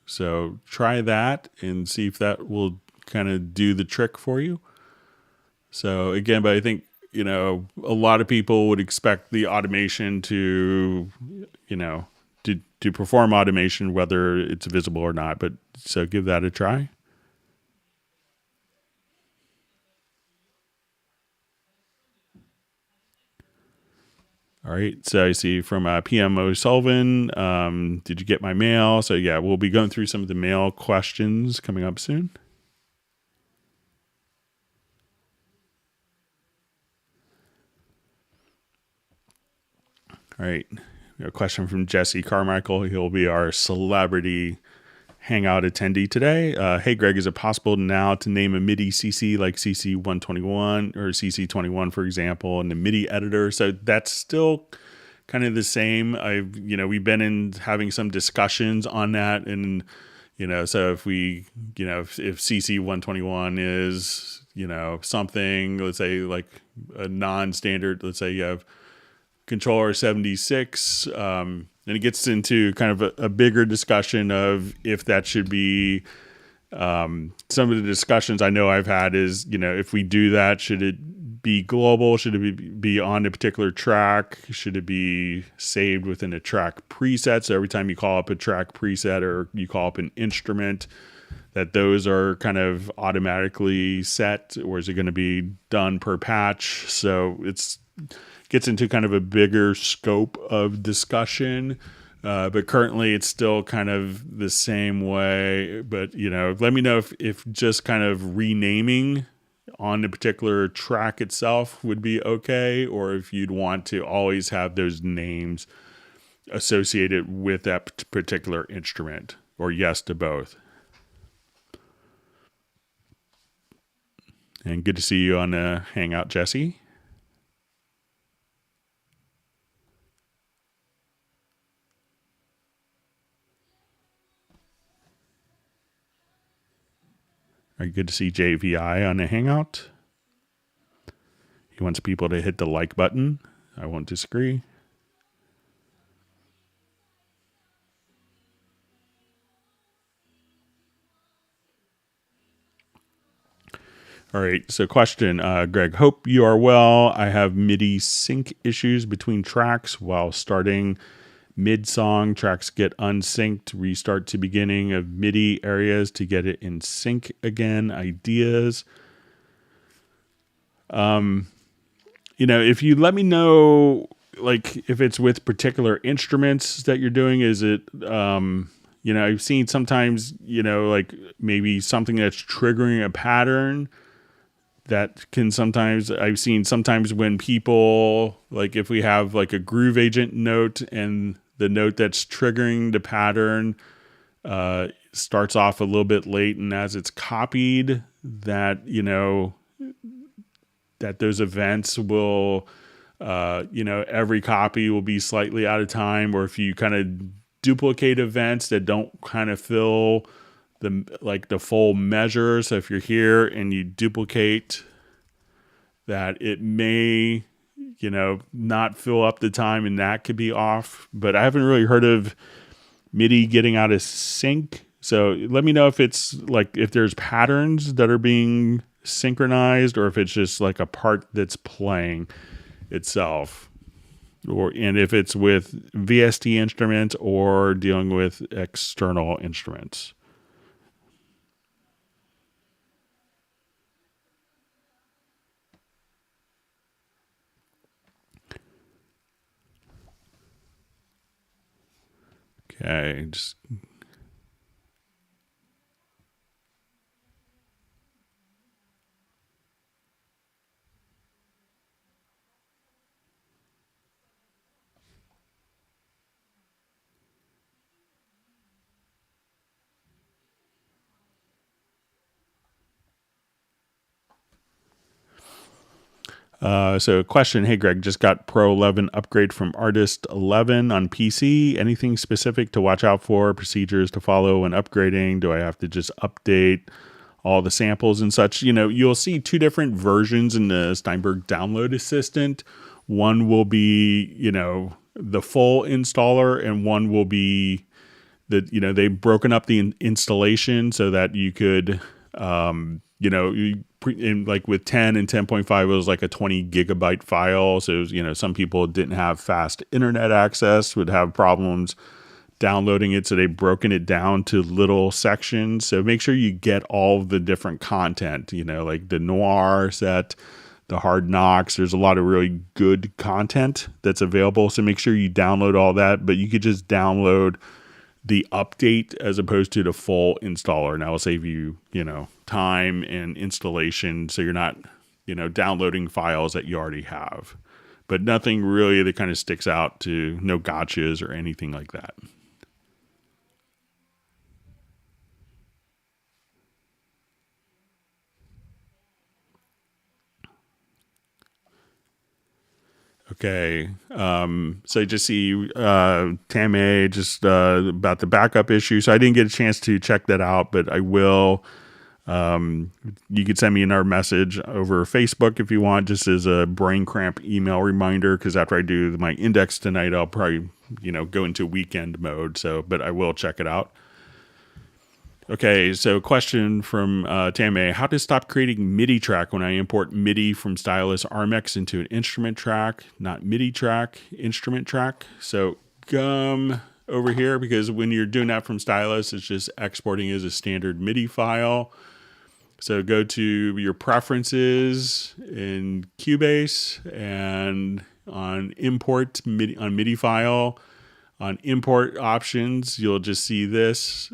So try that and see if that will kind of do the trick for you. So again, but I think, a lot of people would expect the automation to, to perform automation, whether it's visible or not. But so give that a try. All right. So I see from PM O'Sullivan, did you get my mail? So yeah, we'll be going through some of the mail questions coming up soon. All right. We have a question from Jesse Carmichael. He'll be our celebrity Hangout attendee today. Hey, Greg, is it possible now to name a MIDI CC like CC 121 or CC 21, for example, in the MIDI editor? So that's still kind of the same. We've been in having some discussions on that. And, so if we, if CC 121 is, something, let's say like a non-standard, let's say you have controller 76, and it gets into kind of a bigger discussion of if that should be some of the discussions I know I've had is, if we do that, should it be global? Should it be on a particular track? Should it be saved within a track preset? So every time you call up a track preset or you call up an instrument, that those are kind of automatically set, or is it going to be done per patch? So gets into kind of a bigger scope of discussion, but currently it's still kind of the same way. But let me know if just kind of renaming on the particular track itself would be okay, or if you'd want to always have those names associated with that particular instrument, or yes to both. And good to see you on the Hangout, Jesse. All right, good to see JVI on the Hangout. He wants people to hit the like button. I won't disagree. All right, so question, Greg. Hope you are well. I have MIDI sync issues between tracks while starting mid-song. Tracks get unsynced, restart to beginning of MIDI areas to get it in sync again. Ideas. If you let me know, like if it's with particular instruments that you're doing, is it, I've seen sometimes, like maybe something that's triggering a pattern that can sometimes, I've seen sometimes when people, like if we have like a groove agent note and the note that's triggering the pattern starts off a little bit late, and as it's copied, that, that those events will, every copy will be slightly out of time, or if you kind of duplicate events that don't kind of fill the full measure. So if you're here and you duplicate that, it may, not fill up the time, and that could be off. But I haven't really heard of MIDI getting out of sync. So let me know if it's like, if there's patterns that are being synchronized, or if it's just like a part that's playing itself, and if it's with VST instruments or dealing with external instruments. Okay, just so question, hey Greg, just got Pro 11 upgrade from Artist 11 on PC. Anything specific to watch out for, procedures to follow when upgrading? Do I have to just update all the samples and such? You know, you'll see two different versions in the Steinberg download assistant. One will be, you know, the full installer, and one will be that, you know, they've broken up the installation so that you could, you know, like with 10 and 10.5, it was like a 20 gigabyte file. So, you know, some people didn't have fast internet access, would have problems downloading it. So they've broken it down to little sections. So make sure you get all of the different content, you know, like the Noir set, the Hard Knocks. There's a lot of really good content that's available. So make sure you download all that, but you could just download the update as opposed to the full installer. And that will save you, you know, time and installation. So you're not, you know, downloading files that you already have, but nothing really that kind of sticks out, to no gotchas or anything like that. Okay. So I just see Tame just about the backup issue. So I didn't get a chance to check that out, but I will. You could send me another message over Facebook if you want, just as a brain cramp email reminder, because after I do my index tonight, I'll probably, you know, go into weekend mode. So, but I will check it out. Okay, so question from Tame. How to stop creating MIDI track when I import MIDI from Stylus RMX into an instrument track, not MIDI track, instrument track. So come over here, because when you're doing that from Stylus, it's just exporting as a standard MIDI file. So go to your preferences in Cubase, and on import MIDI, on MIDI file, on import options, you'll just see this.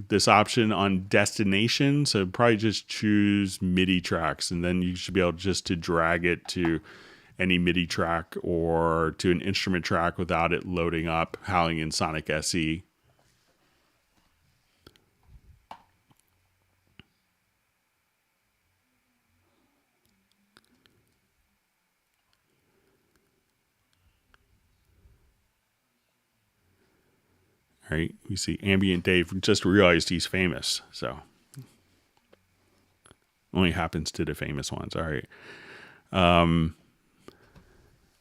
This option on destination. So probably just choose MIDI tracks, and then you should be able just to drag it to any MIDI track or to an instrument track without it loading up, howling in Sonic SE. All right, we see Ambient Dave just realized he's famous, so only happens to the famous ones. All right. All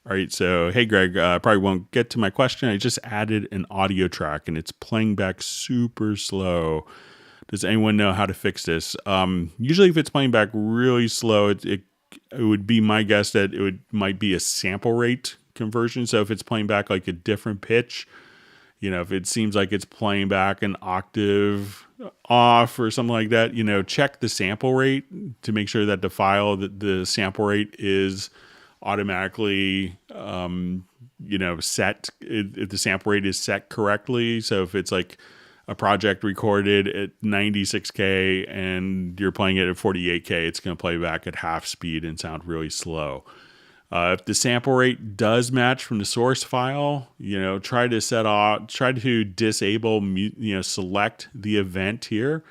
right, so hey Greg, I probably won't get to my question. I just added an audio track and it's playing back super slow. Does anyone know how to fix this? Usually if it's playing back really slow, it would be my guess that might be a sample rate conversion. So if it's playing back like a different pitch, you know, if it seems like it's playing back an octave off or something like that, you know, check the sample rate to make sure that the file, that the sample rate is automatically, you know, set, if the sample rate is set correctly. So if it's like a project recorded at 96K and you're playing it at 48K, it's going to play back at half speed and sound really slow. If the sample rate does match from the source file, you know, try to disable, you know, select the event here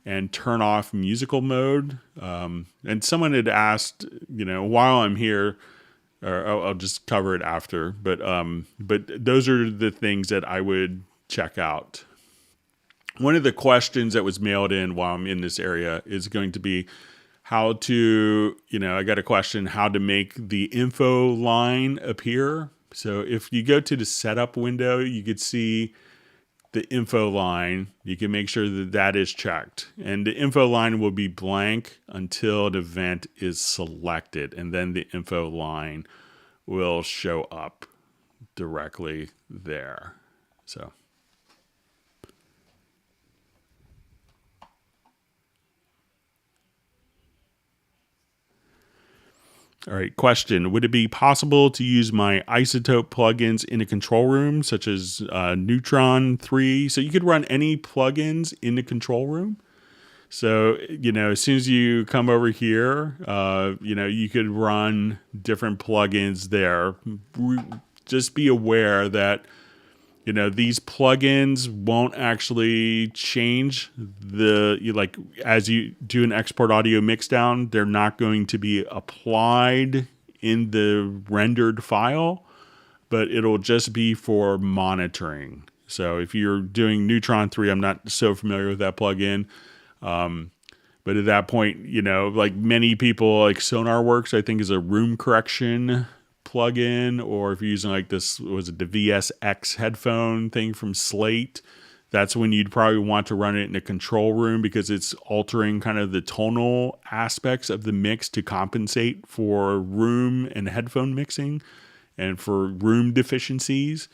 and turn off musical mode. And someone had asked, you know, while I'm here, or I'll just cover it after, but those are the things that I would check out. One of the questions that was mailed in while I'm in this area is going to be how to, you know, I got a question, how to make the info line appear. So if you go to the setup window, you could see the info line. You can make sure that that is checked. And the info line will be blank until the event is selected. And then the info line will show up directly there. So. All right, question. Would it be possible to use my isotope plugins in a control room, such as Neutron 3? So you could run any plugins in the control room. So, as soon as you come over here, you could run different plugins there. Just be aware that, these plugins won't actually change as you do an export audio mixdown, they're not going to be applied in the rendered file, but it'll just be for monitoring. So if you're doing Neutron 3, I'm not so familiar with that plugin. But at that point, like many people, like SonarWorks, I think is a room correction plugin, or if you're using like this, was it the VSX headphone thing from Slate? That's when you'd probably want to run it in a control room because it's altering kind of the tonal aspects of the mix to compensate for room and headphone mixing and for room deficiencies.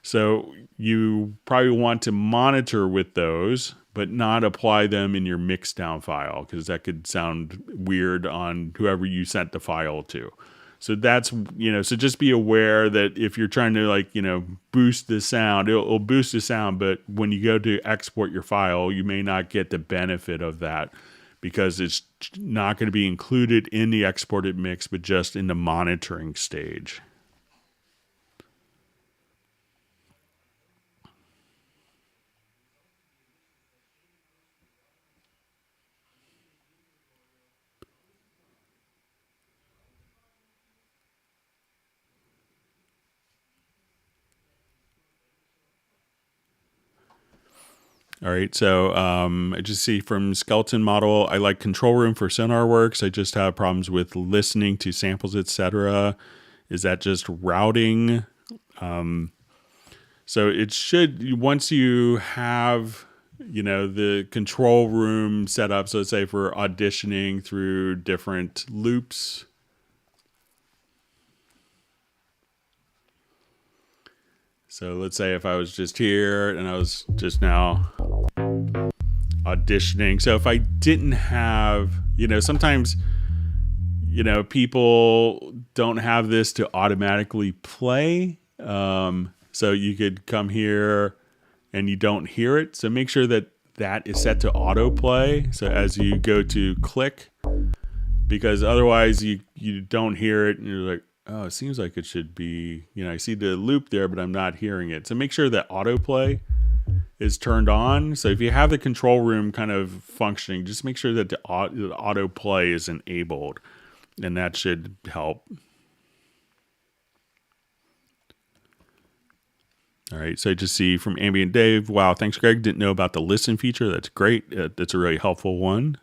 So you probably want to monitor with those, but not apply them in your mixdown file because that could sound weird on whoever you sent the file to. So that's, so just be aware that if you're trying to boost the sound, it'll boost the sound, but when you go to export your file, you may not get the benefit of that because it's not going to be included in the exported mix, but just in the monitoring stage. All right, so I just see from Skeleton Model, I like Control Room for SonarWorks. I just have problems with listening to samples, etc. Is that just routing? So it should, once you have, the control room set up, so let's say for auditioning through different loops. So let's say if I was just here and I was just now auditioning. So if I didn't have, sometimes, people don't have this to automatically play. So you could come here and you don't hear it. So make sure that that is set to autoplay. So as you go to click, because otherwise you don't hear it and you're like, oh, it seems like it should be, I see the loop there, but I'm not hearing it. So make sure that autoplay is turned on. So if you have the control room kind of functioning, just make sure that the autoplay is enabled, and that should help. All right, so I just see from Ambient Dave, wow, thanks, Greg. Didn't know about the listen feature. That's great. That's a really helpful one.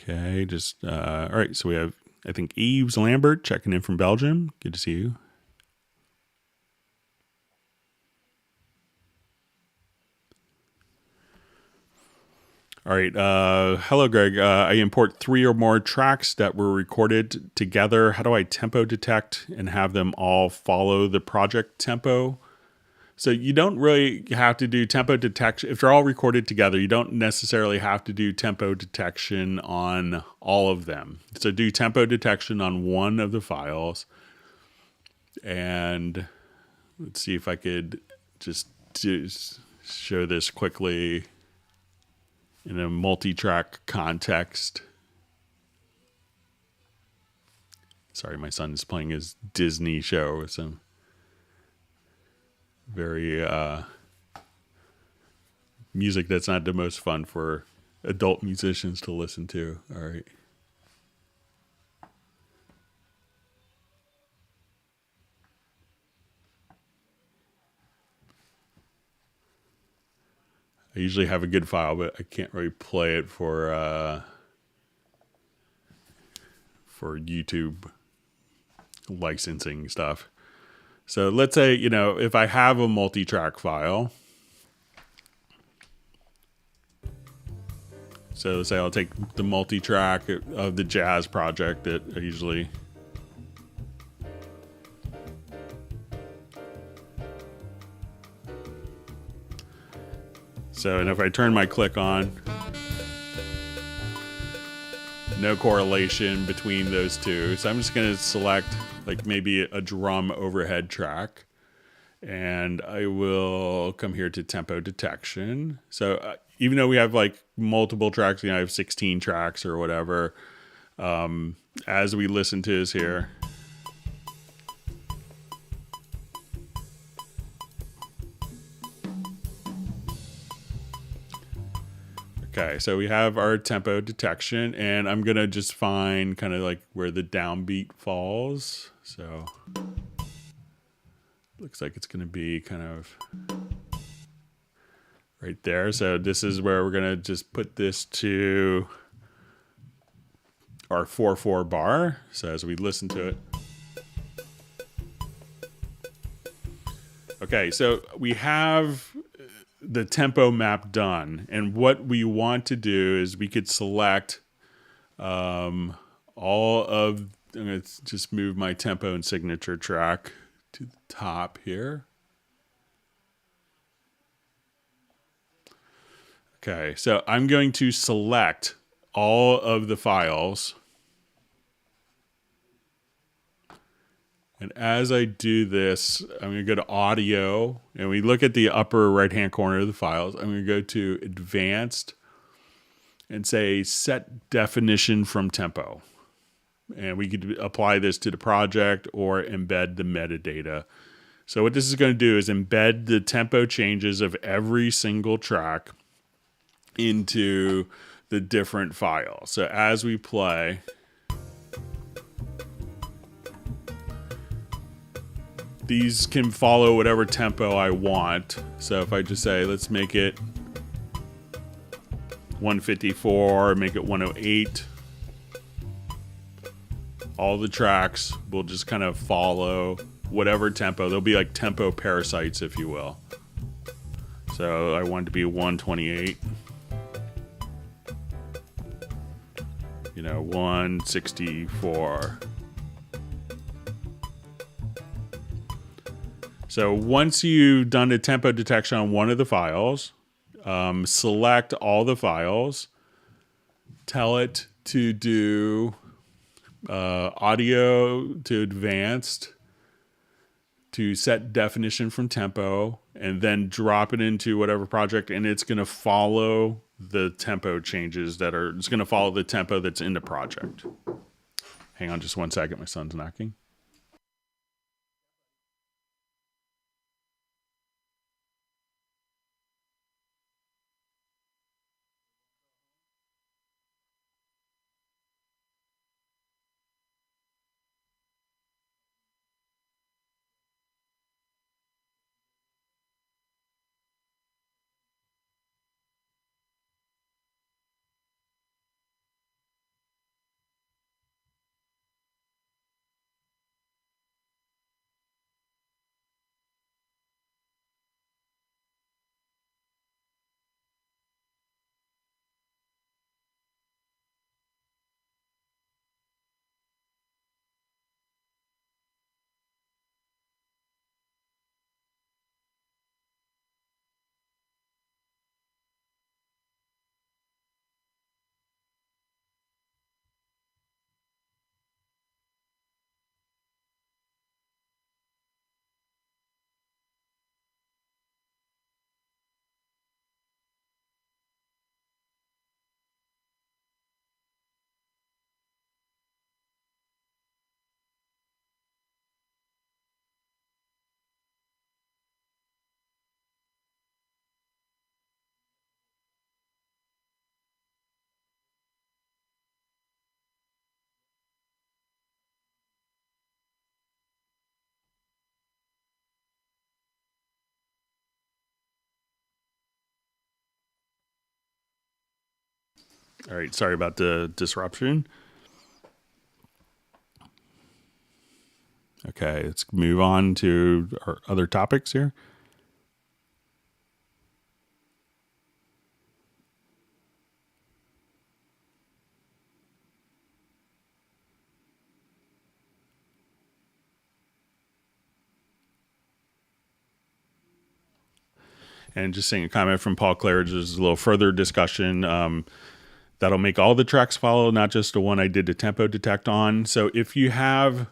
Okay, just, all right, so we have, I think, Yves Lambert checking in from Belgium. Good to see you. All right, hello, Greg. I import 3 or more tracks that were recorded together. How do I tempo detect and have them all follow the project tempo? So you don't really have to do tempo detection. If they're all recorded together, you don't necessarily have to do tempo detection on all of them. So do tempo detection on one of the files. And let's see if I could just show this quickly in a multi-track context. Sorry, my son is playing his Disney show with some very music that's not the most fun for adult musicians to listen to. All right. I usually have a good file, but I can't really play it for YouTube licensing stuff. So let's say, if I have a multi-track file, So say I'll take the multi-track of the jazz project that I usually... So, and if I turn my click on, no correlation between those two. So I'm just going to select like maybe a drum overhead track, and I will come here to tempo detection. So even though we have like multiple tracks, you know, I have 16 tracks or whatever, as we listen to this here, okay, so we have our tempo detection, and I'm gonna just find kind of like where the downbeat falls. So looks like it's gonna be kind of right there. So this is where we're gonna just put this to our 4/4 bar. So as we listen to it. Okay, so we have the tempo map done, and what we want to do is we could select all of, I'm going to just move my tempo and signature track to the top here. Okay, so I'm going to select all of the files. And as I do this, I'm going to go to audio, and we look at the upper right-hand corner of the files. I'm going to go to advanced and say set definition from tempo. And we could apply this to the project or embed the metadata. So what this is going to do is embed the tempo changes of every single track into the different files. So as we play, these can follow whatever tempo I want. So if I just say, let's make it 154, make it 108, all the tracks will just kind of follow whatever tempo. They'll be like tempo parasites, if you will. So I want it to be 128. 164. So once you've done the tempo detection on one of the files, select all the files, tell it to do audio to advanced, to set definition from tempo, and then drop it into whatever project, and it's going to follow the tempo changes it's going to follow the tempo that's in the project. Hang on just 1 second, my son's knocking. All right, sorry about the disruption. Okay, let's move on to our other topics here. And just seeing a comment from Paul Claridge, there's a little further discussion. That'll make all the tracks follow, not just the one I did the tempo detect on. So if you have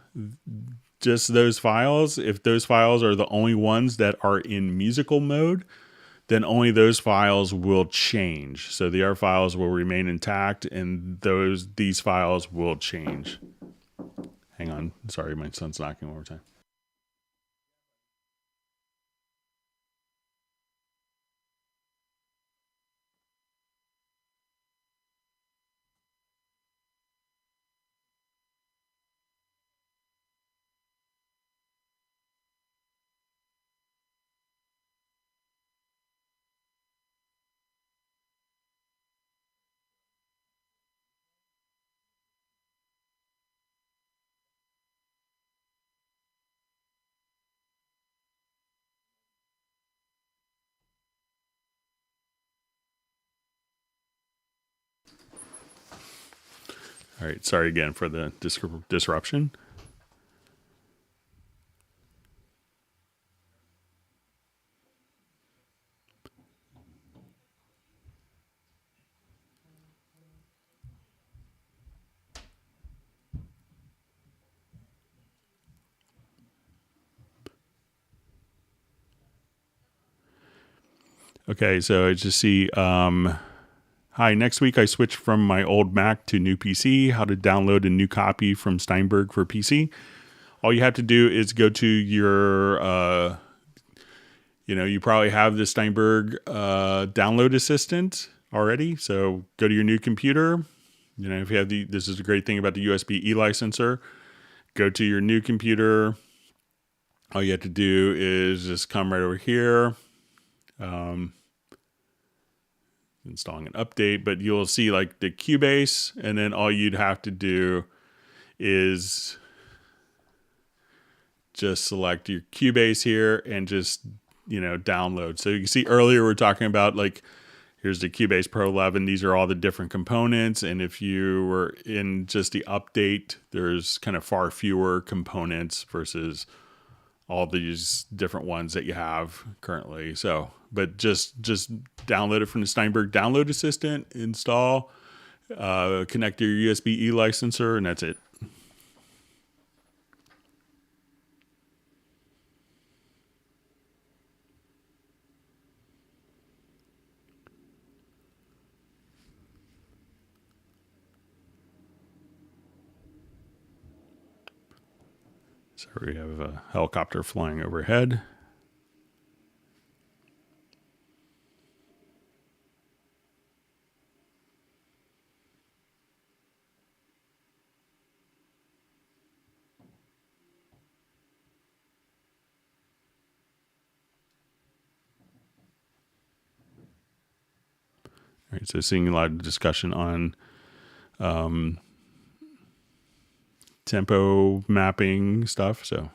just those files, if those files are the only ones that are in musical mode, then only those files will change. So the other files will remain intact, and these files will change. Hang on. Sorry, my son's knocking one more time. All right, sorry again for the disruption. Okay, so I just see, hi, next week I switched from my old Mac to new PC, how to download a new copy from Steinberg for PC. All you have to do is go to your, you probably have the Steinberg download assistant already. So go to your new computer. If you have this is a great thing about the USB e-licenser. Go to your new computer. All you have to do is just come right over here. Installing an update, but you'll see like the Cubase, and then all you'd have to do is just select your Cubase here and just, download. So you can see earlier we're talking about like, here's the Cubase Pro 11. These are all the different components. And if you were in just the update, there's kind of far fewer components versus all these different ones that you have currently. So, but just download it from the Steinberg download assistant, install, connect your USB e-licenser, and that's it. So we have a helicopter flying overhead. All right, so seeing a lot of discussion on tempo mapping stuff. So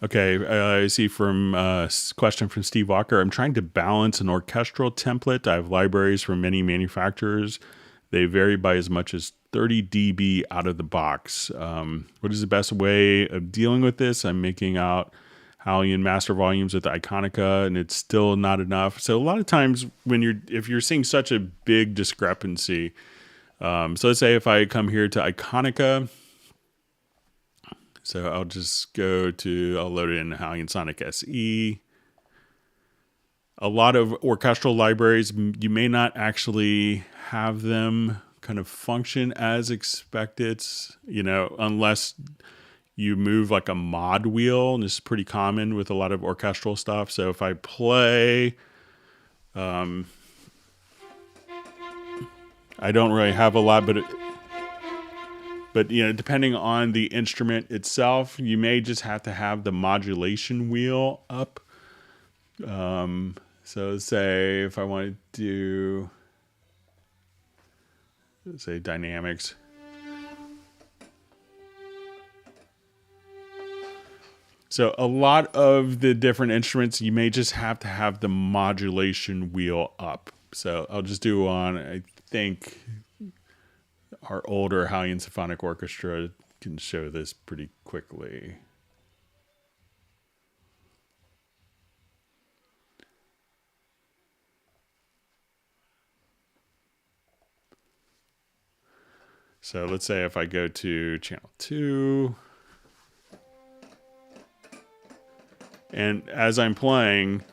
okay, I see from question from Steve Walker. I'm trying to balance an orchestral template. I have libraries from many manufacturers. They vary by as much as 30 dB out of the box. What is the best way of dealing with this? I'm making out Hallian master volumes with Iconica, and it's still not enough. So a lot of times if you're seeing such a big discrepancy, so let's say if I come here to Iconica, so I'll just I'll load it in Hallian Sonic SE. A lot of orchestral libraries, you may not actually have them kind of function as expected, unless you move like a mod wheel, and this is pretty common with a lot of orchestral stuff. So if I play, I don't really have a lot, but depending on the instrument itself, you may just have to have the modulation wheel up. So say if I want to do, say, dynamics. So a lot of the different instruments, you may just have to have the modulation wheel up. So I'll just do on, I think our older Italian Symphonic Orchestra can show this pretty quickly. So let's say if I go to channel 2, and as I'm playing,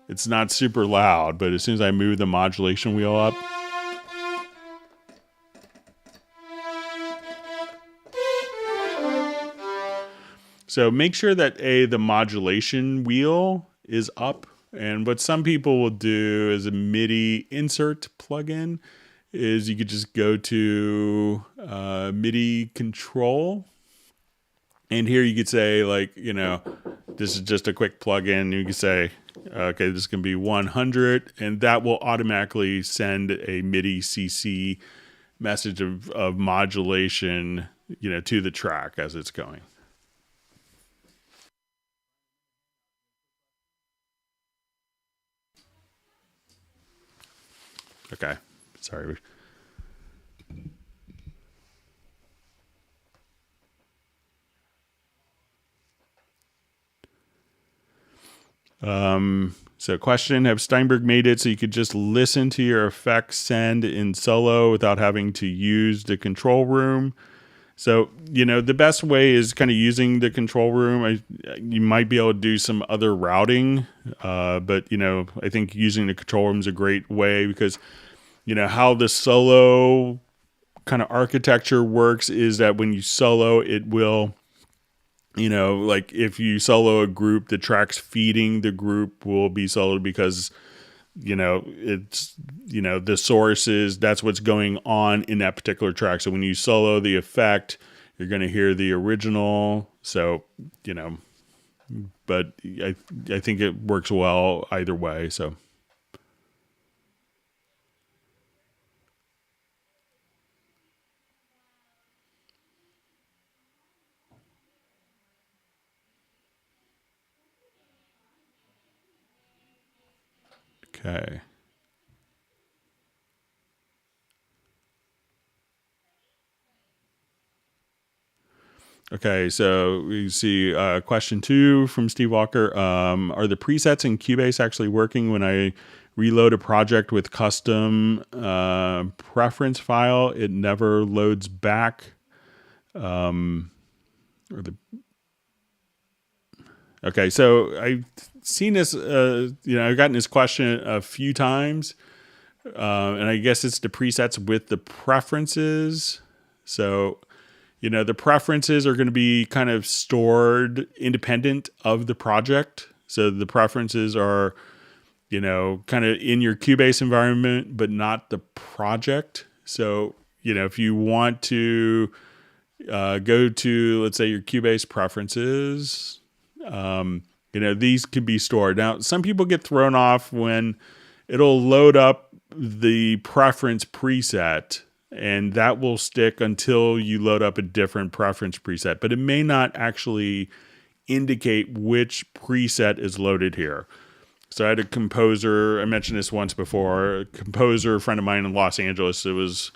it's not super loud, but as soon as I move the modulation wheel up, so make sure that the modulation wheel is up. And what some people will do as a MIDI insert plugin is you could just go to MIDI control. And here you could say, like, you know, this is just a quick plugin. You can say, okay, this can be 100, and that will automatically send a MIDI CC message of modulation, you know, to the track as it's going. Okay, sorry. So question, have Steinberg made it so you could just listen to your effects send in solo without having to use the control room? So, you know, the best way is kind of using the control room. You might be able to do some other routing, but, you know, I think using the control room is a great way because, you know, how the solo kind of architecture works is that when you solo, it will, you know, like if you solo a group, the tracks feeding the group will be soloed because, you know, it's, you know, the source is, that's what's going on in that particular track. So when you solo the effect, you're going to hear the original. So, you know, but I think it works well either way. So. Okay. Okay, so we see question 2 from Steve Walker. Are the presets in Cubase actually working when I reload a project with custom preference file? It never loads back. Okay, so I've seen this, you know, I've gotten this question a few times, and I guess it's the presets with the preferences. So, you know, the preferences are going to be kind of stored independent of the project. So the preferences are, you know, kind of in your Cubase environment, but not the project. So, you know, if you want to go to, let's say, your Cubase preferences, you know, these can be stored. Now, some people get thrown off when it'll load up the preference preset, and that will stick until you load up a different preference preset, but it may not actually indicate which preset is loaded here. So I had a composer, I mentioned this once before, a composer, a friend of mine in Los Angeles, it was,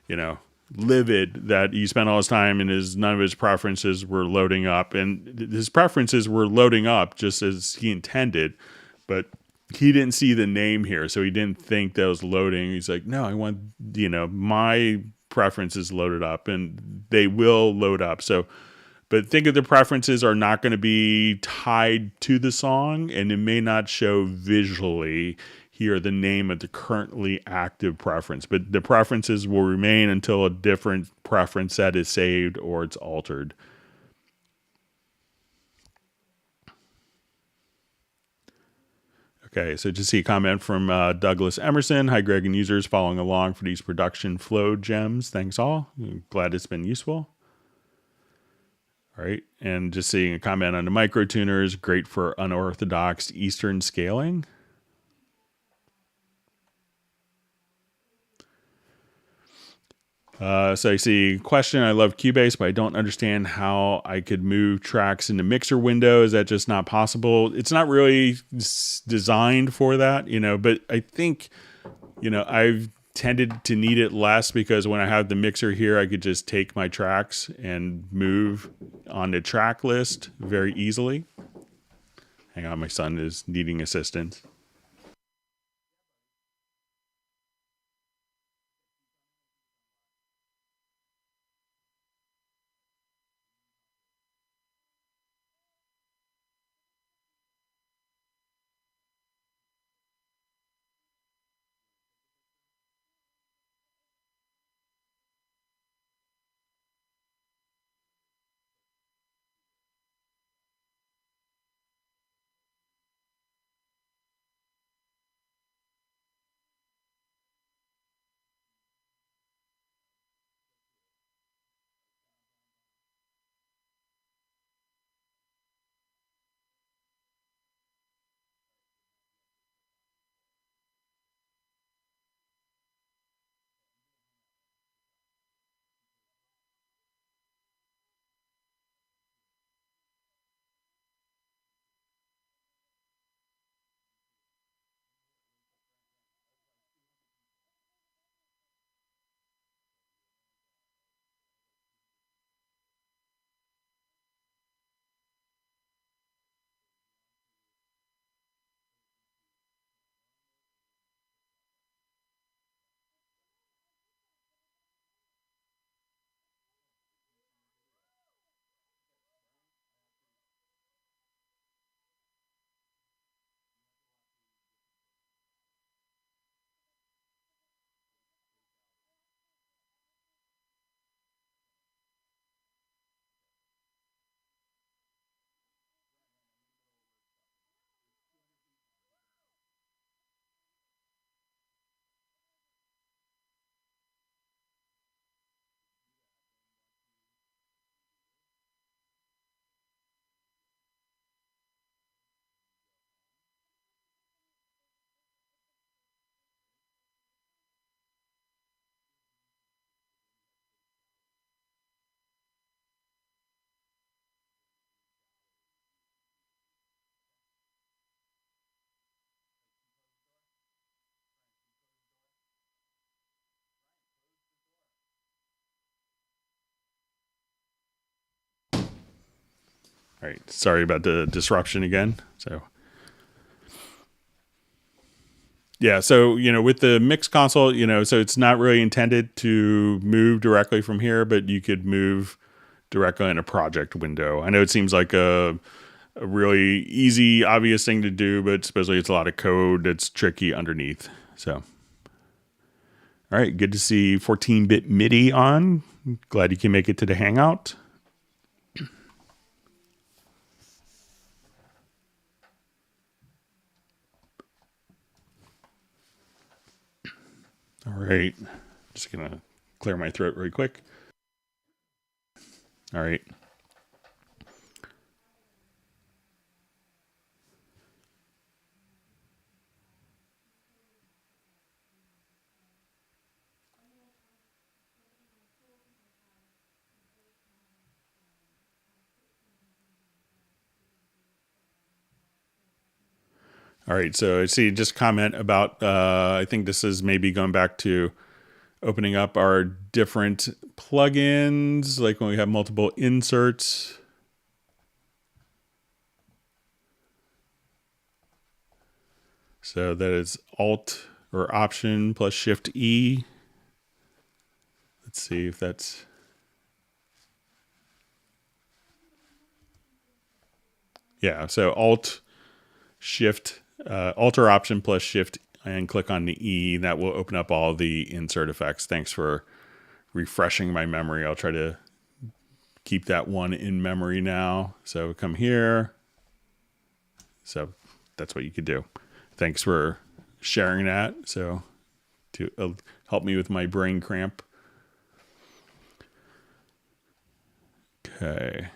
you know, livid that he spent all his time and none of his preferences were loading up, and his preferences were loading up just as he intended, but he didn't see the name here, so he didn't think that was loading. He's like, no, I want, you know, my preferences loaded up, and they will load up. So, but think of the preferences are not going to be tied to the song, and it may not show visually here the name of the currently active preference, but the preferences will remain until a different preference set is saved or it's altered. Okay, so just see a comment from Douglas Emerson. Hi, Greg and users following along for these production flow gems. Thanks all. I'm glad it's been useful. All right, and just seeing a comment on the microtuners, great for unorthodox Eastern scaling. So I see question. I love Cubase, but I don't understand how I could move tracks into mixer window. Is that just not possible? It's not really designed for that, but I think, I've tended to need it less because when I have the mixer here, I could just take my tracks and move on the track list very easily. Hang on, my son is needing assistance. All right. Sorry about the disruption again. So, yeah. So, with the mix console, so it's not really intended to move directly from here, but you could move directly in a project window. I know it seems like a really easy, obvious thing to do, but supposedly it's a lot of code that's tricky underneath. So, all right. Good to see 14-bit MIDI on. Glad you can make it to the Hangout. All right. Just going to clear my throat really quick. All right. All right. So I see just comment about, I think this is maybe going back to opening up our different plugins, like when we have multiple inserts. So that is Alt or Option plus Shift E. Let's see if that's. Yeah, so Alt or Option plus Shift and click on the E. That will open up all the insert effects. Thanks for refreshing my memory. I'll try to keep that one in memory now. So come here. So that's what you could do. Thanks for sharing that. So to help me with my brain cramp. Okay.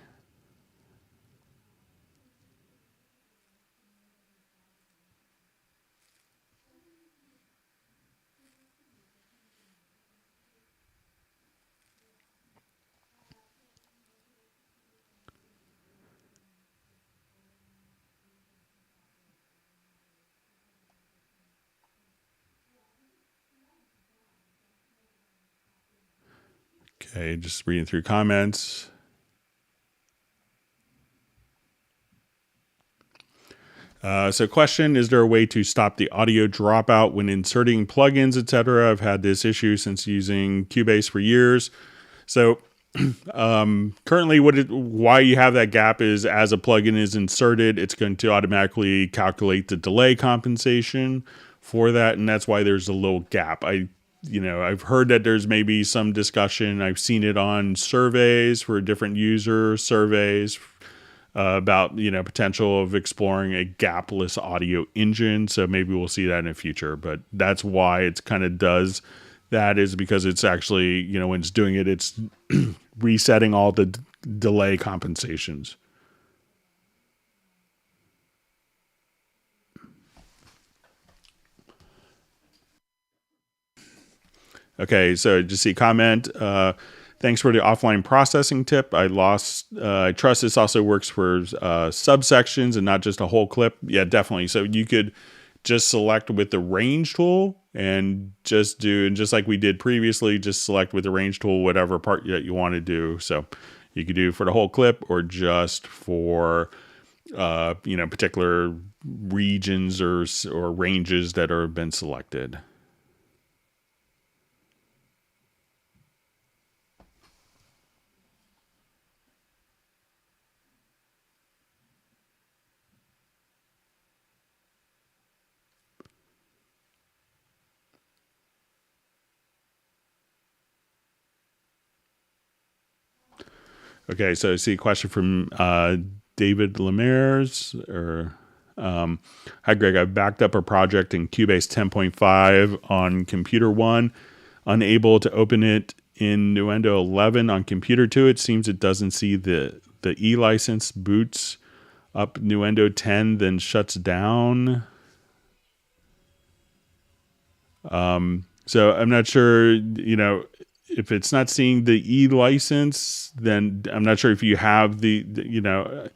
Okay, just reading through comments. So question, is there a way to stop the audio dropout when inserting plugins, etc.? I've had this issue since using Cubase for years. So currently why you have that gap is as a plugin is inserted, it's going to automatically calculate the delay compensation for that. And that's why there's a little gap. I've heard that there's maybe some discussion. I've seen it on surveys for different user surveys about, potential of exploring a gapless audio engine. So maybe we'll see that in the future, but that's why it's kind of does that is because it's actually, when it's doing it, it's resetting all the delay compensations. Okay, so just see comment. Thanks for the offline processing tip. I trust this also works for subsections and not just a whole clip. Yeah, definitely. So you could just select with the range tool and just like we did previously, just select with the range tool whatever part that you want to do. So you could do for the whole clip or just for particular regions or ranges that have been selected. Okay, so I see a question from David Lemaires. Hi, Greg. I've backed up a project in Cubase 10.5 on computer 1, unable to open it in Nuendo 11 on computer 2. It seems it doesn't see the E license, boots up Nuendo 10, then shuts down. So I'm not sure, if it's not seeing the E license, then I'm not sure if you have so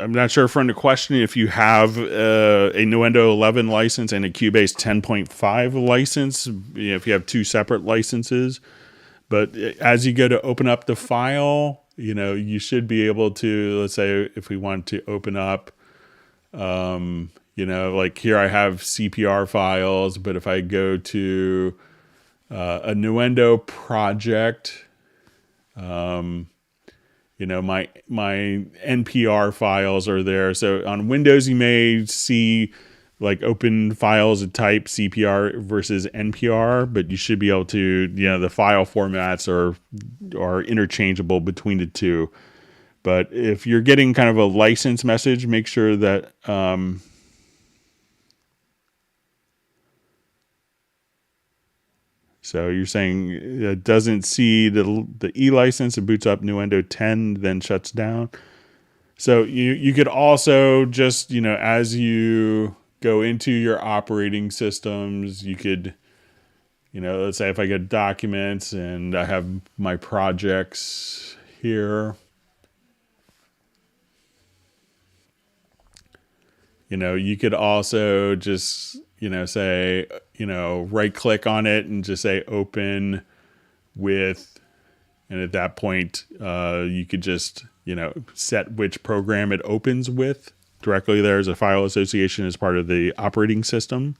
I'm not sure from the question if you have a Nuendo 11 license and a Cubase 10.5 license, if you have two separate licenses. But as you go to open up the file, you should be able to, let's say if we want to open up, like here I have CPR files, but if I go to a Nuendo project, my NPR files are there. So on Windows, you may see like open files of type CPR versus NPR, but you should be able to, the file formats are interchangeable between the two. But if you're getting kind of a license message, make sure that so you're saying it doesn't see the E license, it boots up Nuendo 10, then shuts down. So you could also just, as you go into your operating systems, you could, let's say if I get documents and I have my projects here, you could also just, say, right click on it and just say open with, and at that point, you could just, set which program it opens with directly there as a file association as part of the operating system.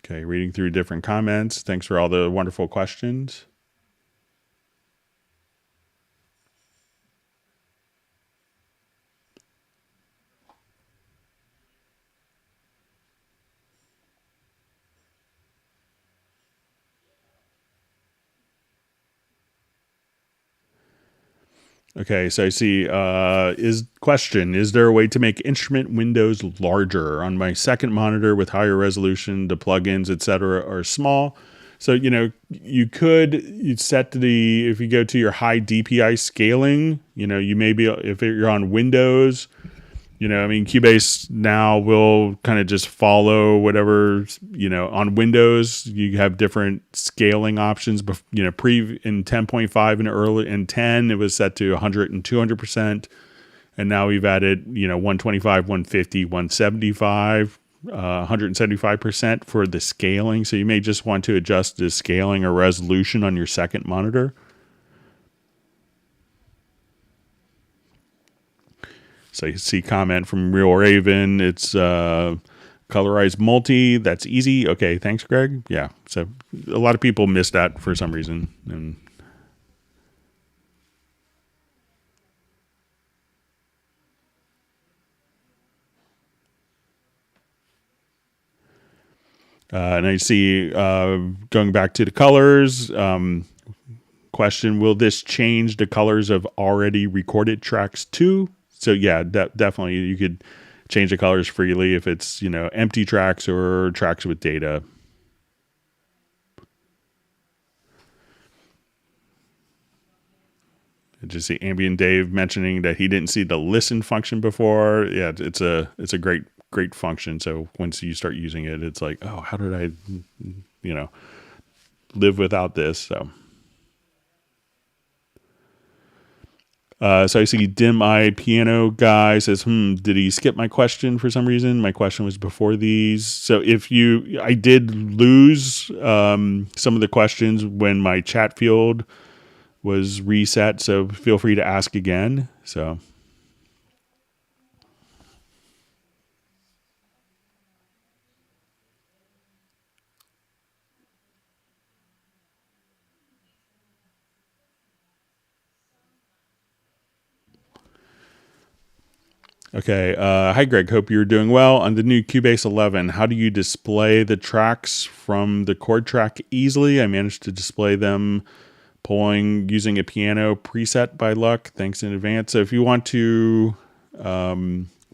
Okay, reading through different comments. Thanks for all the wonderful questions. Okay, so I see is there a way to make instrument windows larger on my second monitor with higher resolution? The plugins, etc., are small. So, you'd set if you go to your high DPI scaling, you may be, if you're on Windows, Cubase now will kind of just follow whatever, on Windows, you have different scaling options. In 10.5 and early in 10, it was set to 100 and 200%. And now we've added, 125, 150, 175, 175% for the scaling. So you may just want to adjust the scaling or resolution on your second monitor. So you see comment from Real Raven. It's colorized multi. That's easy. Okay, thanks, Greg. Yeah. So a lot of people miss that for some reason. And I see going back to the colors. Question: will this change the colors of already recorded tracks too? So yeah, definitely you could change the colors freely if it's empty tracks or tracks with data. I just see Ambient Dave mentioning that he didn't see the listen function before. Yeah, it's a great function. So once you start using it, it's like, oh, how did I live without this? So I see dim-eyed piano guy says, did he skip my question for some reason? My question was before these. So I did lose some of the questions when my chat field was reset. So feel free to ask again. So. Okay. Hi, Greg. Hope you're doing well. On the new Cubase 11, how do you display the tracks from the chord track easily? I managed to display them using a piano preset by luck. Thanks in advance. So if you want to,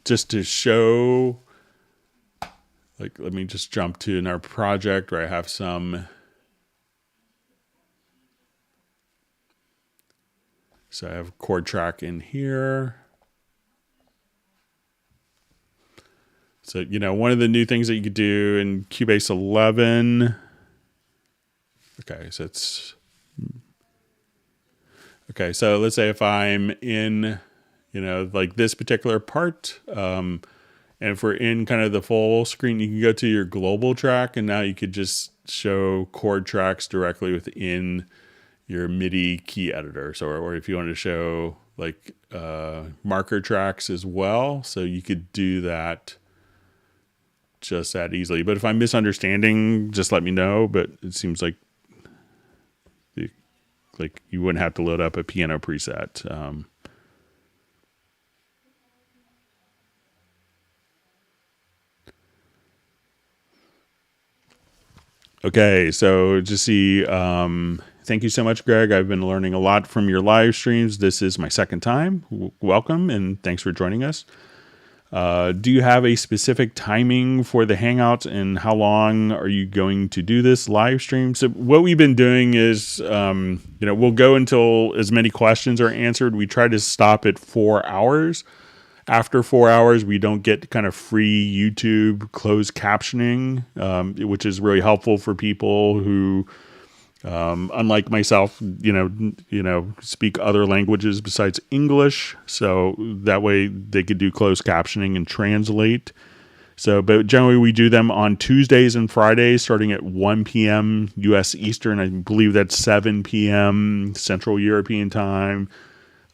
just to show, let me just jump to in our project where I have some. So I have a chord track in here. So, one of the new things that you could do in Cubase 11. Okay, so let's say if I'm in, this particular part, and if we're in kind of the full screen, you can go to your global track, and now you could just show chord tracks directly within your MIDI key editor. So, or if you want to show marker tracks as well, so you could do that just that easily. But if I'm misunderstanding, just let me know. But it seems like you wouldn't have to load up a piano preset. Okay, so just see, thank you so much, Greg. I've been learning a lot from your live streams. This is my second time. Welcome, and thanks for joining us. Do you have a specific timing for the Hangouts, and how long are you going to do this live stream? So what we've been doing is, we'll go until as many questions are answered. We try to stop at 4 hours. After 4 hours, we don't get kind of free YouTube closed captioning, which is really helpful for people who, unlike myself, speak other languages besides English. So that way they could do closed captioning and translate. So, but generally we do them on Tuesdays and Fridays, starting at 1 p.m. U.S. Eastern. I believe that's 7 p.m. Central European time,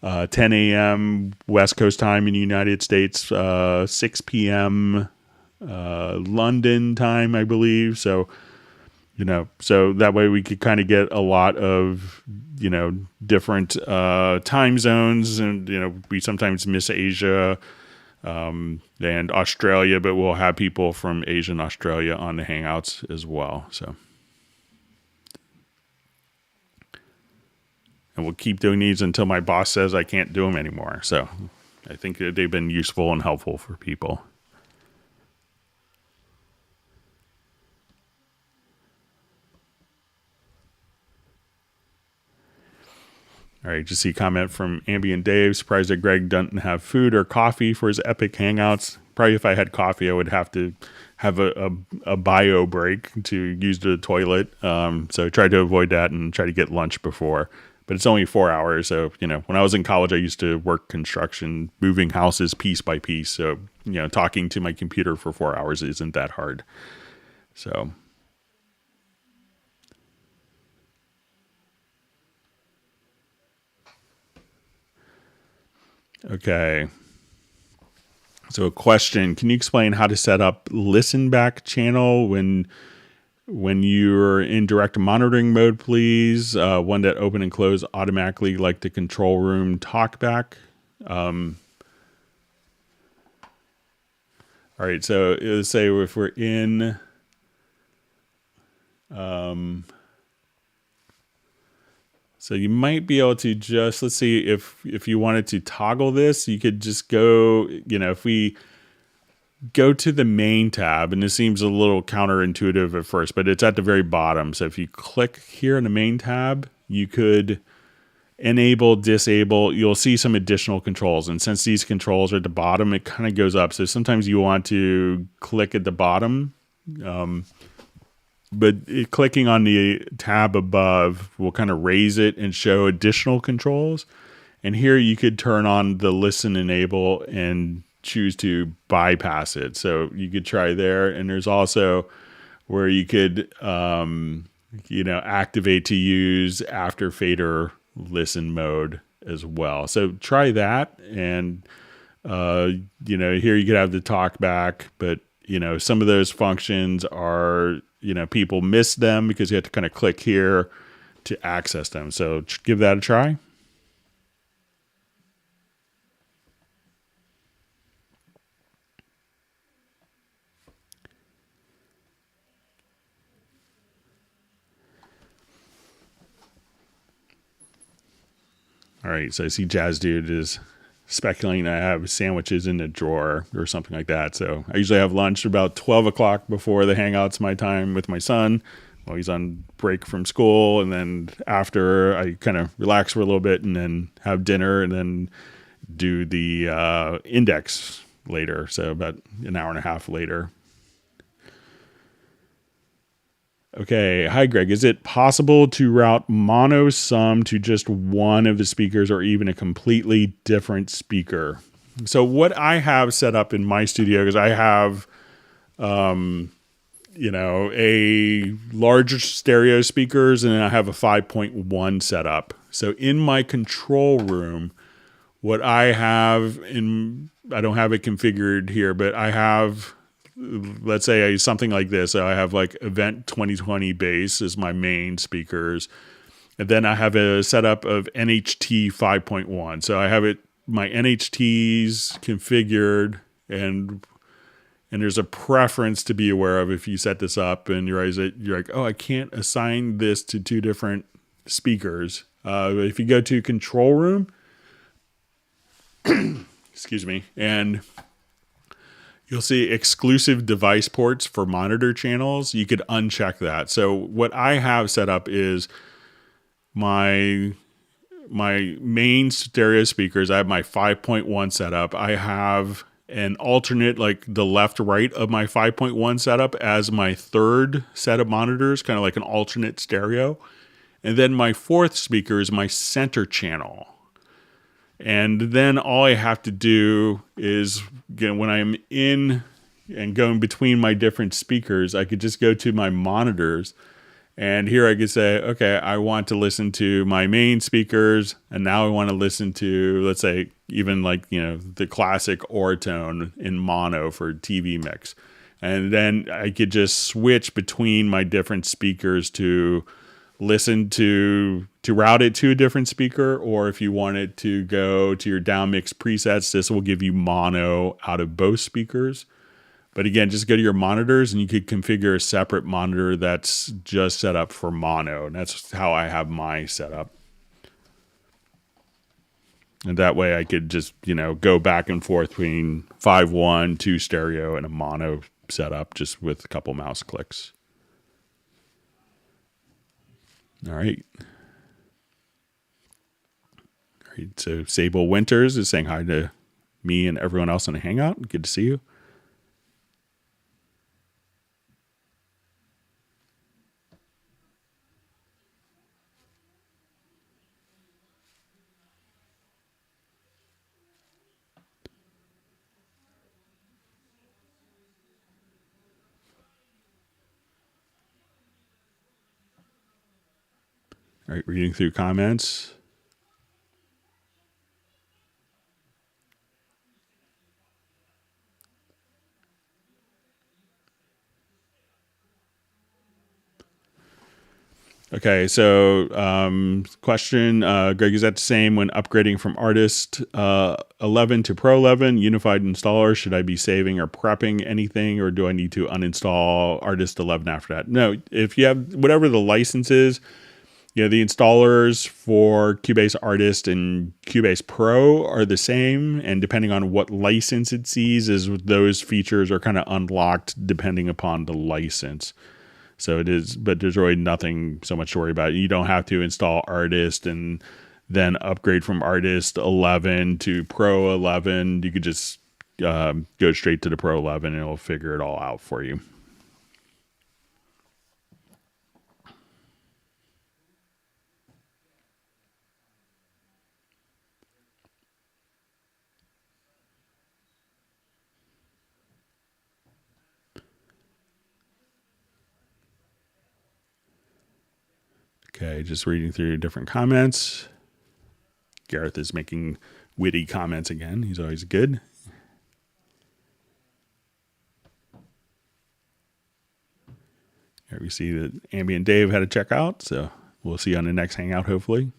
10 a.m. West Coast time in the United States, 6 p.m. London time, I believe. So, so that way we could kind of get a lot of, different time zones. And, we sometimes miss Asia and Australia, but we'll have people from Asia and Australia on the Hangouts as well. So, and we'll keep doing these until my boss says I can't do them anymore. So I think that they've been useful and helpful for people. All right, just see a comment from Ambient Dave. Surprised that Greg doesn't have food or coffee for his epic hangouts. Probably if I had coffee, I would have to have a bio break to use the toilet. So I tried to avoid that and try to get lunch before. But it's only 4 hours. So, when I was in college, I used to work construction, moving houses piece by piece. So, talking to my computer for 4 hours isn't that hard. So... Okay. So a question, can you explain how to set up listen back channel when you're in direct monitoring mode, please? One that open and close automatically like the control room talkback. All right, so let's say if we're in so you might be able to just, let's see, if you wanted to toggle this, you could just go, if we go to the main tab, and this seems a little counterintuitive at first, but it's at the very bottom. So if you click here in the main tab, you could enable, disable, you'll see some additional controls. And since these controls are at the bottom, it kind of goes up. So sometimes you want to click at the bottom, but clicking on the tab above will kind of raise it and show additional controls. And here you could turn on the listen enable and choose to bypass it. So you could try there. And there's also where you could, activate to use after fader listen mode as well. So try that. And, here you could have the talk back, but, some of those functions are, people miss them because you have to kind of click here to access them. So give that a try. All right, so I see Jazz Dude is speculating I have sandwiches in the drawer or something like that. So I usually have lunch about 12 o'clock before the Hangouts my time with my son while he's on break from school. And then after, I kind of relax for a little bit and then have dinner and then do the index later. So about an hour and a half later. Okay. Hi, Greg. Is it possible to route mono sum to just one of the speakers or even a completely different speaker? So what I have set up in my studio is I have, a larger stereo speakers and then I have a 5.1 setup. So in my control room, what I have I don't have it configured here, but I have, let's say something like this. So I have like Event 2020 bass as my main speakers. And then I have a setup of NHT 5.1. So I have my NHTs configured and there's a preference to be aware of if you set this up and you're like, oh, I can't assign this to two different speakers. If you go to control room, excuse me, and you'll see exclusive device ports for monitor channels. You could uncheck that. So what I have set up is my main stereo speakers. I have my 5.1 setup. I have an alternate, like the left right of my 5.1 setup as my third set of monitors, kind of like an alternate stereo. And then my fourth speaker is my center channel. And then all I have to do is, when I'm in and going between my different speakers, I could just go to my monitors. And here I could say, okay, I want to listen to my main speakers. And now I want to listen to, let's say, even like, the classic Ortone in mono for TV mix. And then I could just switch between my different speakers to listen to route it to a different speaker, or if you wanted to go to your down mix presets, this will give you mono out of both speakers. But again, just go to your monitors and you could configure a separate monitor that's just set up for mono. And that's how I have my setup. And that way I could just, go back and forth between 5-1, 2 stereo, and a mono setup just with a couple mouse clicks. All right. All right. So Sable Winters is saying hi to me and everyone else in the Hangout. Good to see you. All right, reading through comments. Okay, so question, Greg, is that the same when upgrading from Artist 11 to Pro 11, Unified Installer? Should I be saving or prepping anything, or do I need to uninstall Artist 11 after that? No, if you have whatever the license is, the installers for Cubase Artist and Cubase Pro are the same, and depending on what license it sees, those features are kind of unlocked depending upon the license. So it is, but there's really nothing so much to worry about. You don't have to install Artist and then upgrade from Artist 11 to Pro 11. You could just go straight to the Pro 11 and it'll figure it all out for you. Okay, just reading through different comments. Gareth is making witty comments again. He's always good. Here we see that Ambient Dave had to check out, so we'll see you on the next Hangout, hopefully.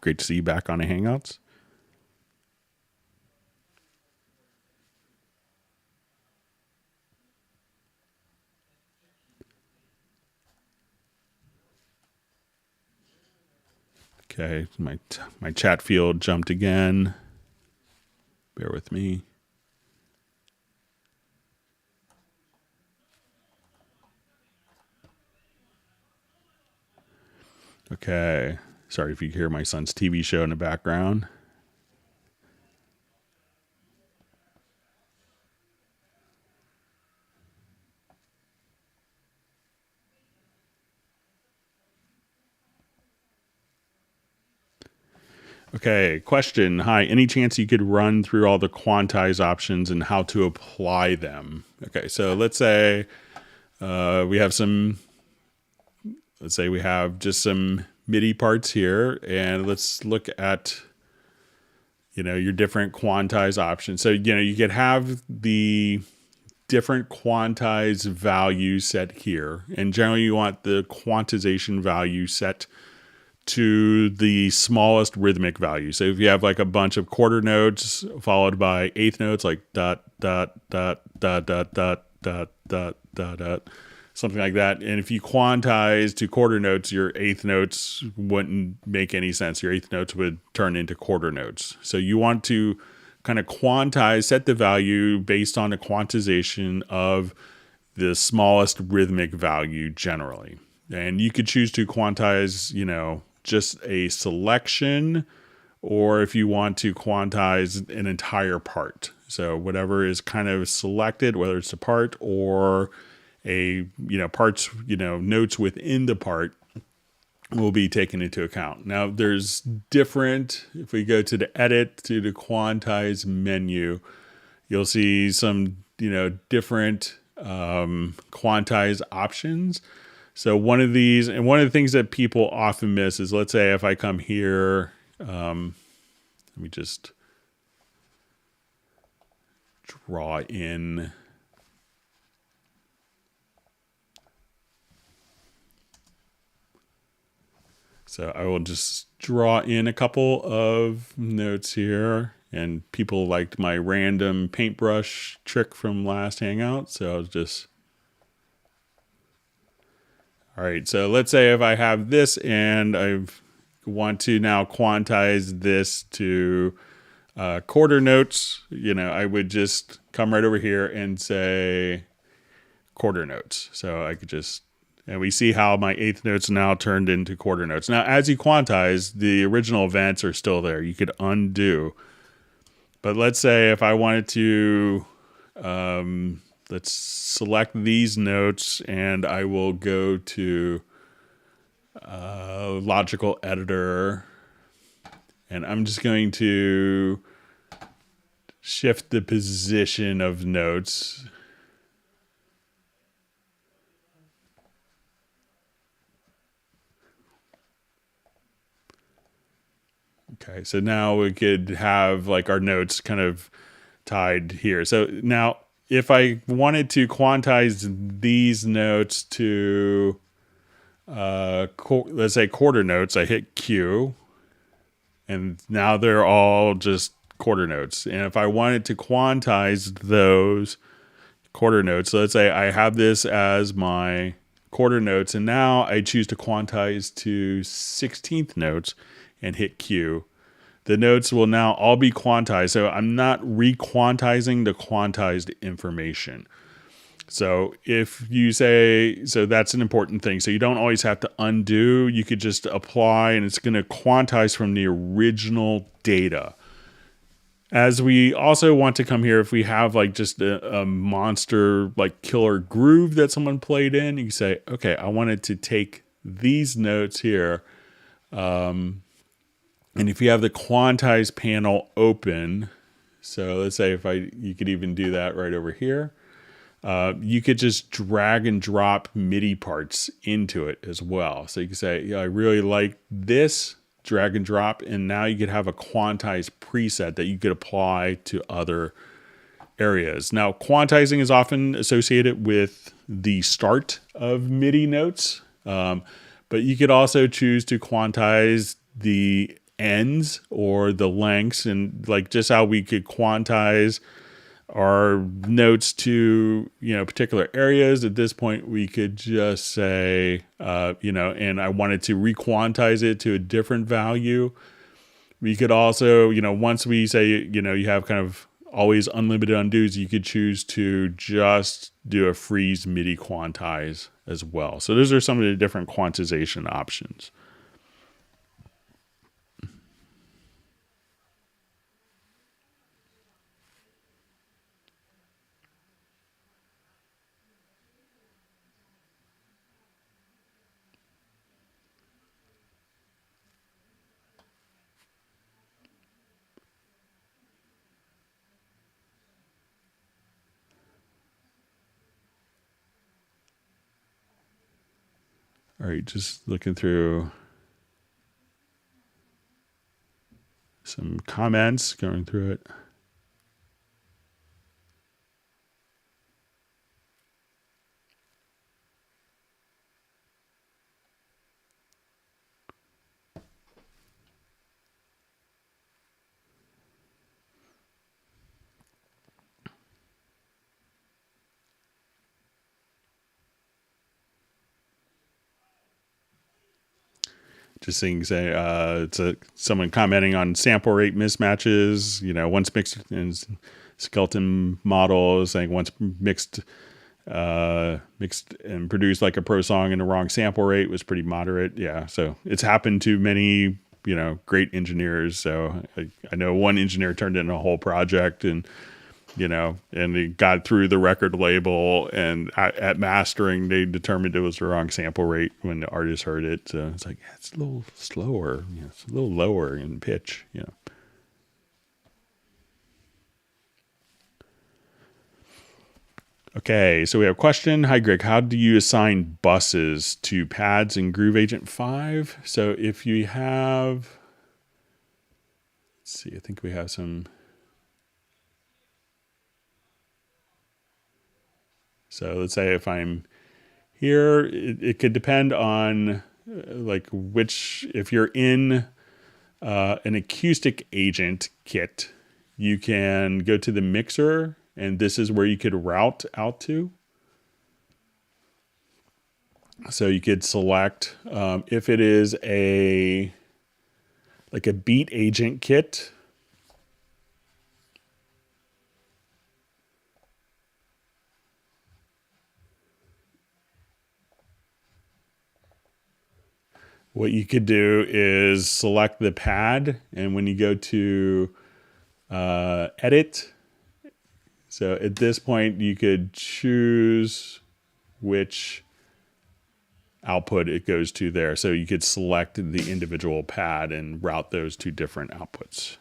Great to see you back on the Hangouts. Okay, my chat field jumped again. Bear with me. Okay, sorry if you hear my son's TV show in the background. Okay, question. Hi, any chance you could run through all the quantize options and how to apply them? Okay, so let's say we have just some MIDI parts here, and let's look at, your different quantize options. So, you could have the different quantize values set here, and generally you want the quantization value set to the smallest rhythmic value. So if you have like a bunch of quarter notes followed by eighth notes, like dot, dot, dot, dot, dot, dot, dot, dot, dot, dot, something like that. And if you quantize to quarter notes, your eighth notes wouldn't make any sense. Your eighth notes would turn into quarter notes. So you want to kind of quantize, set the value based on the quantization of the smallest rhythmic value generally. And you could choose to quantize, just a selection, or if you want to quantize an entire part. So whatever is kind of selected, whether it's a part or parts, notes within the part will be taken into account. Now there's different, if we go to the edit, to the quantize menu, you'll see some, different quantize options. So one of these, and one of the things that people often miss is, let's say if I come here, let me just draw in. So I will just draw in a couple of notes here, and people liked my random paintbrush trick from last Hangout. So I'll just, all right, so let's say if I have this and I want to now quantize this to quarter notes, I would just come right over here and say quarter notes. So I could just, and we see how my eighth notes now turned into quarter notes. Now, as you quantize, the original events are still there. You could undo. But let's say if I wanted to, let's select these notes and I will go to logical editor, and I'm just going to shift the position of notes. Okay, so now we could have like our notes kind of tied here. So now if I wanted to quantize these notes to, let's say quarter notes, I hit Q, and now they're all just quarter notes. And if I wanted to quantize those quarter notes, so let's say I have this as my quarter notes, and now I choose to quantize to 16th notes and hit Q. The notes will now all be quantized. So I'm not re-quantizing the quantized information. So if you say, so that's an important thing. So you don't always have to undo. You could just apply, and it's going to quantize from the original data. As we also want to come here, if we have like just a monster, like killer groove that someone played in, you can say, okay, I wanted to take these notes here. And if you have the quantize panel open, so let's say you could even do that right over here. You could just drag and drop MIDI parts into it as well. So you can say, yeah, I really like this, drag and drop, and now you could have a quantized preset that you could apply to other areas. Now, quantizing is often associated with the start of MIDI notes, but you could also choose to quantize the ends or the lengths, and like just how we could quantize our notes to, particular areas. At this point, we could just say, and I wanted to re-quantize it to a different value. We could also, once we say, you have kind of always unlimited undos, you could choose to just do a freeze MIDI quantize as well. So those are some of the different quantization options. All right, just looking through some comments, going through it. Just seeing, say, it's someone commenting on sample rate mismatches. Once mixed in skeleton model saying once mixed and produced like a pro song in the wrong sample rate was pretty moderate. Yeah, so it's happened to many, great engineers. So I know one engineer turned in a whole project and he got through the record label, and at mastering, they determined it was the wrong sample rate when the artist heard it. So it's like, it's a little slower, it's a little lower in pitch, Okay, so we have a question. Hi, Greg. How do you assign buses to pads in Groove Agent 5? So if you have, let's see, I think we have some. So let's say if I'm here, it could depend on if you're in an acoustic agent kit, you can go to the mixer, and this is where you could route out to. So you could select if it is a like a beat agent kit. What you could do is select the pad, and when you go to edit, so at this point you could choose which output it goes to there. So you could select the individual pad and route those to different outputs.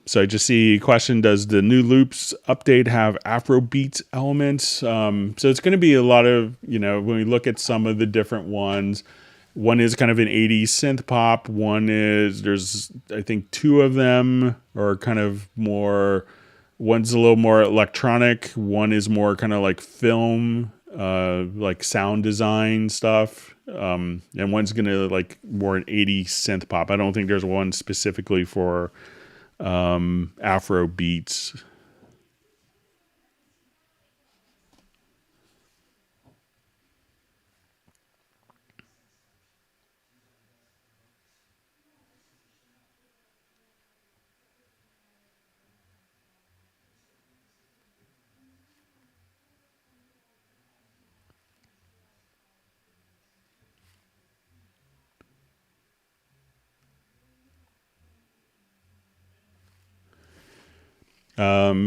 So I just see question, does the new loops update have Afrobeats elements? So it's going to be a lot of, when we look at some of the different ones, one is kind of an 80s synth pop. One is, there's, I think 2 of them are kind of more, one's a little more electronic. One is more kind of like film, like sound design stuff. And one's going to like more an 80s synth pop. I don't think there's one specifically for Afro beats.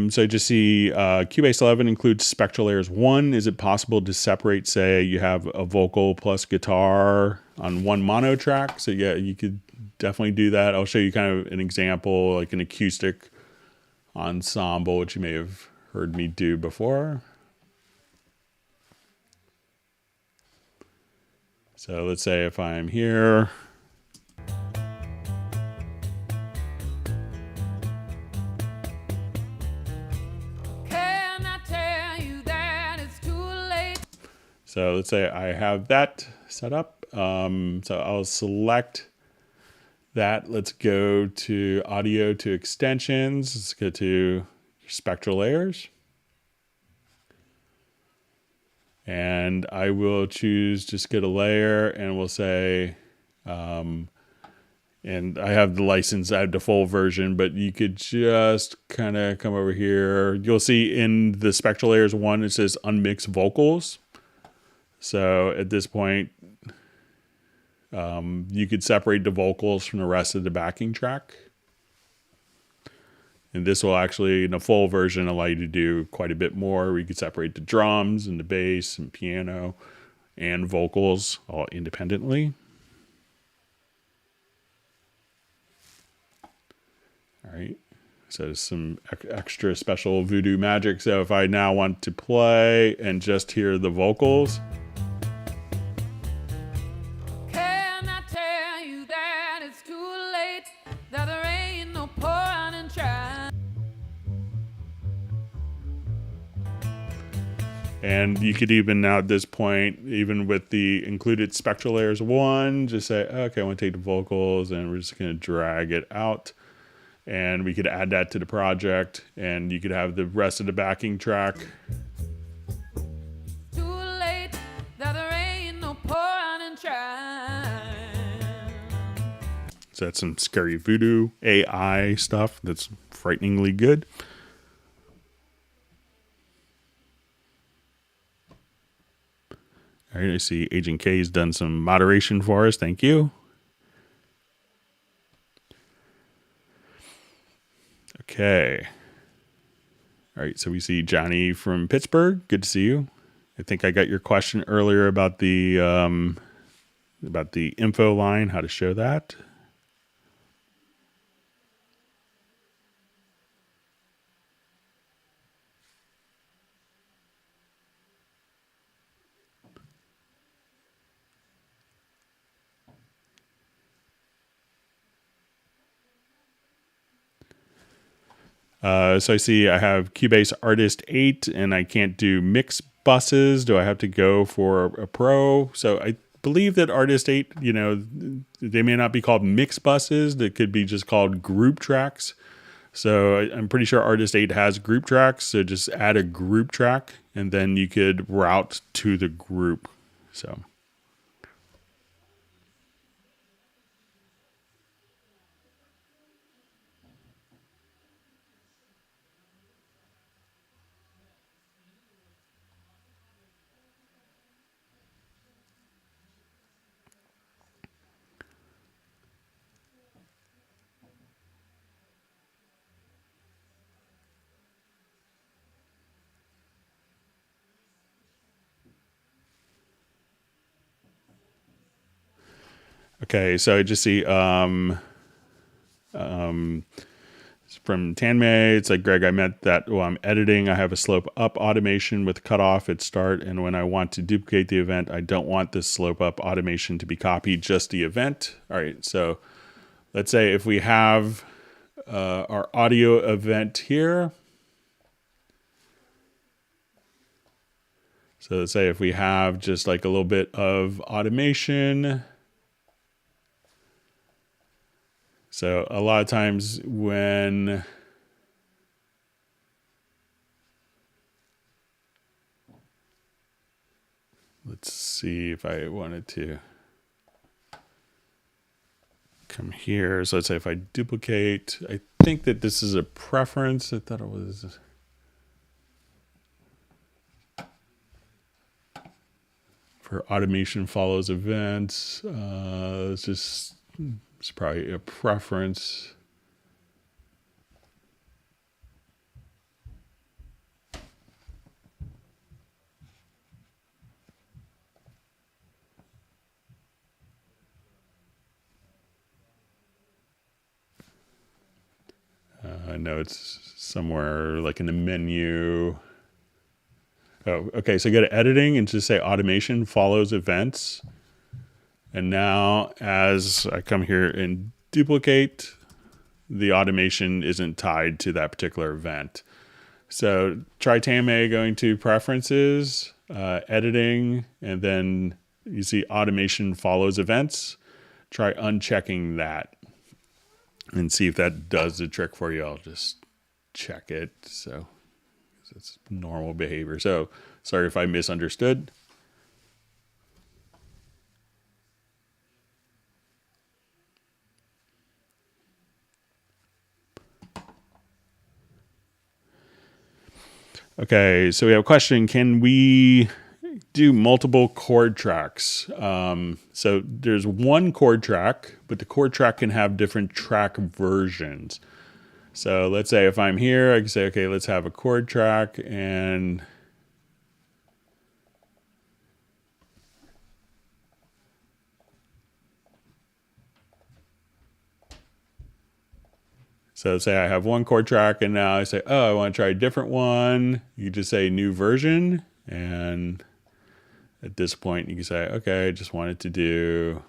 So I just see Cubase 11 includes Spectral Layers 1. Is it possible to separate, say, you have a vocal plus guitar on one mono track? So yeah, you could definitely do that. I'll show you kind of an example, like an acoustic ensemble, which you may have heard me do before. So let's say if I'm here, so let's say I have that set up. So I'll select that. Let's go to audio to extensions. Let's go to spectral layers. And I will choose, just get a layer, and we'll say, and I have the license, I have the full version, but you could just kind of come over here. You'll see in the Spectral Layers 1, it says unmixed vocals. So at this point, you could separate the vocals from the rest of the backing track. And this will actually, in a full version, allow you to do quite a bit more. We could separate the drums and the bass and piano and vocals all independently. All right. So some extra special voodoo magic. So if I now want to play and just hear the vocals, and you could even now at this point, even with the included Spectral Layers 1, just say, okay, I want to take the vocals and we're just going to drag it out. And we could add that to the project, and you could have the rest of the backing track. Too late, that there ain't no pouring trying. So that's some scary voodoo AI stuff that's frighteningly good. All right, I see Agent K has done some moderation for us. Thank you. Okay. All right, so we see Johnny from Pittsburgh. Good to see you. I think I got your question earlier about the info line, how to show that. So I see I have Cubase Artist 8 and I can't do mix buses. Do I have to go for a Pro? So I believe that Artist 8, they may not be called mix buses. They could be just called group tracks. So I'm pretty sure Artist 8 has group tracks. So just add a group track and then you could route to the group. So. Okay, so I just see from Tanmay, it's like, Greg, I meant that while I'm editing, I have a slope up automation with cutoff at start. And when I want to duplicate the event, I don't want this slope up automation to be copied, just the event. All right, so let's say if we have our audio event here. So let's say if we have just like a little bit of automation. So a lot of times when let's see if I wanted to come here. So let's say if I duplicate, I think that this is a preference. I thought it was. For automation follows events. It's probably a preference. I know it's somewhere like in the menu. Oh, okay. So go to editing and just say automation follows events. And now as I come here and duplicate, the automation isn't tied to that particular event. So try Tame going to preferences, editing, and then you see automation follows events. Try unchecking that and see if that does the trick for you. I'll just check it. So it's normal behavior. So sorry if I misunderstood. Okay, so we have a question. Can we do multiple chord tracks? So there's one chord track, but the chord track can have different track versions. So let's say if I'm here, I can say, okay, let's have a chord track and so say I have one chord track and now I say, oh, I want to try a different one. You just say new version. And at this point you can say, okay, I just wanted to do.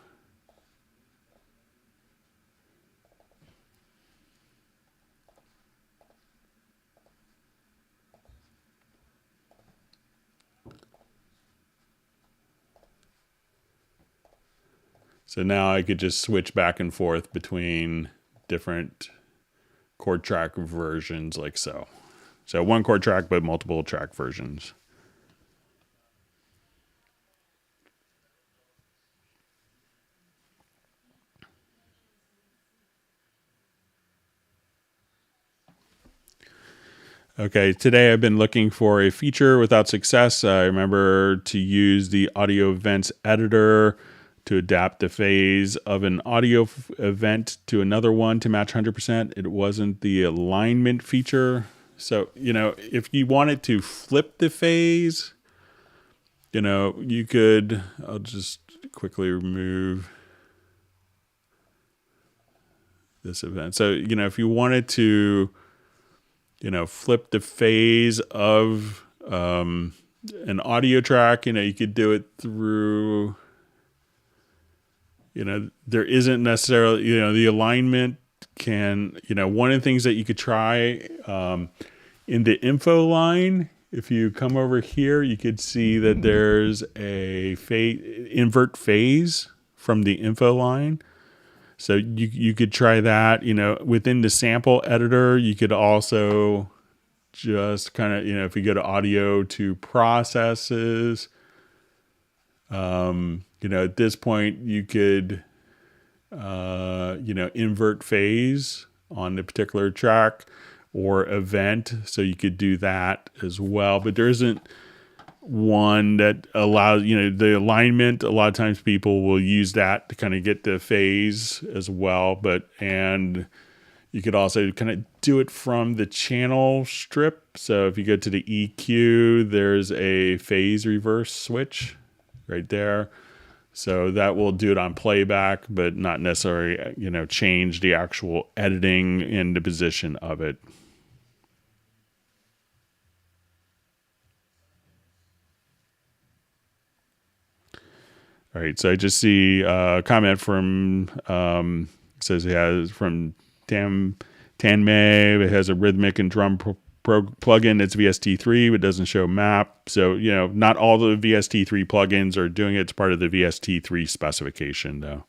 So now I could just switch back and forth between different chord track versions like so. So one chord track, but multiple track versions. Okay, today I've been looking for a feature without success. I remember to use the audio events editor to adapt the phase of an audio event to another one to match 100%. It wasn't the alignment feature. So, if you wanted to flip the phase, you could, I'll just quickly remove this event. So, if you wanted to, flip the phase of an audio track, you could do it through, there isn't necessarily, the alignment can, one of the things that you could try in the info line if you come over here, you could see that there's a invert phase from the info line. So you could try that, within the sample editor. You could also just kind of, if you go to audio to processes, at this point you could, invert phase on the particular track or event. So you could do that as well, but there isn't one that allows, the alignment. A lot of times people will use that to kind of get the phase as well, and you could also kind of do it from the channel strip. So if you go to the EQ, there's a phase reverse switch right there. So that will do it on playback, but not necessarily, change the actual editing and the position of it. All right, so I just see a comment from, says it has from Tanmay. It has a rhythmic and drum plugin. It's VST3, but doesn't show map. So, not all the VST3 plugins are doing it. It's part of the VST3 specification, though.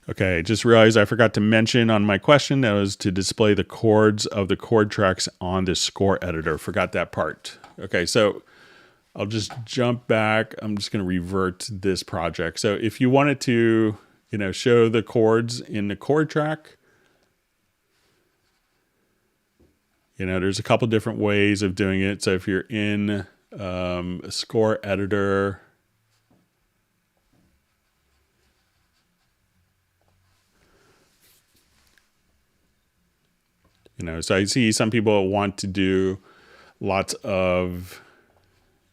Okay, just realized I forgot to mention on my question that was to display the chords of the chord tracks on the score editor. Forgot that part. Okay, so I'll just jump back. I'm just going to revert this project. So if you wanted to, show the chords in the chord track, there's a couple different ways of doing it. So if you're in a score editor, so I see some people want to do lots of,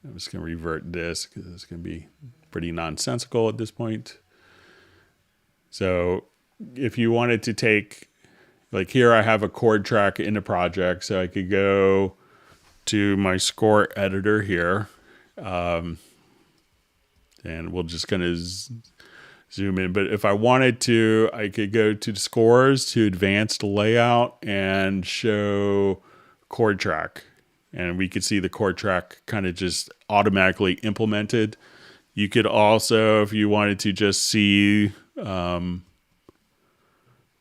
I'm just going to revert this because it's going to be pretty nonsensical at this point. So if you wanted to take, like here I have a chord track in a project, so I could go to my score editor here. And we'll just kind of zoom in. But if I wanted to, I could go to the scores, to advanced layout, and show chord track. And we could see the chord track kind of just automatically implemented. You could also, if you wanted to just see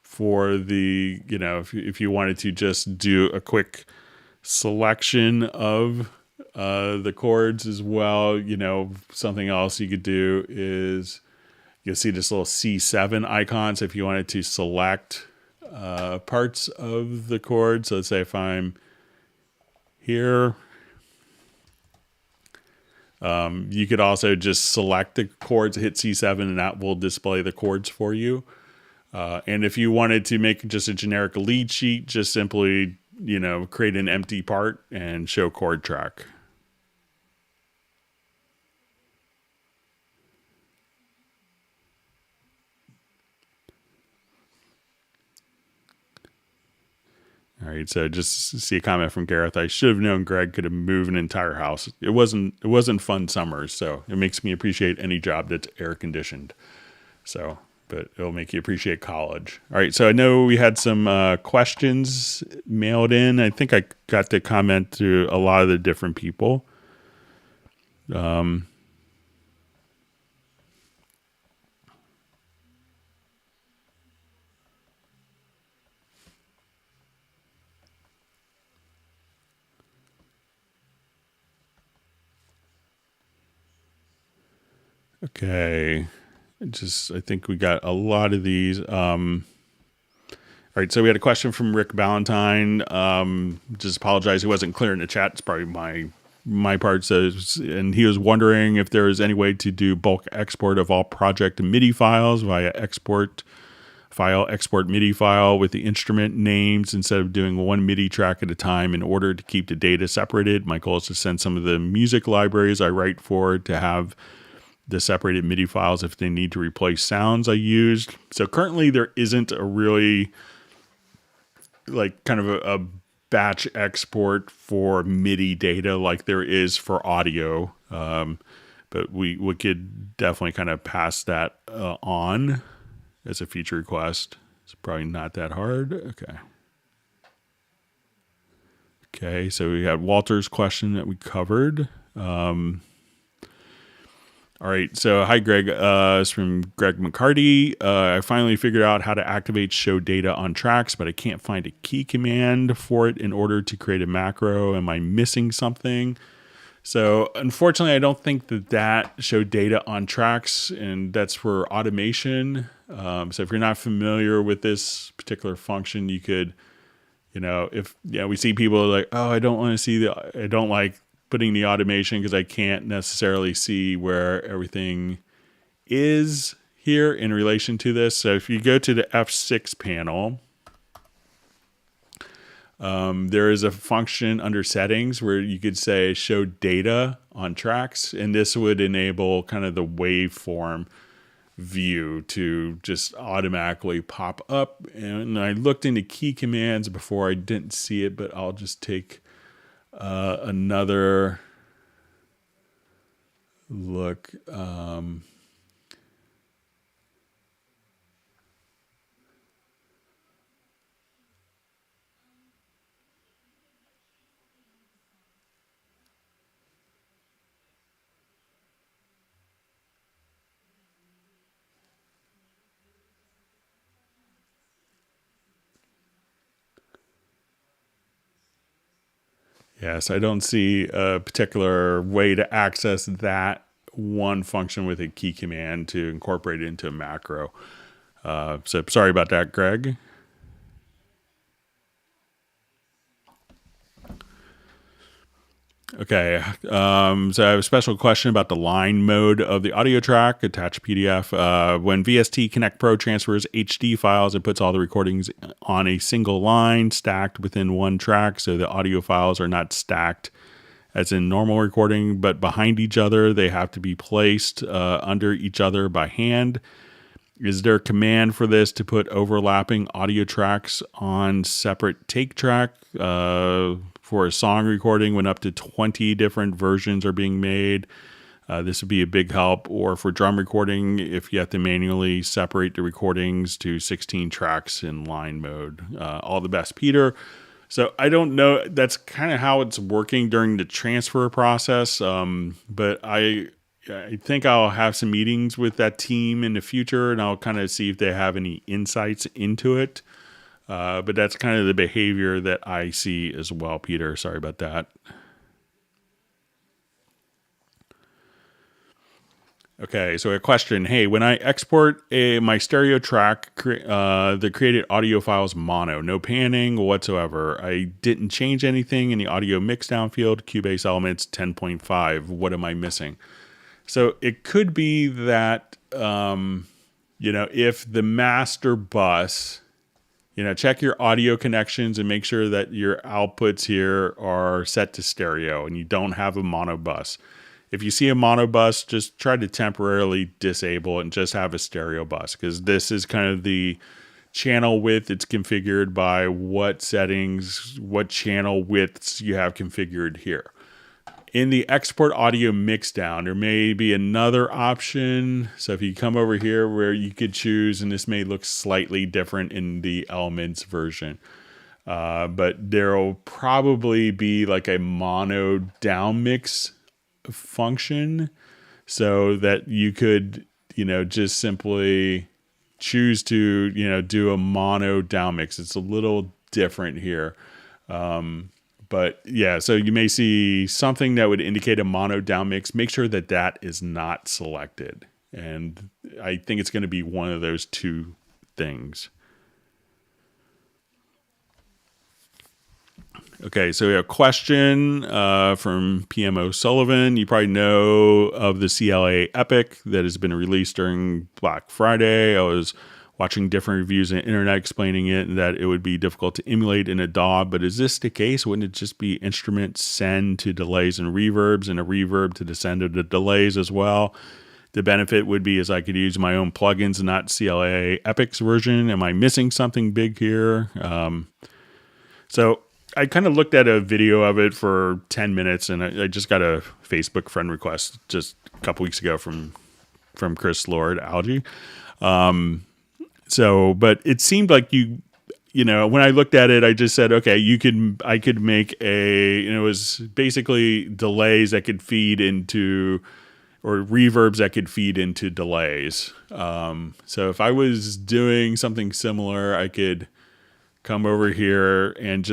for the, if you wanted to just do a quick selection of the chords as well, something else you could do is, you'll see this little C7 icon. So if you wanted to select parts of the chord, so let's say if I'm here, you could also just select the chords, hit C7, and that will display the chords for you. And if you wanted to make just a generic lead sheet, just simply, create an empty part and show chord track. All right, so just see a comment from Gareth. I should have known Greg could have moved an entire house. It wasn't fun summers, so it makes me appreciate any job that's air conditioned. So, but it'll make you appreciate college. All right, so I know we had some questions mailed in. I think I got to comment to a lot of the different people. Okay. I think we got a lot of these. All right. So we had a question from Rick Ballantyne. Just apologize. He wasn't clear in the chat. It's probably my part. So, and he was wondering if there is any way to do bulk export of all project MIDI files via export MIDI file with the instrument names instead of doing one MIDI track at a time in order to keep the data separated. My goal is to send some of the music libraries I write for to have the separated MIDI files if they need to replace sounds I used. So currently there isn't a really kind of a batch export for MIDI data like there is for audio. But we could definitely kind of pass that on as a feature request. It's probably not that hard. Okay, so we had Walter's question that we covered. All right, so hi, Greg. It's from Greg McCarty. I finally figured out how to activate show data on tracks, but I can't find a key command for it in order to create a macro. Am I missing something? So unfortunately, I don't think that show data on tracks, and that's for automation. So if you're not familiar with this particular function, you could, we see people like, oh, I don't like putting the automation because I can't necessarily see where everything is here in relation to this. So if you go to the F6 panel, there is a function under settings where you could say show data on tracks, and this would enable kind of the waveform view to just automatically pop up. And I looked into key commands before, I didn't see it, but I'll just take another look. Yes, I don't see a particular way to access that one function with a key command to incorporate it into a macro. So sorry about that, Greg. Okay, so I have a special question about the line mode of the audio track, attached PDF. When VST Connect Pro transfers HD files, it puts all the recordings on a single line stacked within one track, so the audio files are not stacked as in normal recording, but behind each other. They have to be placed under each other by hand. Is there a command for this to put overlapping audio tracks on separate take track for a song recording when up to 20 different versions are being made? This would be a big help. Or for drum recording, if you have to manually separate the recordings to 16 tracks in line mode. All the best, Peter. So I don't know. That's kind of how it's working during the transfer process. But I think I'll have some meetings with that team in the future, and I'll kind of see if they have any insights into it. But that's kind of the behavior that I see as well, Peter. Sorry about that. Okay, so a question. Hey, when I export my stereo track, the created audio files mono, no panning whatsoever. I didn't change anything in the audio mixdown field, Cubase Elements 10.5. What am I missing? So it could be that, if the master bus, check your audio connections and make sure that your outputs here are set to stereo and you don't have a mono bus. If you see a mono bus, just try to temporarily disable it and just have a stereo bus, because this is kind of the channel width. It's configured by what settings, what channel widths you have configured here. In the export audio mixdown, there may be another option. So if you come over here where you could choose, and this may look slightly different in the Elements version, but there'll probably be like a mono down mix function, so that you could, just simply choose to, do a mono down mix. It's a little different here. But yeah, so you may see something that would indicate a mono down mix. Make sure that that is not selected. And I think it's going to be one of those two things. Okay, so we have a question from PMO Sullivan. You probably know of the CLA Epic that has been released during Black Friday. I was watching different reviews on the internet explaining it, and that it would be difficult to emulate in a DAW. But is this the case? Wouldn't it just be instrument send to delays and reverbs, and a reverb to the send of the delays as well? The benefit would be is I could use my own plugins and not CLA Epic's version. Am I missing something big here? So I kind of looked at a video of it for 10 minutes, and I just got a Facebook friend request just a couple weeks ago from Chris Lord, Algae. So, but it seemed like when I looked at it, I just said, okay, I could make it was basically delays that could feed into, or reverbs that could feed into delays. So if I was doing something similar, I could come over here and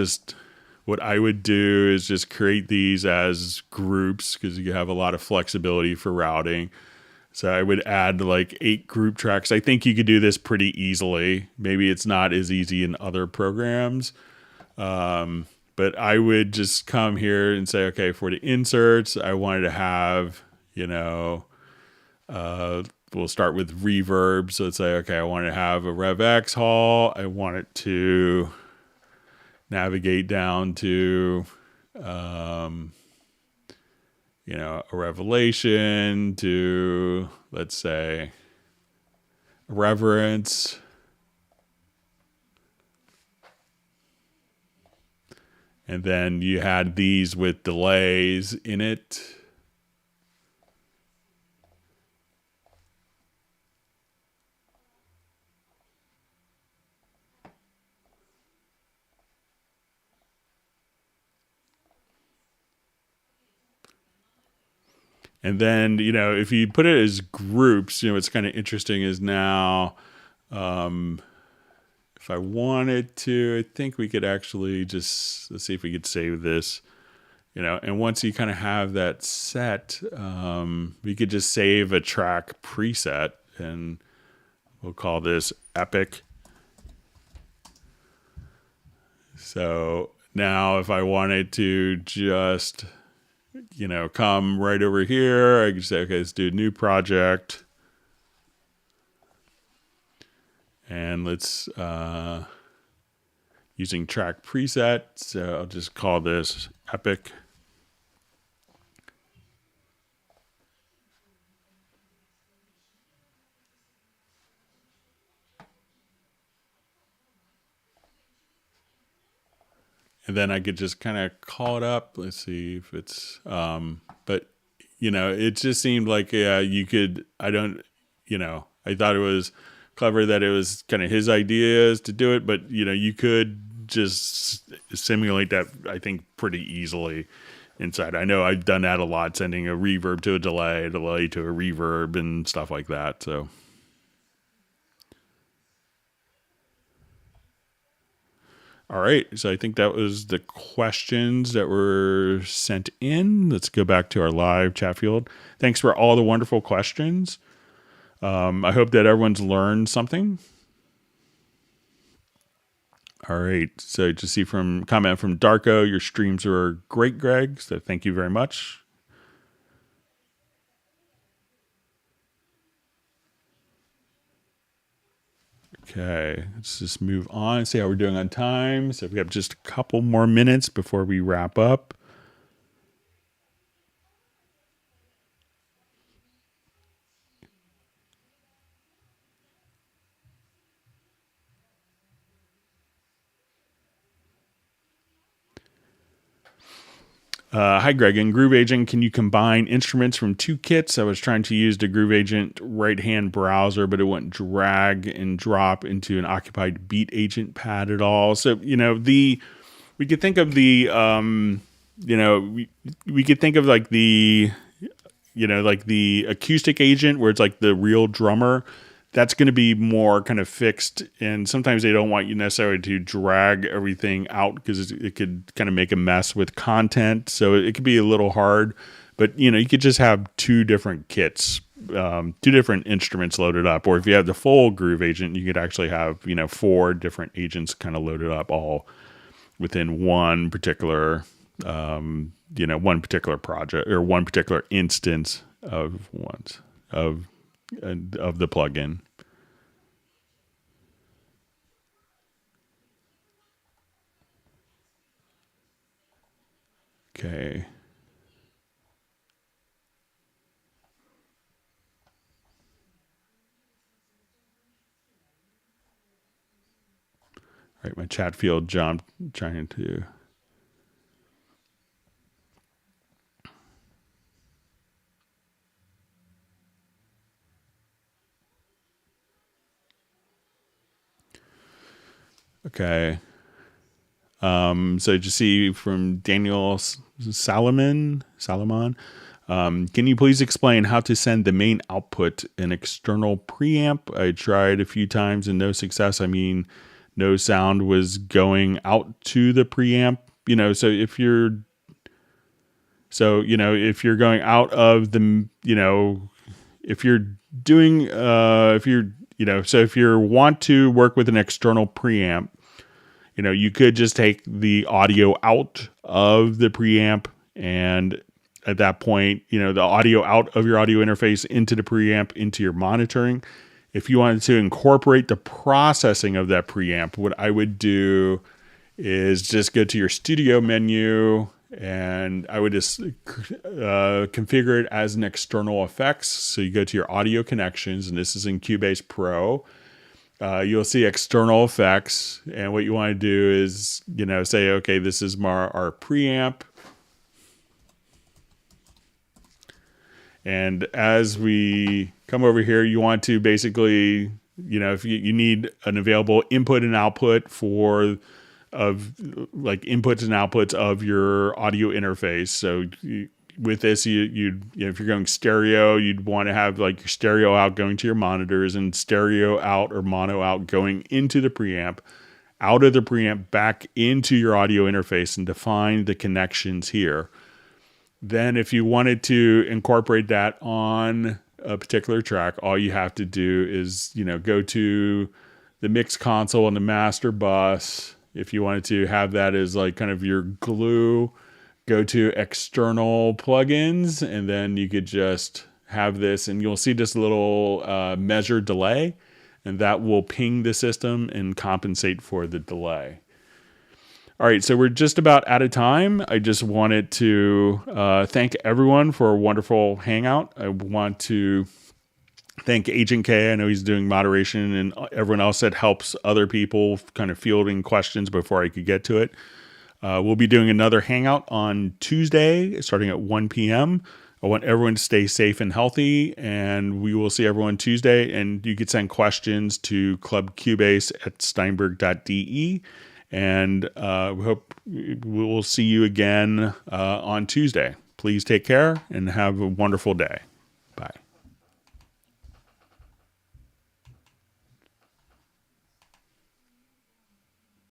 what I would do is just create these as groups because you have a lot of flexibility for routing. So I would add like 8 group tracks. I think you could do this pretty easily. Maybe it's not as easy in other programs. But I would just come here and say, okay, for the inserts, I wanted to have, we'll start with reverb. So let's say, okay, I want to have a Rev X hall. I want it to navigate down to, a revelation to, let's say, a reverence. And then you had these with delays in it. And then, if you put it as groups, what's kind of interesting is now, if I wanted to, I think we could actually let's see if we could save this, and once you kind of have that set, we could just save a track preset and we'll call this epic. So now if I wanted to just, come right over here, I could say, okay, let's do a new project. And let's, using track preset. So I'll just call this epic. And then I could just kind of call it up. Let's see if it's, but it just seemed like, you could, I thought it was clever that it was kind of his ideas to do it, but you could just simulate that, I think, pretty easily inside. I know I've done that a lot, sending a reverb to a delay to a reverb and stuff like that. So. All right, so I think that was the questions that were sent in. Let's go back to our live chat field. Thanks for all the wonderful questions. I hope that everyone's learned something. All right, so just see comment from Darko, your streams are great, Greg, so thank you very much. Okay, let's just move on, see how we're doing on time. So we have just a couple more minutes before we wrap up. Hi, Greg. In Groove Agent, can you combine instruments from 2 kits? I was trying to use the Groove Agent right-hand browser, but it wouldn't drag and drop into an occupied Beat Agent pad at all. So, we could think of the, we could think of like the, like the acoustic agent where it's like the real drummer. That's going to be more kind of fixed, and sometimes they don't want you necessarily to drag everything out because it could kind of make a mess with content. So it could be a little hard, but you could just have 2 different kits, 2 different instruments loaded up. Or if you have the full Groove Agent, you could actually have 4 different agents kind of loaded up all within one particular, one particular project or one particular instance of the plugin. Okay. All right, my chat field jumped, trying to. Okay. So you see from Daniel Salomon, can you please explain how to send the main output an external preamp? I tried a few times and no success. I mean, no sound was going out to the preamp. If you're going out of the, if you're doing, if you want to work with an external preamp, you could just take the audio out of the preamp, and at that point, the audio out of your audio interface into the preamp, into your monitoring. If you wanted to incorporate the processing of that preamp, what I would do is just go to your studio menu, and I would just configure it as an external effects. So you go to your audio connections, and this is in Cubase Pro. You'll see external effects, and what you want to do is, say, okay, this is our preamp. And as we come over here, you want to basically, if you need an available input and output inputs and outputs of your audio interface. So with this, if you're going stereo, you'd want to have like your stereo out going to your monitors and stereo out or mono out going into the preamp, out of the preamp back into your audio interface, and define the connections here. Then if you wanted to incorporate that on a particular track, all you have to do is, go to the mix console and the master bus. If you wanted to have that as like kind of your glue, go to external plugins, and then you could just have this, and you'll see this little measure delay, and that will ping the system and compensate for the delay. All right, so we're just about out of time. I just wanted to thank everyone for a wonderful hangout. I want to thank Agent K. I know he's doing moderation, and everyone else that helps other people kind of fielding questions before I could get to it. We'll be doing another hangout on Tuesday, starting at 1 p.m. I want everyone to stay safe and healthy, and we will see everyone Tuesday. And you could send questions to clubcubase@steinberg.de. And we hope we will see you again on Tuesday. Please take care and have a wonderful day.